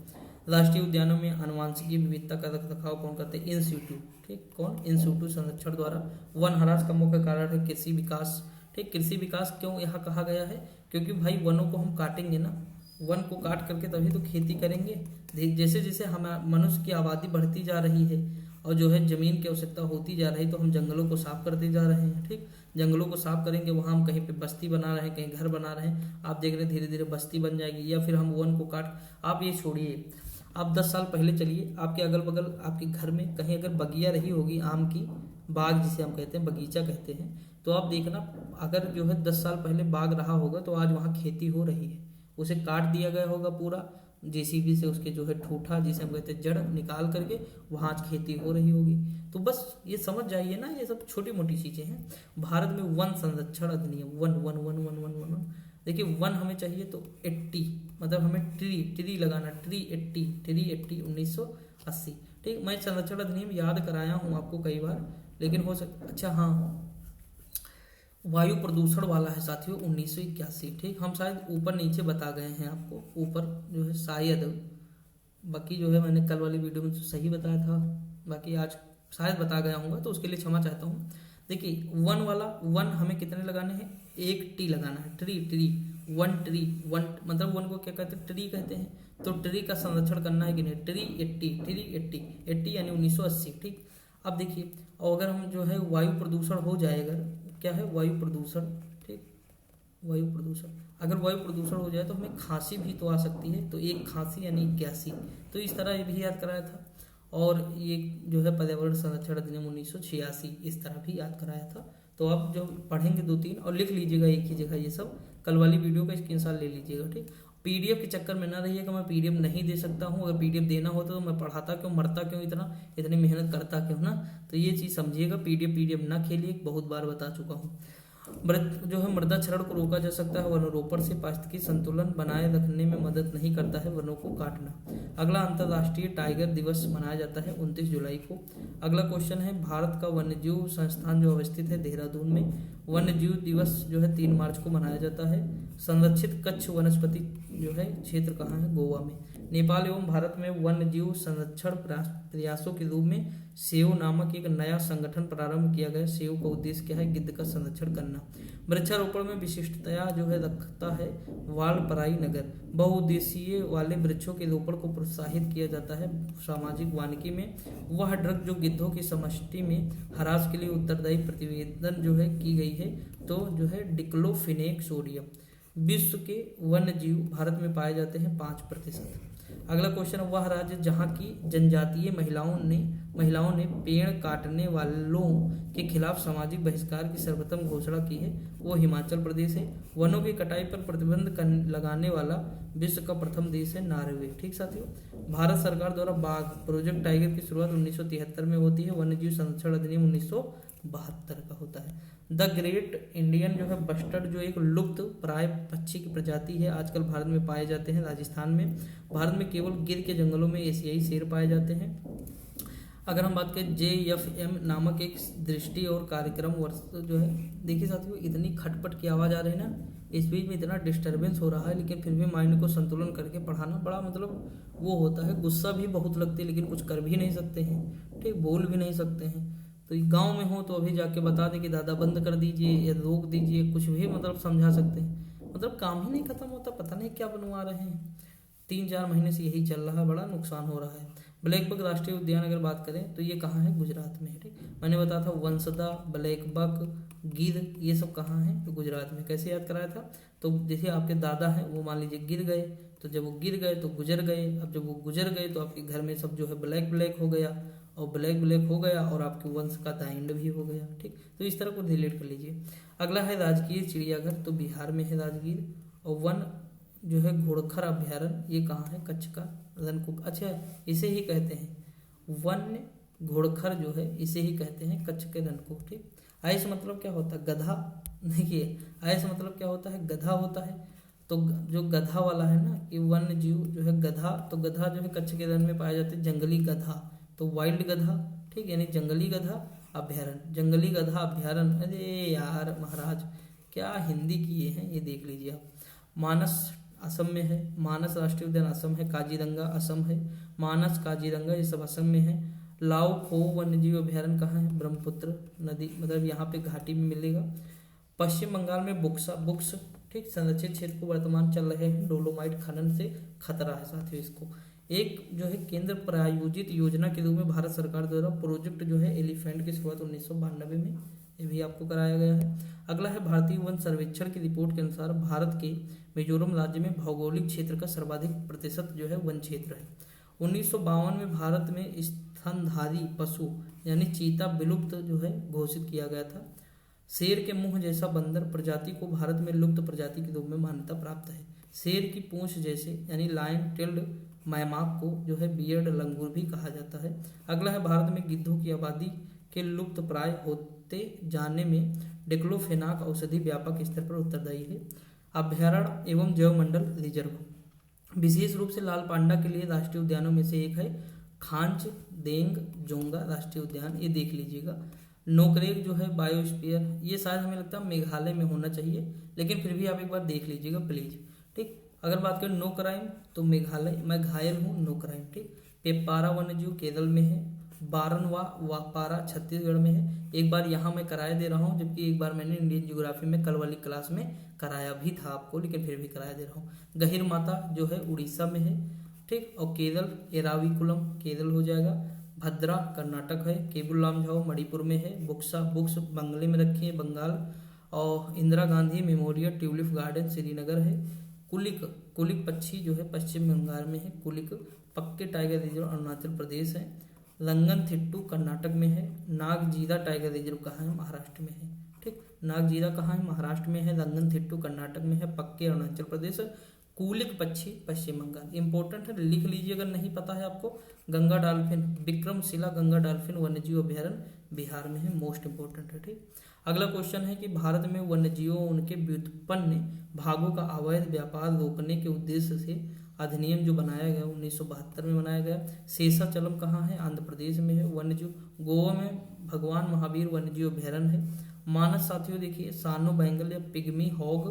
राष्ट्रीय उद्यानों में आनुवांशिकी विविधता का रखरखाव कौन करते हैं? इन सिटू। ठीक, कौन? इन सिटू संरक्षण द्वारा। वन ह्रास का मुख्य कारण है कृषि विकास। ठीक, कृषि विकास क्यों यहाँ कहा गया है? क्योंकि भाई वनों को हम काटेंगे ना, वन को काट करके तभी तो खेती करेंगे। जैसे जैसे हम मनुष्य की आबादी बढ़ती जा रही है और जो है जमीन की आवश्यकता होती जा रही है तो हम जंगलों को साफ करते जा रहे हैं। ठीक, जंगलों को साफ करेंगे, वहाँ हम कहीं पे बस्ती बना रहे हैं, कहीं घर बना रहे हैं, आप देख रहे हैं धीरे धीरे बस्ती बन जाएगी। या फिर हम वन को काट, आप ये छोड़िए, आप 10 साल पहले चलिए, आपके अगल बगल आपके घर में कहीं अगर बगिया रही होगी आम की, बाग जिसे हम कहते हैं, बगीचा कहते हैं, तो आप देखना अगर जो है 10 साल पहले बाग रहा होगा तो आज वहाँ खेती हो रही है। उसे काट दिया गया होगा पूरा जेसीबी से, उसके जो है ठूठा जिसे हम कहते हैं जड़ निकाल करके वहाँ आज खेती हो रही होगी। तो बस ये समझ जाइए ना, ये सब छोटी मोटी चीजें हैं। भारत में वन संरक्षण अधिनियम, one one one one one one one देखिए, वन हमें चाहिए तो 80, मतलब हमें ट्री लगाना, ट्री 80 1980। ठीक, मैं संरक्षण अधिनियम याद कराया हूँ आपको कई बार, लेकिन हो सकता, अच्छा हाँ, वायु प्रदूषण वाला है साथियों 1981। ठीक, हम शायद ऊपर नीचे बता गए हैं आपको, ऊपर जो है शायद, बाकी जो है मैंने कल वाली वीडियो में तो सही बताया था, बाकी आज शायद बता गया हूँ तो उसके लिए क्षमा चाहता हूँ। देखिए वन वाला, वन हमें कितने लगाने हैं? 1 ट्री लगाना है। ट्री वन ट्री, वन मतलब वन को क्या कहते हैं? ट्री कहते हैं। तो ट्री का संरक्षण करना है कि नहीं? ट्री 80 यानी 1980। ठीक, अब देखिए, और अगर हम जो है वायु प्रदूषण हो जाएगा, क्या है? वायु प्रदूषण। ठीक, वायु प्रदूषण, अगर वायु प्रदूषण हो जाए तो हमें खांसी भी तो आ सकती है, तो एक खांसी यानी 81। तो इस तरह ये भी याद कराया था। और ये जो है पर्यावरण संरक्षण अधिनियम 1986, इस तरह भी याद कराया था। तो आप जो पढ़ेंगे 2-3 और लिख लीजिएगा एक ही जगह, ये सब कल वाली वीडियो का स्क्रीनशॉट ले लीजिएगा। ठीक, पीडीएफ के चक्कर में ना रहिएगा, मैं पीडीएफ नहीं दे सकता हूँ। अगर पीडीएफ देना होता तो मैं पढ़ाता क्यों, मरता क्यों, इतनी मेहनत करता क्यों ना। तो ये चीज़ समझिएगा, पीडीएफ ना खेलिए, बहुत बार बता चुका हूँ। जो है मृदा क्षरण को रोका जा सकता है, वनरोपण से पारिस्थितिकी संतुलन बनाए रखने में मदद नहीं करता है वनों को काटना। अगला अंतर्राष्ट्रीय टाइगर दिवस मनाया जाता है 29 जुलाई को। अगला क्वेश्चन है, भारत का वन्यजीव संस्थान जो अवस्थित है देहरादून में, वन्यजीव दिवस जो है 3 मार्च को मनाया जाता है। संरक्षित कच्छ वनस्पति जो है क्षेत्र कहाँ है? गोवा में। नेपाल एवं भारत में वन्य जीव संरक्षण प्रयासों के रूप में सेव नामक एक नया संगठन प्रारंभ किया गया। सेव का उद्देश्य क्या है? गिद्ध का संरक्षण करना। वृक्षारोपण में विशिष्टता जो है रखता है वालपराई नगर। बहुउद्देशीय वाले वृक्षों के रोपण को प्रोत्साहित किया जाता है। सामाजिक वानिकी में वह ड्रग जो गिद्धों की समष्टि में ह्रास के लिए उत्तरदायी प्रतिवेदन जो है की गई है, तो जो है डिक्लोफिनेक सोडियम। विश्व के वन्य जीव भारत में पाए जाते हैं 5%। अगला क्वेश्चन, वह राज्य जहां की जनजातीय महिलाओं ने पेड़ काटने वालों के खिलाफ सामाजिक बहिष्कार की सर्वप्रथम घोषणा की है, वो हिमाचल प्रदेश है। वनों की कटाई पर प्रतिबंध लगाने वाला विश्व का प्रथम देश है नॉर्वे। ठीक साथियों, भारत सरकार द्वारा बाघ प्रोजेक्ट टाइगर की शुरुआत 1973 में होती है। वन्यजीव संरक्षण अधिनियम 1972 का होता है। द ग्रेट इंडियन जो है बस्टर्ड जो एक लुप्त प्राय पक्षी की प्रजाति है, आजकल भारत में पाए जाते हैं राजस्थान में। भारत में केवल गिर के जंगलों में एशियाई शेर पाए जाते हैं। अगर हम बात करें JFM नामक एक दृष्टि और कार्यक्रम वर्ष जो है, देखिए साथियों इतनी खटपट की आवाज़ आ रही है ना, इस बीच में इतना डिस्टरबेंस हो रहा है, लेकिन फिर भी माइंड को संतुलन करके पढ़ाना बड़ा मतलब वो होता है। गुस्सा भी बहुत लगती है, लेकिन कुछ कर भी नहीं सकते हैं, ठीक, बोल भी नहीं सकते हैं। तो गांव में हो तो अभी जाके बता दें कि दादा बंद कर दीजिए या रोक दीजिए, कुछ भी मतलब समझा सकते हैं। मतलब काम ही नहीं खत्म होता, पता नहीं क्या बनवा रहे हैं। 3-4 महीने से यही चल रहा है, बड़ा नुकसान हो रहा है। ब्लैक बक राष्ट्रीय उद्यान अगर बात करें तो ये कहाँ है, गुजरात में है, ठीक। मैंने बताया था वंसदा, ब्लैक बक, गिर, ये सब कहाँ है, तो गुजरात में। कैसे याद कराया था, तो जैसे आपके दादा हैं वो मान लीजिए गिर गए, तो जब वो गिर गए तो गुजर गए। अब जब वो गुजर गए तो आपके घर में सब जो है ब्लैक ब्लैक हो गया, और ब्लैक ब्लैक हो गया और आपके वंश का दाइंड भी हो गया, ठीक। तो इस तरह को रिलेट कर लीजिए। अगला है राजगीर चिड़ियाघर, तो बिहार में है राजगीर। और वन जो है घोड़खर अभ्यारण्य, ये कहाँ है, कच्छ का रणकुक, अच्छा इसे ही कहते हैं वन घोड़खर, जो है इसे ही कहते हैं कच्छ के रणकुक, ठीक। आयस मतलब क्या होता है, गधा। देखिए आयस मतलब क्या होता है, गधा होता है। तो जो गधा वाला है ना, कि वन्य जीव जो है गधा, तो गधा जो है कच्छ के रण में पाया जाते हैं, जंगली गधा, तो वाइल्ड गधा, ठीक, यानी जंगली गधा अभ्यारण्य, जंगली गधा अभ्यारण्य। अरे यार महाराज क्या हिंदी किए हैं, ये देख लीजिए आप। मानस असम में है, मानस राष्ट्रीय उद्यान असम है, काजीरंगा असम है, मानस काजीरंगा ये सब असम में है। लाओ खो वन्यजीव अभ्यारण्य कहाँ है, ब्रह्मपुत्र नदी, मतलब यहाँ पे घाटी में मिलेगा। पश्चिम बंगाल में बुक्सा, बुक्स, ठीक, संरक्षित क्षेत्र को वर्तमान चल रहे हैं डोलोमाइट खनन से खतरा है साथियों। इसको एक जो है केंद्र प्रायोजित योजना के रूप में भारत सरकार द्वारा प्रोजेक्ट जो है एलिफेंट की शुरुआत 1992 में, ये भी आपको कराया गया है। अगला है भारतीय वन सर्वेक्षण की रिपोर्ट के अनुसार भारत के मिजोरम राज्य में भौगोलिक क्षेत्र का सर्वाधिक प्रतिशत जो है वन क्षेत्र है। 1952 में भारत में स्तनधारी पशु यानी चीता विलुप्त जो है घोषित किया गया था। शेर के मुंह जैसा बंदर प्रजाति को भारत में लुप्त प्रजाति के रूप में मान्यता प्राप्त है। शेर की पूंछ जैसे यानी लायन टेल्ड मैमाक को जो है बियर्ड लंगूर भी कहा जाता है। अगला है भारत में गिद्धों की आबादी के लुप्त प्राय होते जाने में डिक्लोफेनाक औषधि व्यापक स्तर पर उत्तरदायी है। अभ्यारण्य एवं जैव मंडल रिजर्व विशेष रूप से लाल पांडा के लिए राष्ट्रीय उद्यानों में से एक है खांच देंग जोंगा राष्ट्रीय उद्यान, ये देख लीजिएगा। नोकरेक जो है बायोस्फीयर, ये शायद हमें लगता है मेघालय में होना चाहिए, लेकिन फिर भी आप एक बार देख लीजिएगा प्लीज, ठीक। अगर बात करें नो क्राइम तो मेघालय, मैं घायल हूँ, नो क्राइम, ठीक। पेपारा वन्यजीव केरल में है, बारनवा वापारा छत्तीसगढ़ में है। एक बार यहाँ मैं कराया दे रहा हूँ, जबकि एक बार मैंने इंडियन ज्योग्राफी में कल वाली क्लास में कराया भी था आपको, लेकिन फिर भी कराया दे रहा हूँ। गहिर माता जो है उड़ीसा में है, ठीक। और केरल एराविकुलम केरल हो जाएगा। भद्रा कर्नाटक है, केबुल लामझाओ मणिपुर में है, बुक्सा बुक्स बंगले में रखी है बंगाल। और Indira Gandhi memorial tulip garden Srinagar है। कुलिक कुलिक पक्षी जो है पश्चिम बंगाल में है, कुलिक पक्के टाइगर रिजर्व अरुणाचल प्रदेश है। लंगन थिट्टू कर्नाटक में है। नागजीरा टाइगर रिजर्व कहाँ है, महाराष्ट्र में है, ठीक। नागजीरा कहाँ है, महाराष्ट्र में है। लंगन थिट्टू कर्नाटक में है, पक्के अरुणाचल प्रदेश। कुलिक पक्षी पश्चिम बंगाल, इंपॉर्टेंट है, लिख लीजिए अगर नहीं पता है आपको। गंगा डॉल्फिन विक्रमशिला गंगा डॉल्फिन वन्यजीव अभ्यारण्य बिहार में है, मोस्ट इंपॉर्टेंट है, ठीक। अगला क्वेश्चन है कि भारत में वन्यजीवों उनके व्युत्पन्न भागों का अवैध व्यापार रोकने के उद्देश्य से अधिनियम जो बनाया गया 1972 में बनाया गया। शेषाचलम कहाँ है, आंध्र प्रदेश में है वन्यजीव। गोवा में भगवान महावीर वन्यजीव अभ्यारण्य है। मानस साथियों देखिए सानो बैंगल या पिग्मी हॉग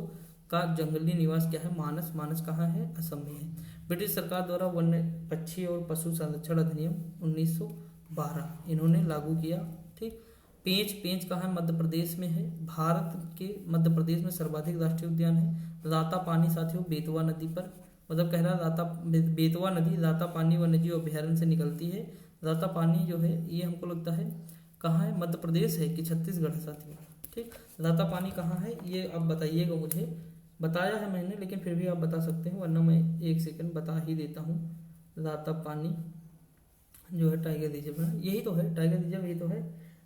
का जंगली निवास क्या है, मानस, मानस कहाँ है, असम में है। ब्रिटिश सरकार द्वारा वन्य पक्षी और पशु संरक्षण अधिनियम 1912 इन्होंने लागू किया, ठीक। पेंच, पेंच कहाँ है, मध्य प्रदेश में है। भारत के मध्य प्रदेश में सर्वाधिक राष्ट्रीय उद्यान है। राता पानी साथियों बेतवा नदी पर, मतलब कह रहा राता बेतवा नदी राता पानी वन्यजीव अभ्यारण्य से निकलती है। राता पानी जो है ये हमको लगता है कहाँ है, मध्य प्रदेश है कि छत्तीसगढ़ है साथियों, ठीक। राता पानी कहाँ है ये आप बताइएगा, मुझे बताया है मैंने, लेकिन फिर भी आप बता सकते हैं, वरना मैं एक सेकंड बता ही देता हूँ। राता पानी जो है टाइगर रिजर्व है, यही तो है टाइगर रिजर्व, यही तो है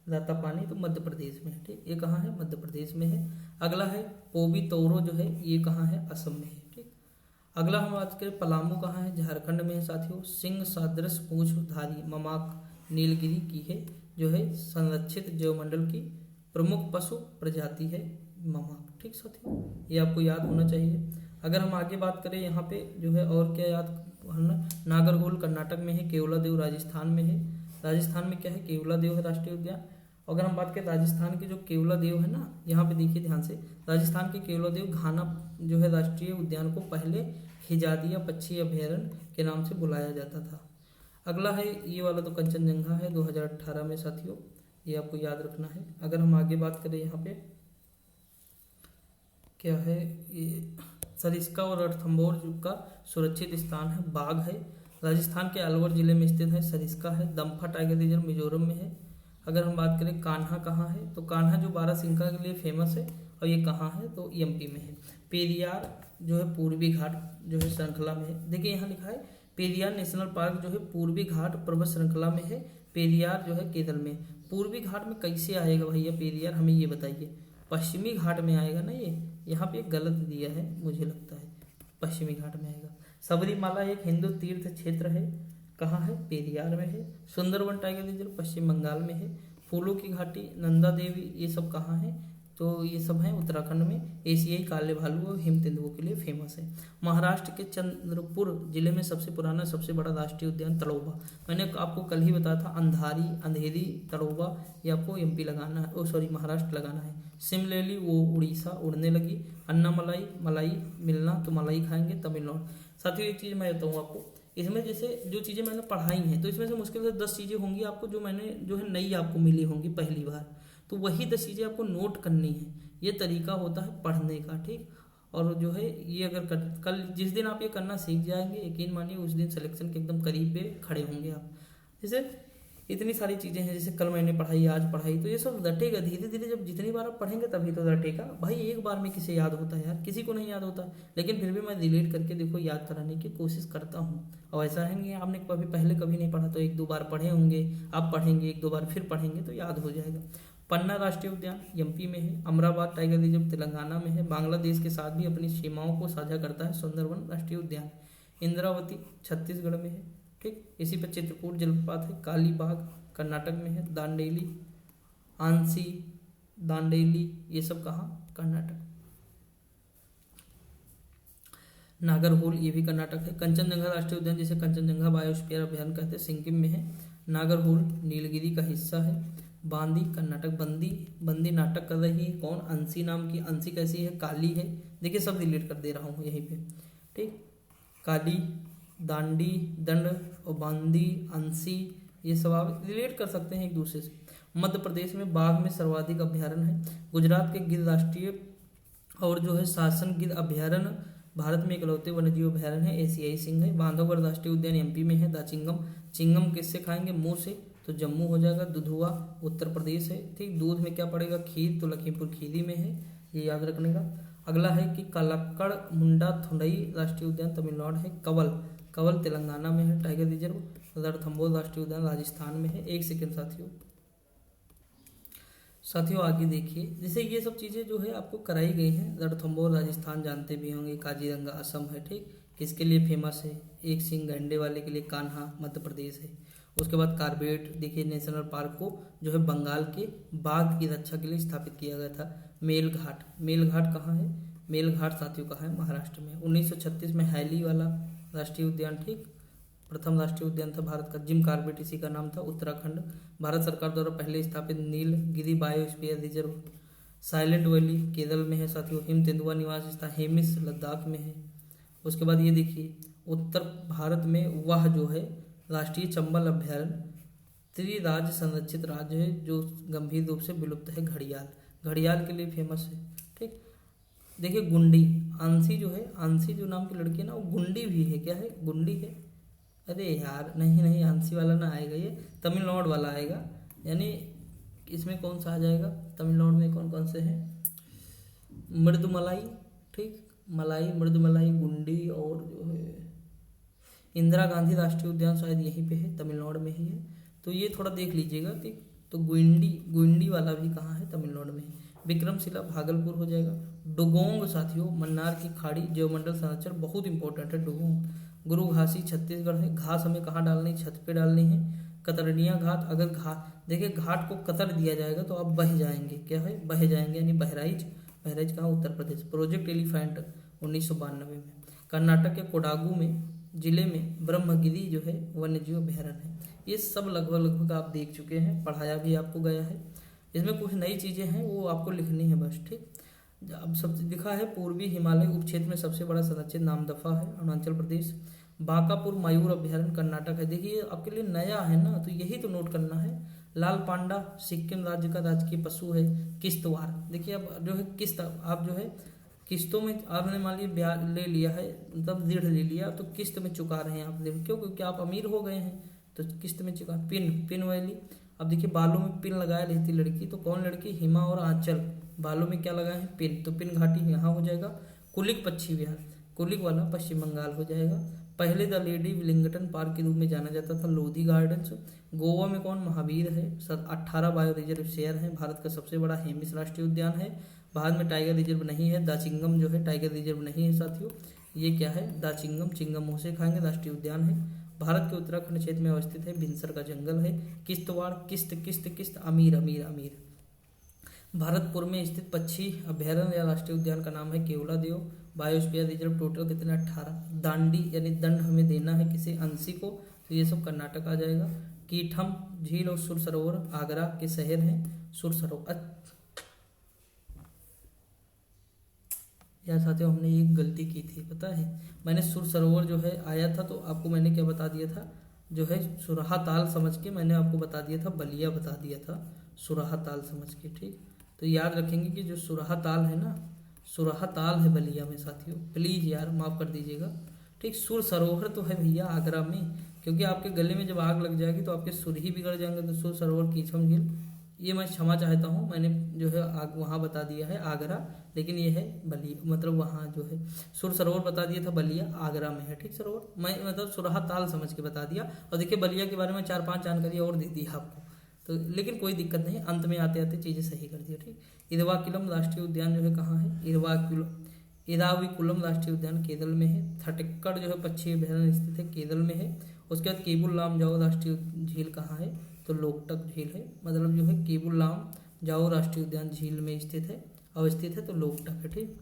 राता पानी, तो मध्य प्रदेश में है, ठीक। ये कहाँ है, मध्य प्रदेश में है। अगला है पोबी तोरो जो है ये कहाँ है, असम में है, ठीक। अगला हम बात करें पलामू कहाँ है, झारखंड में है साथियों। सिंह सदृश पूंछधारी ममाक नीलगिरी की है जो है संरक्षित जैवमंडल की प्रमुख पशु प्रजाति है ममाक, ठीक साथियों, ये आपको याद होना चाहिए। अगर हम आगे बात करें यहाँ पे जो है और क्या याद, नागरहोल कर्नाटक में है, केवलादेव राजस्थान में है। राजस्थान में क्या है, केवलादेव है राष्ट्रीय उद्यान। अगर हम बात करें राजस्थान के जो केवलादेव है ना, यहाँ पे देखिए ध्यान से, राजस्थान के केवलादेव घाना जो है राष्ट्रीय उद्यान को पहले हिजादिया पक्षी अभयारण्य के नाम से बुलाया जाता था। अगला है ये वाला तो कंचनजंगा है 2018 में साथियों, ये आपको याद रखना है। अगर हम आगे बात करें यहाँ पे क्या है, ये सरिस्का और रणथंभौर का सुरक्षित स्थान है, बाघ है, राजस्थान के अलवर जिले में स्थित है, सरिस्का है। दम्फा टाइगर रिजर्व मिजोरम में है। अगर हम बात करें कान्हा कहाँ है, तो कान्हा जो बारहसिंगा के लिए फेमस है, और ये कहाँ है तो एमपी में है। पेरियार जो है पूर्वी घाट जो है श्रृंखला में है। देखिए यहाँ लिखा है पेरियार नेशनल पार्क जो है पूर्वी घाट पर्वत श्रृंखला में है। पेरियार जो है केरल में। पूर्वी घाट में कैसे आएगा भैया पेरियार, हमें ये बताइए। पश्चिमी घाट में आएगा ना, ये यहाँ पे गलत दिया है मुझे लगता है, पश्चिमी घाट में आएगा। सबरीमाला एक हिंदू तीर्थ क्षेत्र है, कहाँ है, पेरियार में है। सुंदरवन टाइगर रिजर्व पश्चिम बंगाल में है। फूलों की घाटी, नंदा देवी, ये सब कहाँ है, तो ये सब है उत्तराखंड में। एशियाई काले भालू और हिम तेंदुओं के लिए फेमस है। महाराष्ट्र के चंद्रपुर जिले में सबसे पुराना सबसे बड़ा राष्ट्रीय उद्यान तड़ोबा। मैंने आपको कल ही बताया था, अंधेरी तड़ोबा, ये आपको एमपी लगाना है, सॉरी महाराष्ट्र लगाना है। सिमलेली वो उड़ीसा, उड़ने लगी। अन्नामलाई, मलाई मिलना, तो मलाई खाएंगे तमिलनाडु। साथियों एक चीज़ मैं बताऊँ आपको, इसमें जैसे जो चीज़ें मैंने पढ़ाई हैं, तो इसमें से मुश्किल से 10 चीज़ें होंगी आपको जो मैंने जो है नई आपको मिली होंगी पहली बार, तो वही 10 चीज़ें आपको नोट करनी है। ये तरीका होता है पढ़ने का, ठीक। और जो है ये अगर कल जिस दिन आप ये करना सीख जाएंगे, यकीन मानिए उस दिन सिलेक्शन के एकदम करीब पे खड़े होंगे आप। जैसे इतनी सारी चीज़ें हैं, जैसे कल मैंने पढ़ाई, आज पढ़ाई, तो ये सब रटेगा धीरे धीरे। जब जितनी बार आप पढ़ेंगे तभी तो रटेगा भाई। एक बार में किसे याद होता है यार, किसी को नहीं याद होता, लेकिन फिर भी मैं रिलेट करके देखो याद कराने की कोशिश करता हूँ। और ऐसा है कि आपने कभी पहले कभी नहीं पढ़ा तो एक दो बार पढ़े होंगे, आप पढ़ेंगे एक दो बार फिर पढ़ेंगे तो याद हो जाएगा। पन्ना राष्ट्रीय उद्यान एमपी में है। अमराबाद टाइगर रिजर्व तेलंगाना में है। बांग्लादेश के साथ भी अपनी सीमाओं को साझा करता है सुंदरवन राष्ट्रीय उद्यान। इंद्रावती छत्तीसगढ़ में है, ठीक। इसी पर चित्रकूट जलप्रपात है। कालीबाग कर्नाटक में है। दांडेली, आंसी, दांडेली, ये सब कहाँ, कर्नाटक। नागरहोल, ये भी कर्नाटक है। कंचनजंगा राष्ट्रीय उद्यान जिसे कंचनजंगा बायोस्फीयर अभयारण्य कहते हैं, सिक्किम में है। नागरहोल नीलगिरी का हिस्सा है। बांदी कर्नाटक। बंदी नाटक कर रही है कौन, अंशी नाम की। अंशी कैसी है, काली है। देखिए सब डिलीट कर दे रहा हूँ यहीं पे, ठीक। काली, दांडी, दंड और बांदी, अंशी, ये सब आप रिलेट कर सकते हैं एक दूसरे से। मध्य प्रदेश में बाघ में सर्वाधिक अभ्यारण्य है। गुजरात के गिर राष्ट्रीय और जो है शासन गिर अभ्यारण्य भारत में इकलौते वन्यजीव अभ्यारण्य है। एशियाई सिंह है। बांधवगढ़ राष्ट्रीय उद्यान एमपी में है। दाचिंगम, चिंगम किससे खाएंगे, मुंह से, तो जम्मू हो जाएगा। दुधुआ उत्तर प्रदेश है, ठीक। दूध में क्या पड़ेगा, खीर, तो लखीमपुर खीरी में है, ये याद रखने का। अगला है कि कलक्कड़ मुंडा थुंडई राष्ट्रीय उद्यान तमिलनाडु है। कवल तेलंगाना में है। टाइगर रिजर्व रणथंभौर राष्ट्रीय उद्यान राजस्थान में है। एक सेकंड साथियों आगे देखिए, जैसे ये सब चीज़ें जो है आपको कराई गई हैं। रणथंभौर राजस्थान जानते भी होंगे। काजीरंगा असम है, ठीक। किसके लिए फेमस है, एक सिंग गैंडे वाले के लिए। कान्हा मध्य प्रदेश है। उसके बाद कार्बेट देखिए नेशनल पार्क को जो है बंगाल के बाघ की रक्षा के लिए स्थापित किया गया था। मेलघाट कहाँ है, मेलघाट साथियों कहाँ है, महाराष्ट्र में। 1936 में हैली वाला राष्ट्रीय उद्यान, ठीक, प्रथम राष्ट्रीय उद्यान था भारत का। जिम कार्बेट इसी का नाम था। उत्तराखंड भारत सरकार द्वारा पहले स्थापित Nilgiri biosphere reserve. Silent valley Kerala में है साथियों। हिम तेंदुआ निवास स्थान हेमिस लद्दाख में है। उसके बाद ये देखिए उत्तर भारत में वह जो है राष्ट्रीय चंबल अभ्यारण्य त्रिराज्य संरक्षित राज्य है जो गंभीर रूप से विलुप्त है। घड़ियाल के लिए फेमस है, ठीक। देखिए गुंडी, आंसी जो है, आंसी जो नाम की लड़की है ना, वो गुंडी भी है। क्या है, गुंडी है। अरे यार नहीं आंसी वाला ना आएगा, ये तमिलनाडु वाला आएगा। यानी इसमें कौन सा आ जाएगा, तमिलनाडु में कौन कौन से हैं, मृदुमलाई, ठीक, मलाई, मृदुमलाई, गुंडी, और जो है इंदिरा गांधी राष्ट्रीय उद्यान शायद यहीं पे है, तमिलनाडु में ही है। तो ये थोड़ा देख लीजिएगा, ठीक। तो गुंडी वाला भी कहाँ है, तमिलनाडु में है। विक्रमशिला भागलपुर हो जाएगा। डुगोंग साथियों मन्नार की खाड़ी जैवमंडल संरक्षण बहुत इंपॉर्टेंट है। डुगोंग गुरु घासी छत्तीसगढ़ है। घास हमें कहाँ डालनी, छत पे डालनी है। कतरनिया घाट, अगर देखिए घाट को कतर दिया जाएगा तो आप बह जाएंगे। क्या है, बह जाएंगे, यानी बहराइच कहाँ, उत्तर प्रदेश। प्रोजेक्ट एलिफेंट 1992 में। कर्नाटक के कोडागू में जिले में ब्रह्मगिरी जो है वन्यजीव अभ्यारण्य है। ये सब लगभग लगभग आप देख चुके हैं, पढ़ाया भी आपको गया है। इसमें कुछ नई चीज़ें हैं वो आपको लिखनी है बस, ठीक। अब सब लिखा है पूर्वी हिमालय उपक्षेत्र में सबसे बड़ा संरक्षित नामदफा है अरुणाचल प्रदेश। बांकापुर मयूर अभ्यारण्य कर्नाटक है। देखिए आपके लिए नया है ना, तो यही तो नोट करना है। लाल पांडा सिक्किम राज्य का राजकीय पशु है। किश्तवाड़, देखिए अब जो है किस्त, आप जो है किस्तों में आपने मान लीजिए ब्याज ले लिया है, मतलब ऋण ले लिया, तो किस्त में चुका रहे हैं आप ऋण, क्यों? क्योंकि आप अमीर हो गए हैं तो किस्त में चुका। पिन वैली, अब देखिए बालों में पिन लगाया रहती लड़की, तो कौन लड़की? हिमा और आंचल, बालों में क्या लगाए हैं? पिन, तो पिन घाटी यहाँ हो जाएगा। कुलिक पश्चिम विहार, कुलिक वाला पश्चिम बंगाल हो जाएगा। पहले द लेडी विलिंगटन पार्क के रूप में जाना जाता था लोधी गार्डन्स। गोवा में कौन? महावीर है। 18 बायो रिजर्व शेयर है। भारत का सबसे बड़ा हेमिस राष्ट्रीय उद्यान है। भारत में टाइगर रिजर्व नहीं है। दाचिंगम जो है टाइगर रिजर्व नहीं है साथियों। ये क्या है? दाचिंगम, चिंगम मुंह से खाएंगे, राष्ट्रीय उद्यान है। भारत के उत्तराखंड क्षेत्र में अवस्थित है। भिनसर का जंगल है। किश्तवाड़, किस्त किस्त किस्त, अमीर अमीर अमीर। भारतपुर में स्थित पक्षी अभ्यारण्य या राष्ट्रीय उद्यान का नाम है केवला देव। बायोस्फीयर रिजर्व टोटल कितने? 18। दांडी यानी दंड हमें देना है किसे? अंशी को, तो ये सब कर्नाटक आ जाएगा। कीठम झील और सुर सरोवर आगरा के शहर हैं। सुर सरोवर, यार साथियों हमने एक गलती की थी पता है, मैंने सुर सरोवर जो है आया था तो आपको मैंने क्या बता दिया था, जो है सुराहा ताल समझ के मैंने आपको बता दिया था, बलिया बता दिया था सुराहा ताल समझ के, ठीक। तो याद रखेंगे कि जो सुराहा ताल है ना, सुराहा ताल है बलिया में साथियों, प्लीज़ यार माफ़ कर दीजिएगा, ठीक। सुर सरोवर तो है भैया आगरा में, क्योंकि आपके गले में जब आग लग जाएगी तो आपके सुर ही बिगड़ जाएंगे। तो सुर सरोवर कीचम झील, ये मैं क्षमा चाहता हूँ, मैंने जो है वहाँ बता दिया है आगरा, लेकिन ये है बलिया, मतलब वहाँ जो है सुर सरोवर बता दिया था, बलिया आगरा में है, ठीक। सरोवर मैं मतलब सुराहा ताल समझ के बता दिया। और देखिए बलिया के बारे में 4-5 जानकारी और दे दी आपको, तो लेकिन कोई दिक्कत नहीं, अंत में आते आते चीज़ें सही कर दिया, ठीक। इरवाकुलम राष्ट्रीय उद्यान जो है कहाँ है? इराविकुलम राष्ट्रीय उद्यान केरल में है। थटक्कड़ जो है पक्षी अभ्यारण्य स्थित है, केरल में है। उसके बाद केबुल लामजाओ राष्ट्रीय झील कहाँ है? तो लोकटक झील है, मतलब जो है केबुल लामजाओ राष्ट्रीय उद्यान झील में स्थित है, अवस्थित है, तो लोकटक है, ठीक।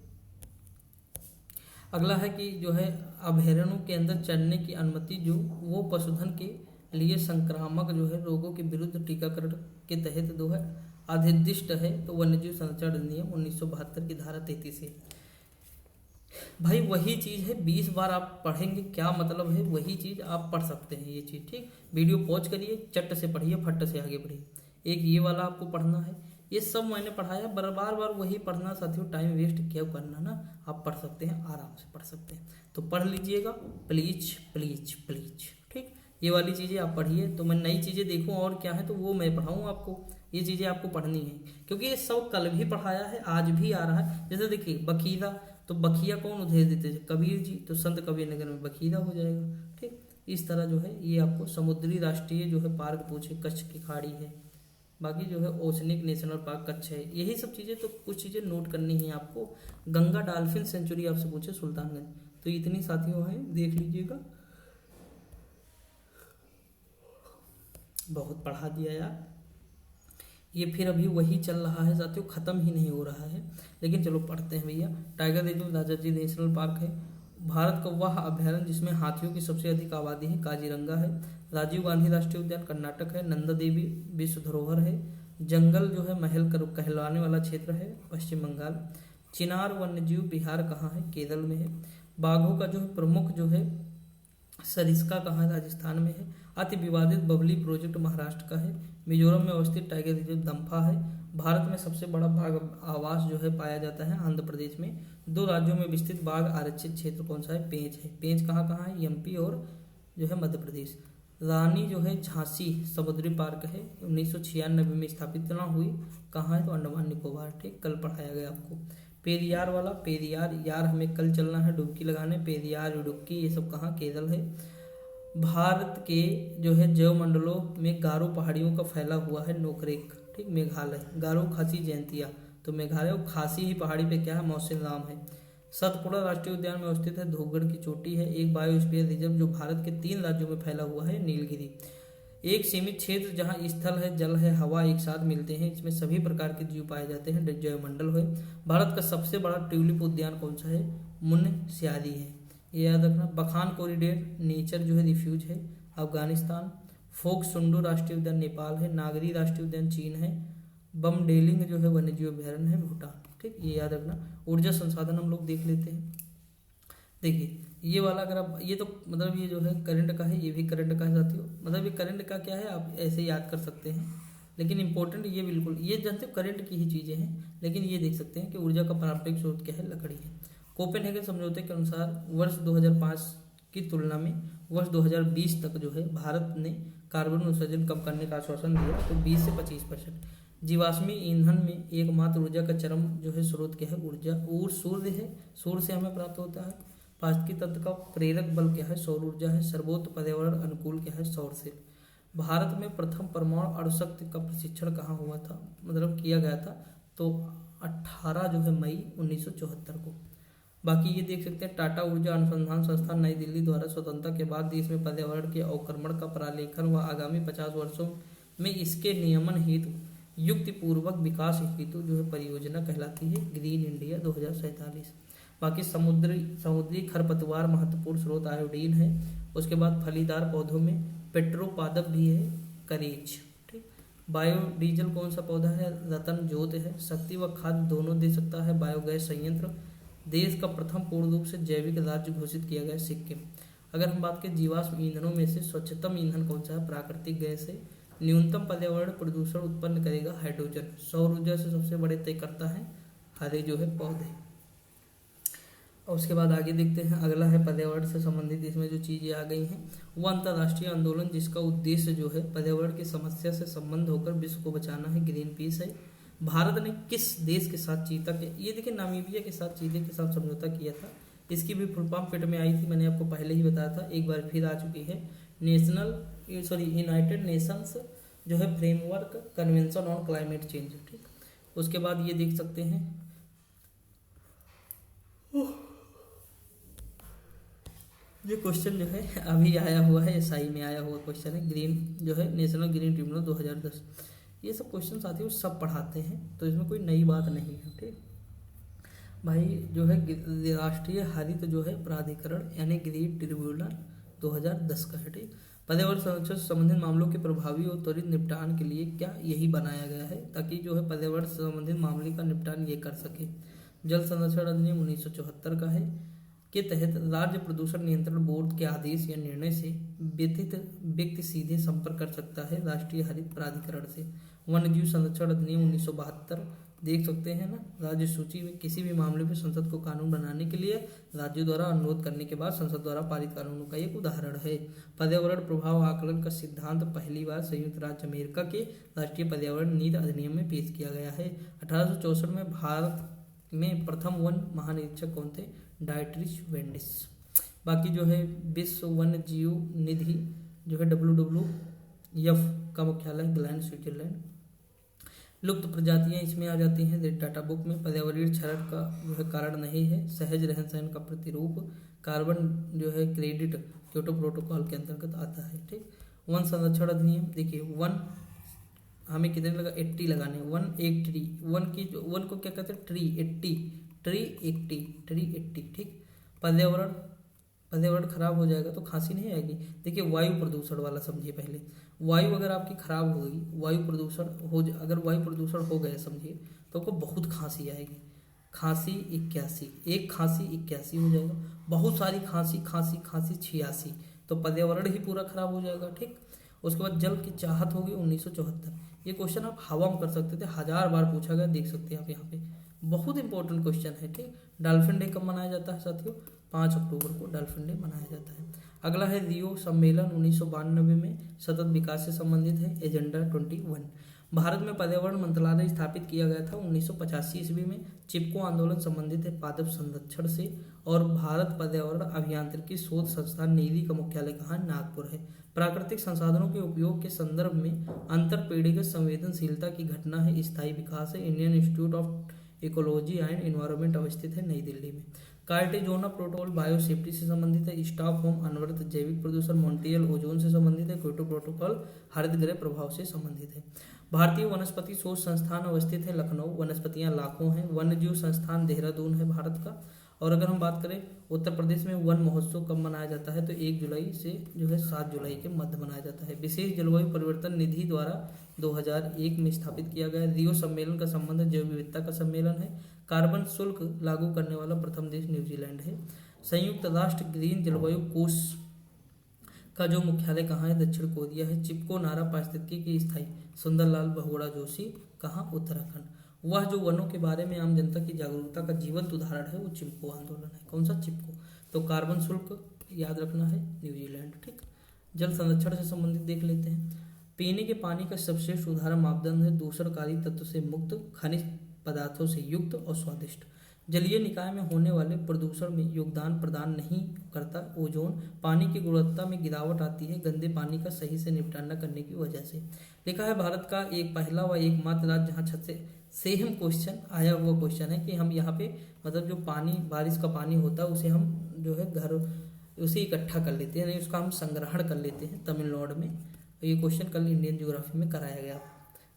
अगला है कि जो है अभयारण्यों के अंदर चरने की अनुमति जो वो पशुधन के लिए संक्रामक जो है रोगों के विरुद्ध टीकाकरण के तहत जो है अधिदिष्ट है, तो वन्यजीव संरक्षण अधिनियम 1972 की धारा 33 है। भाई वही चीज़ है, 20 बार आप पढ़ेंगे क्या मतलब है, वही चीज़ आप पढ़ सकते हैं ये चीज़, ठीक। वीडियो पॉज करिए, चट से पढ़िए, फट से आगे बढ़िए। एक ये वाला आपको पढ़ना है, ये सब मैंने पढ़ाया, बार बार वही पढ़ना साथियों, टाइम वेस्ट क्यों करना ना, आप पढ़ सकते हैं, आराम से पढ़ सकते हैं, तो पढ़ लीजिएगा प्लीज प्लीज प्लीज, ठीक। ये वाली चीज़ें आप पढ़िए, तो मैं नई चीज़ें देखूँ और क्या है तो वो मैं पढ़ाऊँ आपको, ये चीज़ें आपको पढ़नी है, क्योंकि ये सब कल भी पढ़ाया है, आज भी आ रहा है। जैसे देखिए बखीरा, तो बखिया कौन उधेड़ देते थे? कबीर जी, तो संत कबीर नगर में बखीरा हो जाएगा, ठीक। इस तरह जो है ये आपको समुद्री राष्ट्रीय जो है पार्क पूछे, कच्छ की खाड़ी है, बाकी जो है ओशनिक नेशनल पार्क कच्छ है, यही सब चीज़ें, तो कुछ चीज़ें नोट करनी है आपको। गंगा डॉल्फिन सेंचुरी आपसे पूछे सुल्तानगंज, तो इतनी साथियों हैं, देख लीजिएगा। बहुत पढ़ा दिया यार, ये फिर अभी वही चल रहा है साथियों, ख़त्म ही नहीं हो रहा है, लेकिन चलो पढ़ते हैं भैया। Tiger reserve Rajaji national park है। भारत का वह अभ्यारण्य जिसमें हाथियों की सबसे अधिक आबादी है, काजीरंगा है। राजीव गांधी राष्ट्रीय उद्यान कर्नाटक है। नंदा देवी विश्व धरोहर है। जंगल जो है महल कहलाने वाला क्षेत्र है, पश्चिम बंगाल। चिनार वन्यजीव बिहार कहाँ है? केरल में है। बाघों का जो है प्रमुख जो है सरिस्का कहाँ है? राजस्थान में है। अति विवादित बबली प्रोजेक्ट महाराष्ट्र का है। मिजोरम में अवस्थित टाइगर रिजर्व दम्फा है। भारत में सबसे बड़ा बाघ आवास जो है पाया जाता है आंध्र प्रदेश में। 2 राज्यों में विस्तृत बाघ आरक्षित क्षेत्र कौन सा है? पेंच है। पेंच कहाँ कहाँ है? एमपी और जो है मध्य प्रदेश। रानी जो है झांसी समुद्री पार्क है, 1996 में स्थापित ना हुई, कहाँ है? तो अंडमान निकोबार, ठीक। कल पढ़ाया गया आपको। पेरियार वाला, पेरियार यार हमें कल चलना है डुबकी लगाने, पेरियार इडुक्की ये सब कहाँ? केरल है। भारत के जो है जैव मंडलों में गारो पहाड़ियों का फैला हुआ है नोकरेक, ठीक। मेघालय, गारो खासी जयंतिया, तो मेघालय और खासी ही पहाड़ी पे क्या है? मौसिन राम है। सतपुड़ा राष्ट्रीय उद्यान में अवस्थित है, धूपगढ़ की चोटी है। एक बायोस्फीयर रिजर्व जो भारत के 3 राज्यों में फैला हुआ है, नीलगिरी। एक सीमित क्षेत्र जहाँ स्थल है, जल है, हवा एक साथ मिलते हैं, इसमें सभी प्रकार के जीव पाए जाते हैं, जैव मंडल है। भारत का सबसे बड़ा ट्यूलिप उद्यान कौन सा है? मुनस्यारी है, ये याद रखना। बखान कॉरिडोर नेचर जो है रिफ्यूज है, अफगानिस्तान। फोक सुंडो राष्ट्रीय उद्यान नेपाल है, नागरी राष्ट्रीय उद्यान चीन है, बमडेलिंग जो है वन्यजीव अभ्यारण्य है भूटान। ठीक, ये याद रखना। ऊर्जा संसाधन हम लोग देख लेते हैं। देखिए ये वाला अगर आप, ये तो मतलब ये जो है करंट का है, ये भी करंट का है साथियों। मतलब ये करंट का क्या है आप ऐसे याद कर सकते हैं, लेकिन इंपॉर्टेंट ये बिल्कुल ये जानते हो करंट की ही चीज़ें हैं, लेकिन ये देख सकते हैं कि ऊर्जा का पारंपरिक स्रोत क्या है, लकड़ी है। कोपेनहेगन समझौते के अनुसार वर्ष 2005 की तुलना में वर्ष 2020 तक जो है भारत ने कार्बन उत्सर्जन कम करने का आश्वासन दिया, तो 20 से 25%। जीवाश्मी ईंधन में एकमात्र ऊर्जा का चरम जो है स्रोत क्या है, ऊर्जा और सूर्य है, सूर्य से हमें प्राप्त होता है। पारिस्थितिकी तंत्र का प्रेरक बल क्या है, सौर ऊर्जा है। सर्वोत्तम पर्यावरण अनुकूल क्या है, सौर सेल। भारत में प्रथम परमाणु अणुशक्ति का प्रशिक्षण कहाँ हुआ था, मतलब किया गया था, तो 18 जो है मई 1974 को। बाकी ये देख सकते हैं टाटा ऊर्जा अनुसंधान संस्थान नई दिल्ली द्वारा स्वतंत्रता के बाद देश में पर्यावरण के अवक्रमण का प्रालेखन व आगामी 50 वर्षों में इसके नियमन हेतु युक्तिपूर्वक विकास हेतु जो है परियोजना कहलाती है ग्रीन इंडिया 2047। बाकी समुद्री खरपतवार महत्वपूर्ण स्रोत आयोडीन है। उसके बाद फलीदार पौधों में पेट्रोपादप भी है, करेज। ठीक, बायोडीजल कौन सा पौधा है, रतन जोत है। शक्ति व खाद्य दोनों दे सकता है बायोगैस संयंत्र। देश का प्रथम पूर्ण रूप से जैविक राज्य घोषित किया गया सिक्किम। अगर हम बात करें जीवाश्म ईंधनों में से स्वच्छतम ईंधन कौन सा है, प्राकृतिक गैस है। न्यूनतम पर्यावरण प्रदूषण उत्पन्न करेगा हाइड्रोजन। सौर ऊर्जा से सबसे बड़े तय करता है हरे जो है पौधे। और उसके बाद आगे देखते हैं, अगला है पर्यावरण से संबंधित इसमें जो चीज़ें आ गई हैं वो अंतर्राष्ट्रीय आंदोलन जिसका उद्देश्य जो है पर्यावरण की समस्या से संबंध होकर विश्व को बचाना है, ग्रीन पीस है। भारत ने किस देश के साथ चीता के, ये देखिए नामीबिया के साथ चीते के साथ समझौता किया था। इसकी भी फुल फॉर्म पेट में आई थी, मैंने आपको पहले ही बताया था, एक बार फिर आ चुकी है। यूनाइटेड नेशंस जो है framework convention on climate change. ठीक, उसके बाद ये देख सकते हैं ये क्वेश्चन जो है अभी आया हुआ है, एसआई में आया हुआ क्वेश्चन है, ग्रीन जो है नेशनल ग्रीन ट्रिब्यूनल 2010। ये सब क्वेश्चन साथियों सब पढ़ाते हैं, तो इसमें कोई नई बात नहीं है। ठीक भाई, जो है राष्ट्रीय हरित जो है प्राधिकरण यानी ग्रीन ट्रिब्यूनल 2010 का है। ठीक, पर्यावरण संरक्षण से संबंधित मामलों के प्रभावी और त्वरित निपटान के लिए क्या यही बनाया गया है, ताकि जो है पर्यावरण से संबंधित मामले का निपटान ये कर सके। जल संरक्षण अधिनियम 1974 का है, के तहत राज्य प्रदूषण नियंत्रण बोर्ड के आदेश या निर्णय से व्यतीत व्यक्ति सीधे संपर्क कर सकता है राष्ट्रीय हरित प्राधिकरण से। वन्यजीव संरक्षण अधिनियम 1972 देख सकते हैं ना, राज्य सूची में किसी भी मामले में संसद को कानून बनाने के लिए राज्यों द्वारा अनुरोध करने के बाद संसद द्वारा पारित कानूनों का एक उदाहरण है। पर्यावरण प्रभाव आकलन का सिद्धांत पहली बार संयुक्त राज्य अमेरिका के राष्ट्रीय पर्यावरण नीति अधिनियम में पेश किया गया है। 1864 में भारत में प्रथम वन महानिरीक्षक कौन थे, डायट्रिच वेंडिस। बाकी जो है विश्व वन्य जीव निधि जो है WWF का मुख्यालय ग्लैंड, स्विट्जरलैंड। लुप्त प्रजातियां इसमें आ जाती हैं डाटा बुक में। पर्यावरणीय क्षरण का जो है कारण नहीं है, सहज रहन सहन का प्रतिरूप। कार्बन जो है क्रेडिट क्योटो प्रोटोकॉल के अंतर्गत आता है। ठीक, वन संरक्षण अधिनियम देखिए, वन हमें कितने लगा 80 लगाने, वन एक ट्री, वन की जो वन को क्या कहते हैं ट्री 80। ठीक, पर्यावरण खराब हो जाएगा तो खांसी नहीं आएगी। देखिए वायु प्रदूषण वाला समझिए पहले, वायु अगर आपकी खराब हो गई, अगर वायु प्रदूषण हो गया समझिए तो आपको बहुत खांसी आएगी। खांसी 81, एक खांसी 81 हो जाएगा, बहुत सारी खांसी 86, तो पर्यावरण ही पूरा खराब हो जाएगा। ठीक, उसके बाद जल की चाहत होगी 1974। ये क्वेश्चन आप हवा में कर सकते थे, 1000 बार पूछा गया, देख सकते हैं आप यहाँ पे, बहुत इंपॉर्टेंट क्वेश्चन है। ठीक, डॉल्फिन डे कब मनाया जाता है साथियों, 5 अक्टूबर को डॉल्फिन डे मनाया जाता है। अगला है रियो सम्मेलन 1992 में सतत विकास से संबंधित है, एजेंडा 21। भारत में पर्यावरण मंत्रालय स्थापित किया गया था 1985 ईस्वी में। चिपको आंदोलन संबंधित है पादप संरक्षण से। और भारत पर्यावरण अभियांत्रिकी शोध संस्थान नीरी का मुख्यालय कहाँ, नागपुर है। प्राकृतिक संसाधनों के उपयोग के संदर्भ में अंतर पीढ़ीगत संवेदनशीलता की घटना है, स्थायी विकास है। Indian institute of ecology and environment अवस्थित है नई दिल्ली में। कार्टेजोना प्रोटोकॉल बायोसेफ्टी से संबंधित है। स्टॉकहोम अनवरत जैविक प्रदूषण, मॉन्ट्रियल ओजोन से संबंधित है। क्योटो प्रोटोकॉल हरित गृह प्रभाव से संबंधित है। भारतीय वनस्पति शोध संस्थान अवस्थित है लखनऊ, वनस्पतियां लाखों हैं। वन्यजीव संस्थान देहरादून है भारत का। और अगर हम बात करें उत्तर प्रदेश में वन महोत्सव कब मनाया जाता है, तो 1 जुलाई से जो है 7 जुलाई के मध्य मनाया जाता है। विशेष जलवायु परिवर्तन निधि द्वारा 2001 में स्थापित किया गया। रियो सम्मेलन का संबंध जैव विविधता का सम्मेलन है। कार्बन शुल्क लागू करने वाला प्रथम देश न्यूजीलैंड है। संयुक्त राष्ट्र ग्रीन जलवायु कोष का जो मुख्यालय कहाँ है, दक्षिण कोरिया है। चिपको नारा पारिस्थितिकी की स्थायी, सुंदरलाल बहुगुणा जोशी, कहाँ, उत्तराखंड। वह जो वनों के बारे में आम जनता की जागरूकता का जीवंत उदाहरण है वो चिपको आंदोलन है। कौन सा, चिपको। तो कार्बन शुल्क याद रखना है, न्यूजीलैंड। ठीक, जल संरक्षण से संबंधित देख लेते हैं। पीने के पानी का सर्वश्रेष्ठ उदाहरण मापदंड है दूषणकारी तत्व से मुक्त, खनिज पदार्थों से युक्त और स्वादिष्ट। जलीय निकाय में होने वाले प्रदूषण में योगदान प्रदान नहीं करता ओजोन। पानी की गुणवत्ता में गिरावट आती है गंदे पानी का सही से निपटान न करने की वजह से। लिखा है भारत का एक पहला व एकमात्र राज्य जहाँ छत से सेम क्वेश्चन आया हुआ क्वेश्चन है कि हम यहाँ पे मतलब जो पानी बारिश का पानी होता है उसे हम जो है घर उसे इकट्ठा कर लेते हैं, नहीं उसका हम संग्रहण कर लेते हैं तमिलनाडु में। ये क्वेश्चन कल इंडियन ज्योग्राफी में कराया गया।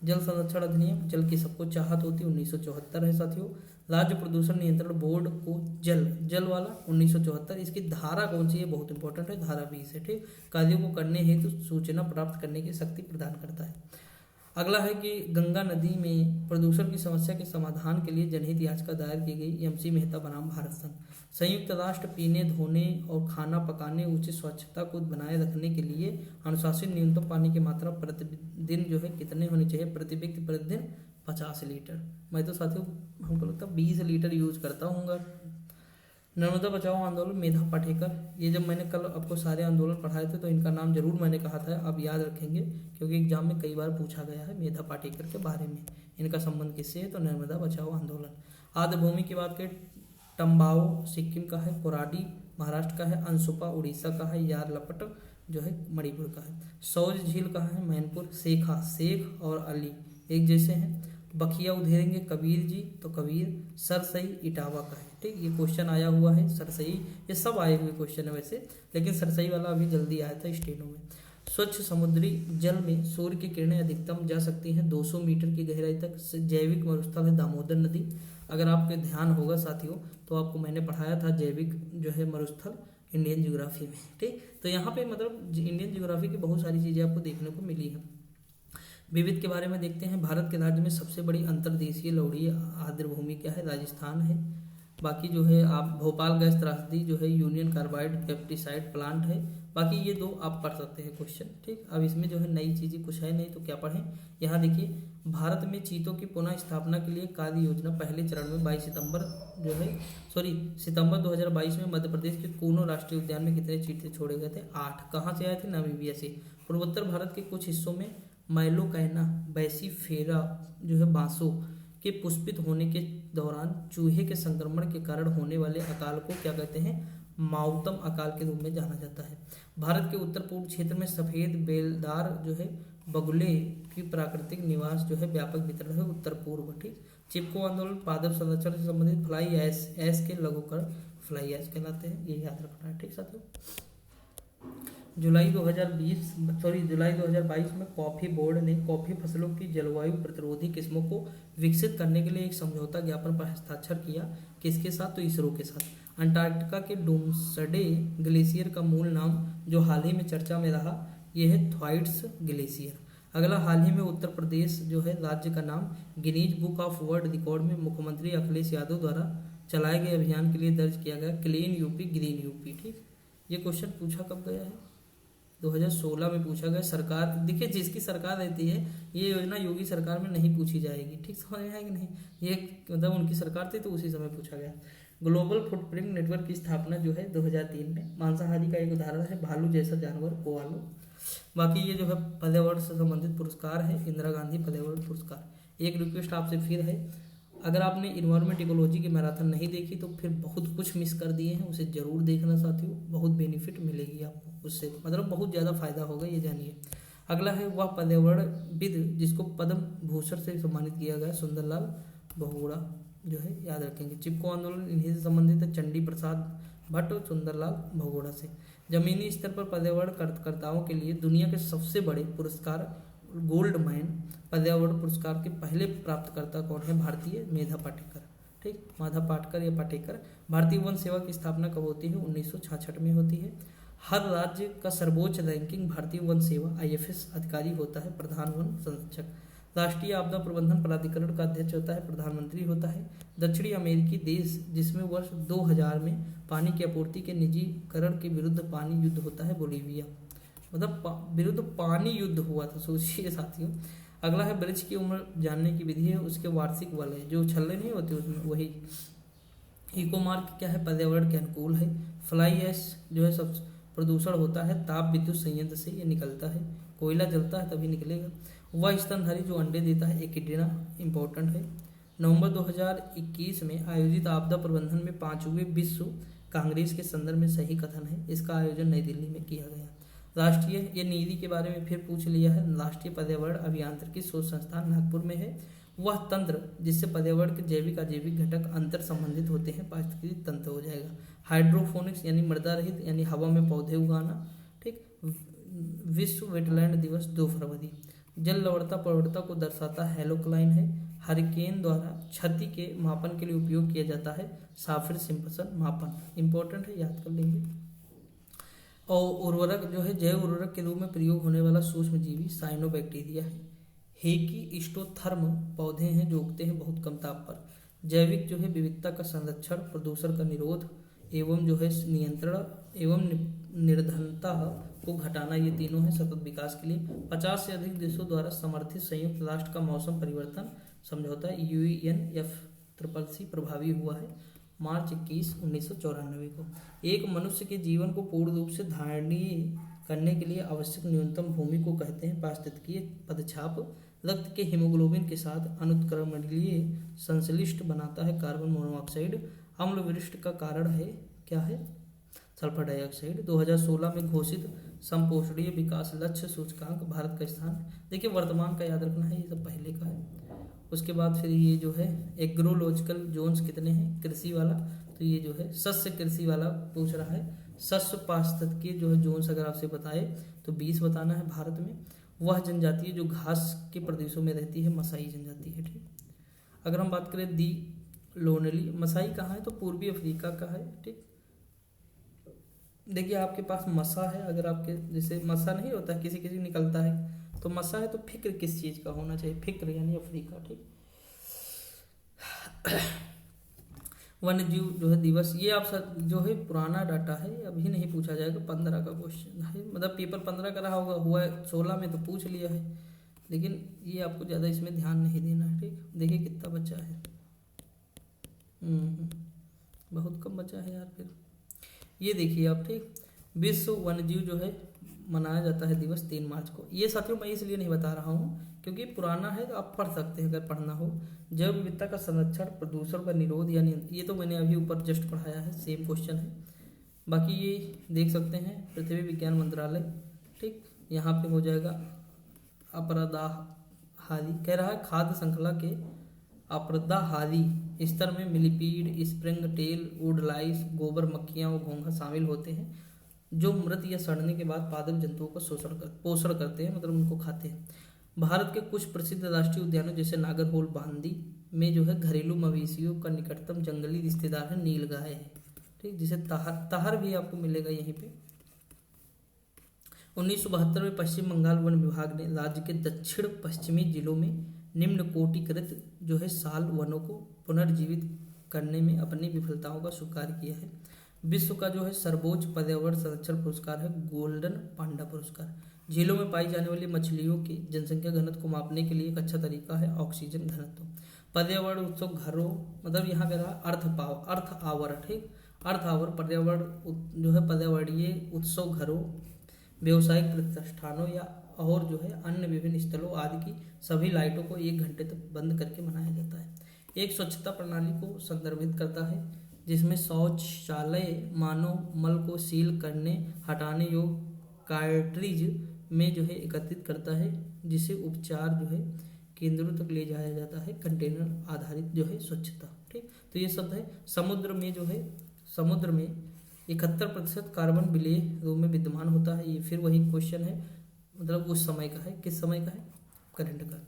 जल संरक्षण अधिनियम, जल की सबको चाहत होती, 1974 है साथियों। राज्य प्रदूषण नियंत्रण बोर्ड को जल वाला 1974। इसकी धारा कौन सी है, बहुत इंपॉर्टेंट है, धारा 20 है। ठीक, कार्यों को करने हेतु सूचना प्राप्त करने की शक्ति प्रदान करता है। अगला है कि गंगा नदी में प्रदूषण की समस्या के समाधान के लिए जनहित याचिका दायर की गई, एमसी मेहता बनाम भारत संघ। संयुक्त राष्ट्र पीने, धोने और खाना पकाने, उचित स्वच्छता को बनाए रखने के लिए अनुशासित न्यूनतम पानी की मात्रा प्रतिदिन जो है कितने होनी चाहिए, प्रति व्यक्ति प्रतिदिन 50 लीटर। मैं तो साथियों हमको लगता है 20 लीटर यूज करता हूँ। नर्मदा बचाओ आंदोलन, मेधा पाटेकर। ये जब मैंने कल आपको सारे आंदोलन पढ़ाए थे तो इनका नाम जरूर मैंने कहा था, आप याद रखेंगे क्योंकि एग्जाम में कई बार पूछा गया है मेधा पाटेकर के बारे में। इनका संबंध किससे है, तो नर्मदा बचाओ आंदोलन। आर्द्र भूमि की बात करें, टम्बाओ सिक्किम का है, कोराडी महाराष्ट्र का है, अंशुपा उड़ीसा का है, यारलपट जो है मणिपुर का है। सौज झील का है, मैनपुर। शेखा, शेख और अली एक जैसे हैं। बखिया उधेड़ेंगे, कबीर जी, तो कबीर। सरसई इटावा का है। ठीक, ये क्वेश्चन आया हुआ है सरसई, ये सब आए हुए क्वेश्चन है वैसे, लेकिन सरसई वाला अभी जल्दी आया था स्टेनो में। स्वच्छ समुद्री जल में सूर्य की किरणें अधिकतम जा सकती हैं 200 मीटर की गहराई तक। जैविक मरुस्थल है दामोदर नदी। अगर आपके ध्यान होगा साथियों तो आपको मैंने पढ़ाया था जैविक जो है मरुस्थल इंडियन ज्योग्राफी में। ठीक, तो यहाँ पे मतलब इंडियन ज्योग्राफी की बहुत सारी चीज़ें आपको देखने को मिली है। विविध के बारे में देखते हैं। भारत के राज्य में सबसे बड़ी अंतर्देशीय लौड़ीय आर्द्र भूमि क्या है, राजस्थान है। बाकी जो है आप भोपाल गैस त्रासदी जो है यूनियन कार्बाइड पेप्टिसाइड प्लांट है। बाकी ये दो आप पढ़ सकते हैं क्वेश्चन। ठीक, अब इसमें जो है नई चीज़ें कुछ है नहीं तो क्या पढ़ें। यहाँ देखिए, भारत में चीतों की पुनः स्थापना के लिए कार्य योजना पहले चरण में 22 सितंबर 2022 में मध्य प्रदेश के कूनो राष्ट्रीय उद्यान में कितने चीते छोड़े गए थे, 8। कहाँ से आए थे, नामीबिया से। पूर्वोत्तर भारत के कुछ हिस्सों में माइलोकैना बैसीफेरा जो है बांसों के पुष्पित होने के दौरान चूहे के संक्रमण के कारण होने वाले अकाल को क्या कहते हैं, माउतम अकाल के रूप में जाना जाता है। भारत के उत्तर पूर्व क्षेत्र में सफेद बेलदार जो है बगुले की प्राकृतिक निवास जो है व्यापक वितरण है उत्तर पूर्व। ठीक, चिपको आंदोलन पादप संरक्षण से संबंधित फ्लाई ऐश के लघुकरण फ्लाई ऐश कहलाते हैं, ये याद रखना है। ठीक साथियों, जुलाई 2022 में कॉफी बोर्ड ने कॉफी फसलों की जलवायु प्रतिरोधी किस्मों को विकसित करने के लिए एक समझौता ज्ञापन पर हस्ताक्षर किया। किसके साथ, तो इसरो के साथ। अंटार्कटिका के डोम्सडे ग्लेशियर का मूल नाम जो हाल ही में चर्चा में रहा यह है थ्वाइट्स ग्लेशियर। अगला, हाल ही में उत्तर प्रदेश जो है राज्य का नाम Guinness book of world record में मुख्यमंत्री अखिलेश यादव द्वारा चलाए गए अभियान के लिए दर्ज किया गया, क्लीन यूपी ग्रीन यूपी। ठीक, ये क्वेश्चन पूछा कब गया है, 2016 में पूछा गया। सरकार देखिए, जिसकी सरकार रहती है ये योजना योगी सरकार में नहीं पूछी जाएगी। ठीक, समझ में है कि नहीं, ये मतलब उनकी सरकार थी तो उसी समय पूछा गया। ग्लोबल फुटप्रिंट नेटवर्क की स्थापना जो है 2003 में। मांसाहारी का एक उदाहरण है भालू जैसा जानवर कोआलो। बाकी ये जो है पर्यावरण से संबंधित पुरस्कार है, इंदिरा गांधी पर्यावरण पुरस्कार। एक रिक्वेस्ट आपसे फिर है, अगर आपने इन्वायरमेंट इकोलॉजी की मैराथन नहीं देखी तो फिर बहुत कुछ मिस कर दिए हैं, उसे जरूर देखना साथियों, बहुत बेनिफिट मिलेगी आपको उससे, मतलब बहुत ज़्यादा फायदा होगा, ये जानिए। अगला है वह पर्यावरणविद जिसको पद्म भूषण से सम्मानित किया गया, सुंदरलाल बहुगुणा जो है याद रखेंगे। चिपको आंदोलन इन्हीं से संबंधित है, चंडी प्रसाद भट्ट और सुंदरलाल बहुगुणा से। जमीनी स्तर पर पर्यावरणकर्ताओं के लिए दुनिया के सबसे बड़े पुरस्कार गोल्ड मैन पर्यावरण पुरस्कार के पहले प्राप्तकर्ता कौन है, भारतीय मेधा पाटेकर। ठीक। ठीक, माधव पाटकर या पाटेकर। भारतीय वन सेवा की स्थापना कब होती है? 1966 में होती है। हर राज्य का सर्वोच्च रैंकिंग भारतीय वन सेवा IFS अधिकारी होता है, प्रधान वन संरक्षक। राष्ट्रीय आपदा प्रबंधन प्राधिकरण का अध्यक्ष होता है, प्रधानमंत्री होता है। दक्षिणी अमेरिकी देश जिसमें वर्ष 2000 में पानी की आपूर्ति के निजीकरण के विरुद्ध पानी युद्ध होता है, बोलीविया। मतलब विरुद्ध पानी युद्ध हुआ था, सोचिए साथियों। अगला है वृक्ष की उम्र जानने की विधि है, उसके वार्षिक बल है, जो छल्ले नहीं होते उसमें वही। इको मार्क क्या है? पर्यावरण के अनुकूल है। फ्लाई ऐश जो है सब प्रदूषण होता है, ताप विद्युत संयंत्र से ये निकलता है, कोयला जलता है तभी निकलेगा। वह स्तनधारी जो अंडे देता है, एकिडना, इंपॉर्टेंट है। नवंबर 2021 में आयोजित आपदा प्रबंधन में 5वें विश्व कांग्रेस के संदर्भ में सही कथन है, इसका आयोजन नई दिल्ली में किया गया। राष्ट्रीय, ये नीति के बारे में फिर पूछ लिया है, राष्ट्रीय पर्यावरण अभियांत्रिकी शोध संस्थान नागपुर में है। वह तंत्र जिससे पर्यावरण के जैविक अजैविक घटक अंतर संबंधित होते हैं, पारिस्थितिकी तंत्र हो जाएगा। हाइड्रोफोनिक्स यानी मृदा रहित यानी हवा में पौधे उगाना, ठीक। विश्व वेटलैंड दिवस 2 फरवरी। जल लवणता प्रवणता को दर्शाता हैलोक्लाइन है। हरिकेन द्वारा क्षति के मापन के लिए उपयोग किया जाता है साफिर सिम्पसन मापन, इंपॉर्टेंट है, याद कर लेंगे। और उर्वरक जो है जैव उर्वरक के रूप में प्रयोग होने वाला सूक्ष्म जीवी साइनोबैक्टीरिया है। हेकी स्टोथर्म पौधे हैं जो उगते हैं बहुत कम ताप पर। जैविक जो है विविधता का संरक्षण, प्रदूषण का निरोध एवं जो है नियंत्रण एवं निर्धनता को घटाना, ये तीनों हैं सतत विकास के लिए। 50 से अधिक देशों द्वारा समर्थित संयुक्त राष्ट्र का मौसम परिवर्तन समझौता UNFCCC प्रभावी हुआ है मार्च 21, 1994 को। एक मनुष्य के जीवन को पूर्ण रूप से धारणीय करने के लिए आवश्यक न्यूनतम भूमि को कहते हैं पारिस्थितिकीय पदछाप। रक्त के हीमोग्लोबिन के साथ अनुत्क्रमणीय संश्लिष्ट बनाता है कार्बन मोनोऑक्साइड। अम्ल वृष्टि का कारण है, क्या है? Sulphur dioxide. 2016 में घोषित संपोषणीय विकास लक्ष्य सूचकांक भारत का स्थान, देखिए वर्तमान का याद रखना है, ये सब पहले का है। उसके बाद फिर ये जो है एग्रोलॉजिकल जोन्स कितने हैं, कृषि वाला, तो ये जो है सस्य कृषि वाला पूछ रहा है। सस्य पारिस्थितिकीय जो है जोन्स अगर आपसे बताए तो 20 बताना है भारत में। वह जनजाति जो घास के प्रदेशों में रहती है, मसाई जनजाति है, ठीक। अगर हम बात करें दी लोनली, मसाई कहाँ है? तो पूर्वी अफ्रीका का है, ठीक। देखिए आपके पास मसा है, अगर आपके जैसे मसा नहीं होता है, किसी किसी निकलता है, तो मसा है तो फिक्र किस चीज़ का होना चाहिए? फिक्र यानी अफ्रीका, ठीक। वन्य जीव जो है दिवस, ये आप जो है पुराना डाटा है, अभी नहीं पूछा जाएगा, 15 का क्वेश्चन है, मतलब पेपर 15 का रहा होगा, हुआ है 16 में तो पूछ लिया है, लेकिन ये आपको ज़्यादा इसमें ध्यान नहीं देना है, ठीक। देखिए कितना बचा है, बहुत कम बचा है यार। फिर ये देखिए आप, ठीक। विश्व वन्य जीव जो है मनाया जाता है दिवस 3 मार्च को। ये साथियों मैं इसलिए नहीं बता रहा हूँ क्योंकि पुराना है, तो आप पढ़ सकते हैं अगर पढ़ना हो। जैव विविधता का संरक्षण, प्रदूषण का निरोध या ये तो मैंने अभी ऊपर जस्ट पढ़ाया है, सेम क्वेश्चन है। बाकी ये देख सकते हैं पृथ्वी विज्ञान मंत्रालय, ठीक। यहाँ पे हो जाएगा अपराधाहारी, कह रहा है खाद्य श्रृंखला के अपराधाहारी स्तर में मिलीपीड, स्प्रिंग टेल, वुड लाइस, गोबर मक्खियाँ और घोंघा शामिल होते हैं, जो मृत या सड़ने के बाद पादप जंतुओं का पोषण करते हैं, मतलब उनको खाते हैं। भारत के कुछ प्रसिद्ध राष्ट्रीय उद्यानों जैसे नागरहोल बांदी में जो है घरेलू मवेशियों का निकटतम जंगली रिश्तेदार है नीलगाय है, ठीक, जिसे ताहर भी आपको मिलेगा यहीं पे। 1972 में पश्चिम बंगाल वन विभाग ने राज्य के दक्षिण पश्चिमी जिलों में निम्न कोटिकृत जो है साल वनों को पुनर्जीवित करने में अपनी विफलताओं का स्वीकार किया है। विश्व का जो है सर्वोच्च पर्यावरण संरक्षण पुरस्कार है गोल्डन पांडा पुरस्कार। झीलों में पाई जाने वाली मछलियों की जनसंख्या घनत्व को मापने के लिए एक अच्छा तरीका है ऑक्सीजन घनत्व। पर्यावरण उत्सव घरों, मतलब यहाँ कह रहा अर्थ आवर, ठीक, अर्थ आवर पर्यावरण जो है पर्यावरणीय उत्सव घरों, व्यवसायिक प्रतिष्ठानों या और जो है अन्य विभिन्न स्थलों आदि की सभी लाइटों को 1 घंटे तक बंद करके मनाया जाता है। एक स्वच्छता प्रणाली को संदर्भित करता है जिसमें शौचालय मानव मल को सील करने हटाने योग्य कार्ट्रिज में जो है एकत्रित करता है, जिसे उपचार जो है केंद्रों तक ले जाया जाता है, कंटेनर आधारित जो है स्वच्छता, ठीक। तो ये सब है। समुद्र में जो है समुद्र में 71% कार्बन विलेय रूप में विद्यमान होता है। ये फिर वही क्वेश्चन है, मतलब उस समय का है, किस समय का है, करंट का।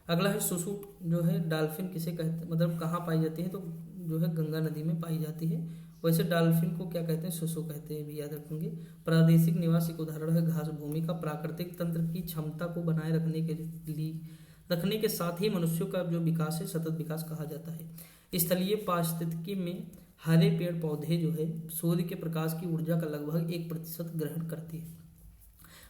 अगला है सुसु जो है डॉल्फिन किसे कहते हैं, मतलब कहाँ पाई जाती है, तो जो है गंगा नदी में पाई जाती है। वैसे डॉल्फिन को क्या कहते हैं, सुसु कहते हैं, भी याद रखेंगे। प्रादेशिक निवास एक उदाहरण है घास भूमि का। प्राकृतिक तंत्र की क्षमता को बनाए रखने के साथ ही मनुष्यों का जो विकास है सतत विकास कहा जाता है। स्थलीय पारिस्थितिकी में हरे पेड़ पौधे जो है सूर्य के प्रकाश की ऊर्जा का लगभग 1% ग्रहण करती है।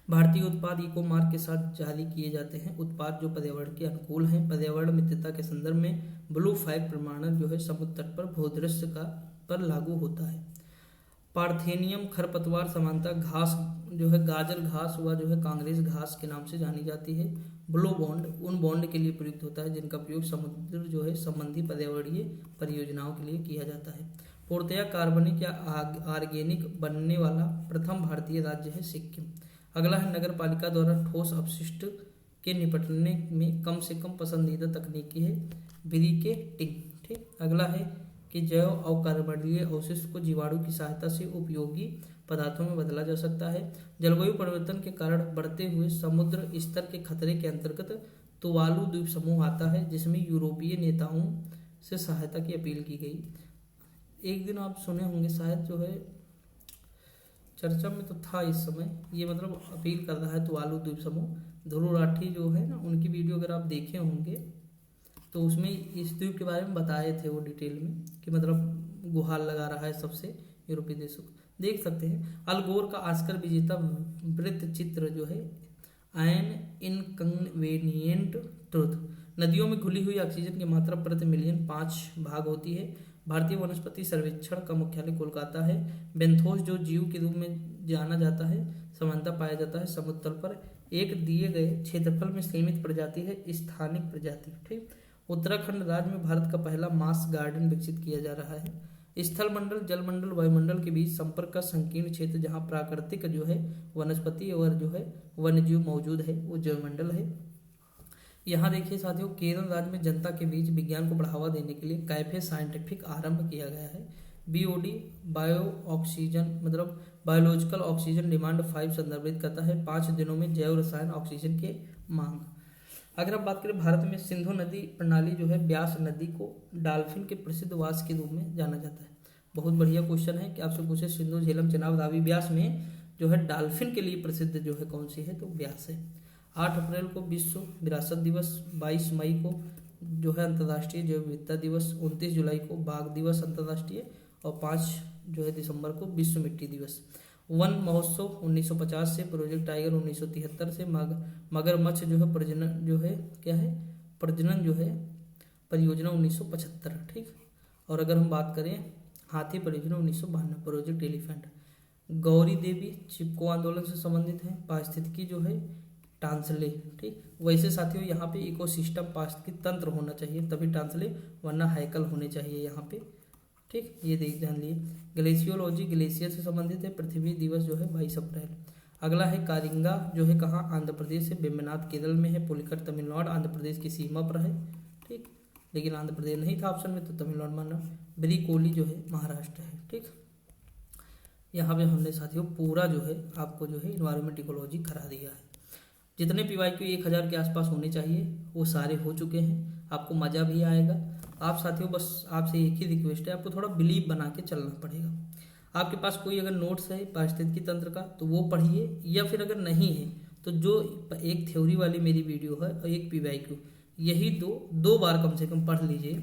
भारतीय उत्पाद इको मार्क के साथ जारी किए जाते हैं। उत्पाद जो पर्यावरण के अनुकूल हैं। पर्यावरण मित्रता के संदर्भ में ब्लू फ्लैग प्रमाणन जो है समुद्र तट पर भूदृश्य का पर लागू होता है। पार्थेनियम खरपतवार समानता घास जो है गाजर घास व जो है कांग्रेस घास के नाम से जानी जाती है। ब्लो बॉन्ड उन बॉन्ड के लिए प्रयुक्त होता है जिनका प्रयोग समुद्र जो है संबंधी पर्यावरणीय परियोजनाओं के लिए किया जाता है। पूर्णतया कार्बनिक या ऑर्गेनिक बनने वाला प्रथम भारतीय राज्य है सिक्किम। अगला है नगर पालिका द्वारा ठोस अपशिष्ट के निपटने में कम से कम पसंदीदा तकनीकी है ब्रिकेटिंग। ठीक, अगला है कि जैव अवकरणीय अवशिष्ट को जीवाणु की सहायता से उपयोगी पदार्थों में बदला जा सकता है। जलवायु परिवर्तन के कारण बढ़ते हुए समुद्र स्तर के खतरे के अंतर्गत तुवालू द्वीप समूह आता है जिसमें यूरोपीय नेताओं से सहायता की अपील की गई। एक दिन आप सुने होंगे शायद जो है चर्चा में तो था इस समय, ये मतलब अपील कर रहा है तुवालू द्वीप समूह। ध्रुव राठी जो है ना उनकी वीडियो अगर आप देखे होंगे तो उसमें इस द्वीप के बारे में बताए थे वो डिटेल में कि मतलब गुहार लगा रहा है सबसे यूरोपीय देशों को। देख सकते हैं अल गोर का ऑस्कर विजेता वृत्त चित्र जो है एन इनकन्वीनियंट ट्रुथ। नदियों में घुली हुई ऑक्सीजन की मात्रा प्रति मिलियन 5 भाग होती है। भारतीय वनस्पति सर्वेक्षण का मुख्यालय कोलकाता है। बेंथोस जो जीव के रूप में जाना जाता है समानता पाया जाता है समुद्र तल पर एक दिए गए क्षेत्रफल में सीमित प्रजाति है स्थानिक प्रजाति। ठीक, उत्तराखंड राज्य में भारत का पहला मास गार्डन विकसित किया जा रहा है। स्थल मंडल जल मंडल वायुमंडल के बीच संपर्क का संकीर्ण क्षेत्र जहां प्राकृतिक जो है वनस्पति और जो है वन्यजीव मौजूद है वो जलमंडल है। यहाँ देखिए साथियों केरल राज्य में जनता के बीच विज्ञान को बढ़ावा देने के लिए कैफे साइंटिफिक आरंभ किया गया है। बीओडी बायो ऑक्सीजन मतलब बायोलॉजिकल ऑक्सीजन डिमांड 5 संदर्भित करता है 5 दिनों में जैव रसायन ऑक्सीजन के मांग। अगर हम बात करें भारत में सिंधु नदी प्रणाली जो है ब्यास नदी को डॉल्फिन के प्रसिद्ध वास के रूप में जाना जाता है। बहुत बढ़िया क्वेश्चन है कि आपसे पूछे सिंधु झेलम चेनाब रावी ब्यास में जो है डॉल्फिन के लिए प्रसिद्ध जो है कौन सी है तो ब्यास है। 8 अप्रैल को विश्व विरासत दिवस, 22 मई को जो है अंतर्राष्ट्रीय जैव विविधता दिवस, 29 जुलाई को बाघ दिवस अंतर्राष्ट्रीय और 5 जो है दिसंबर को विश्व मिट्टी दिवस। वन महोत्सव 1950 से, प्रोजेक्ट टाइगर 1973 से, मगरमच्छ जो है प्रजनन जो है क्या है प्रजनन जो है परियोजना 1975। ठीक, और अगर हम बात करें हाथी परियोजना 1992 प्रोजेक्ट एलिफेंट। गौरी देवी चिपको आंदोलन से संबंधित है। पारिस्थितिकी जो है टांसले। ठीक, वैसे साथियों यहाँ पे इकोसिस्टम पारिस्थितिकी तंत्र होना चाहिए तभी टांसले वरना हैकल होने चाहिए यहाँ पे। ठीक, ये देख जान लिए। ग्लेशियोलॉजी ग्लेशियर से संबंधित है। पृथ्वी दिवस जो है 22 अप्रैल। अगला है कारिंगा जो है कहाँ आंध्र प्रदेश है। बेम्बनाथ केरल में है। पुलिकट तमिलनाडु आंध्र प्रदेश की सीमा पर है। ठीक, लेकिन आंध्र प्रदेश नहीं था ऑप्शन में तो तमिलनाडु माना। ब्रिकोली जो है महाराष्ट्र है। ठीक, यहाँ पे हमने साथियों पूरा जो है आपको जो है इन्वायरमेंट इकोलॉजी करा दिया है। जितने PYQ 1000 के आसपास होने चाहिए वो सारे हो चुके हैं। आपको मज़ा भी आएगा। आप साथियों बस आपसे एक ही रिक्वेस्ट है, आपको थोड़ा बिलीव बना के चलना पड़ेगा। आपके पास कोई अगर नोट्स है पारिस्थितिकी तंत्र का तो वो पढ़िए, या फिर अगर नहीं है तो जो एक थ्योरी वाली मेरी वीडियो है और एक PYQ यही दो बार कम से कम पढ़ लीजिए।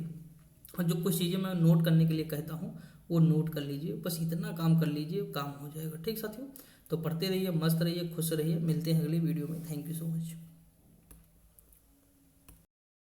और जो कुछ चीज़ें मैं नोट करने के लिए कहता हूँ वो नोट कर लीजिए। बस इतना काम कर लीजिए, काम हो जाएगा। ठीक साथियों, तो पढ़ते रहिए, मस्त रहिए, खुश रहिए। मिलते हैं अगली वीडियो में। Thank you so much.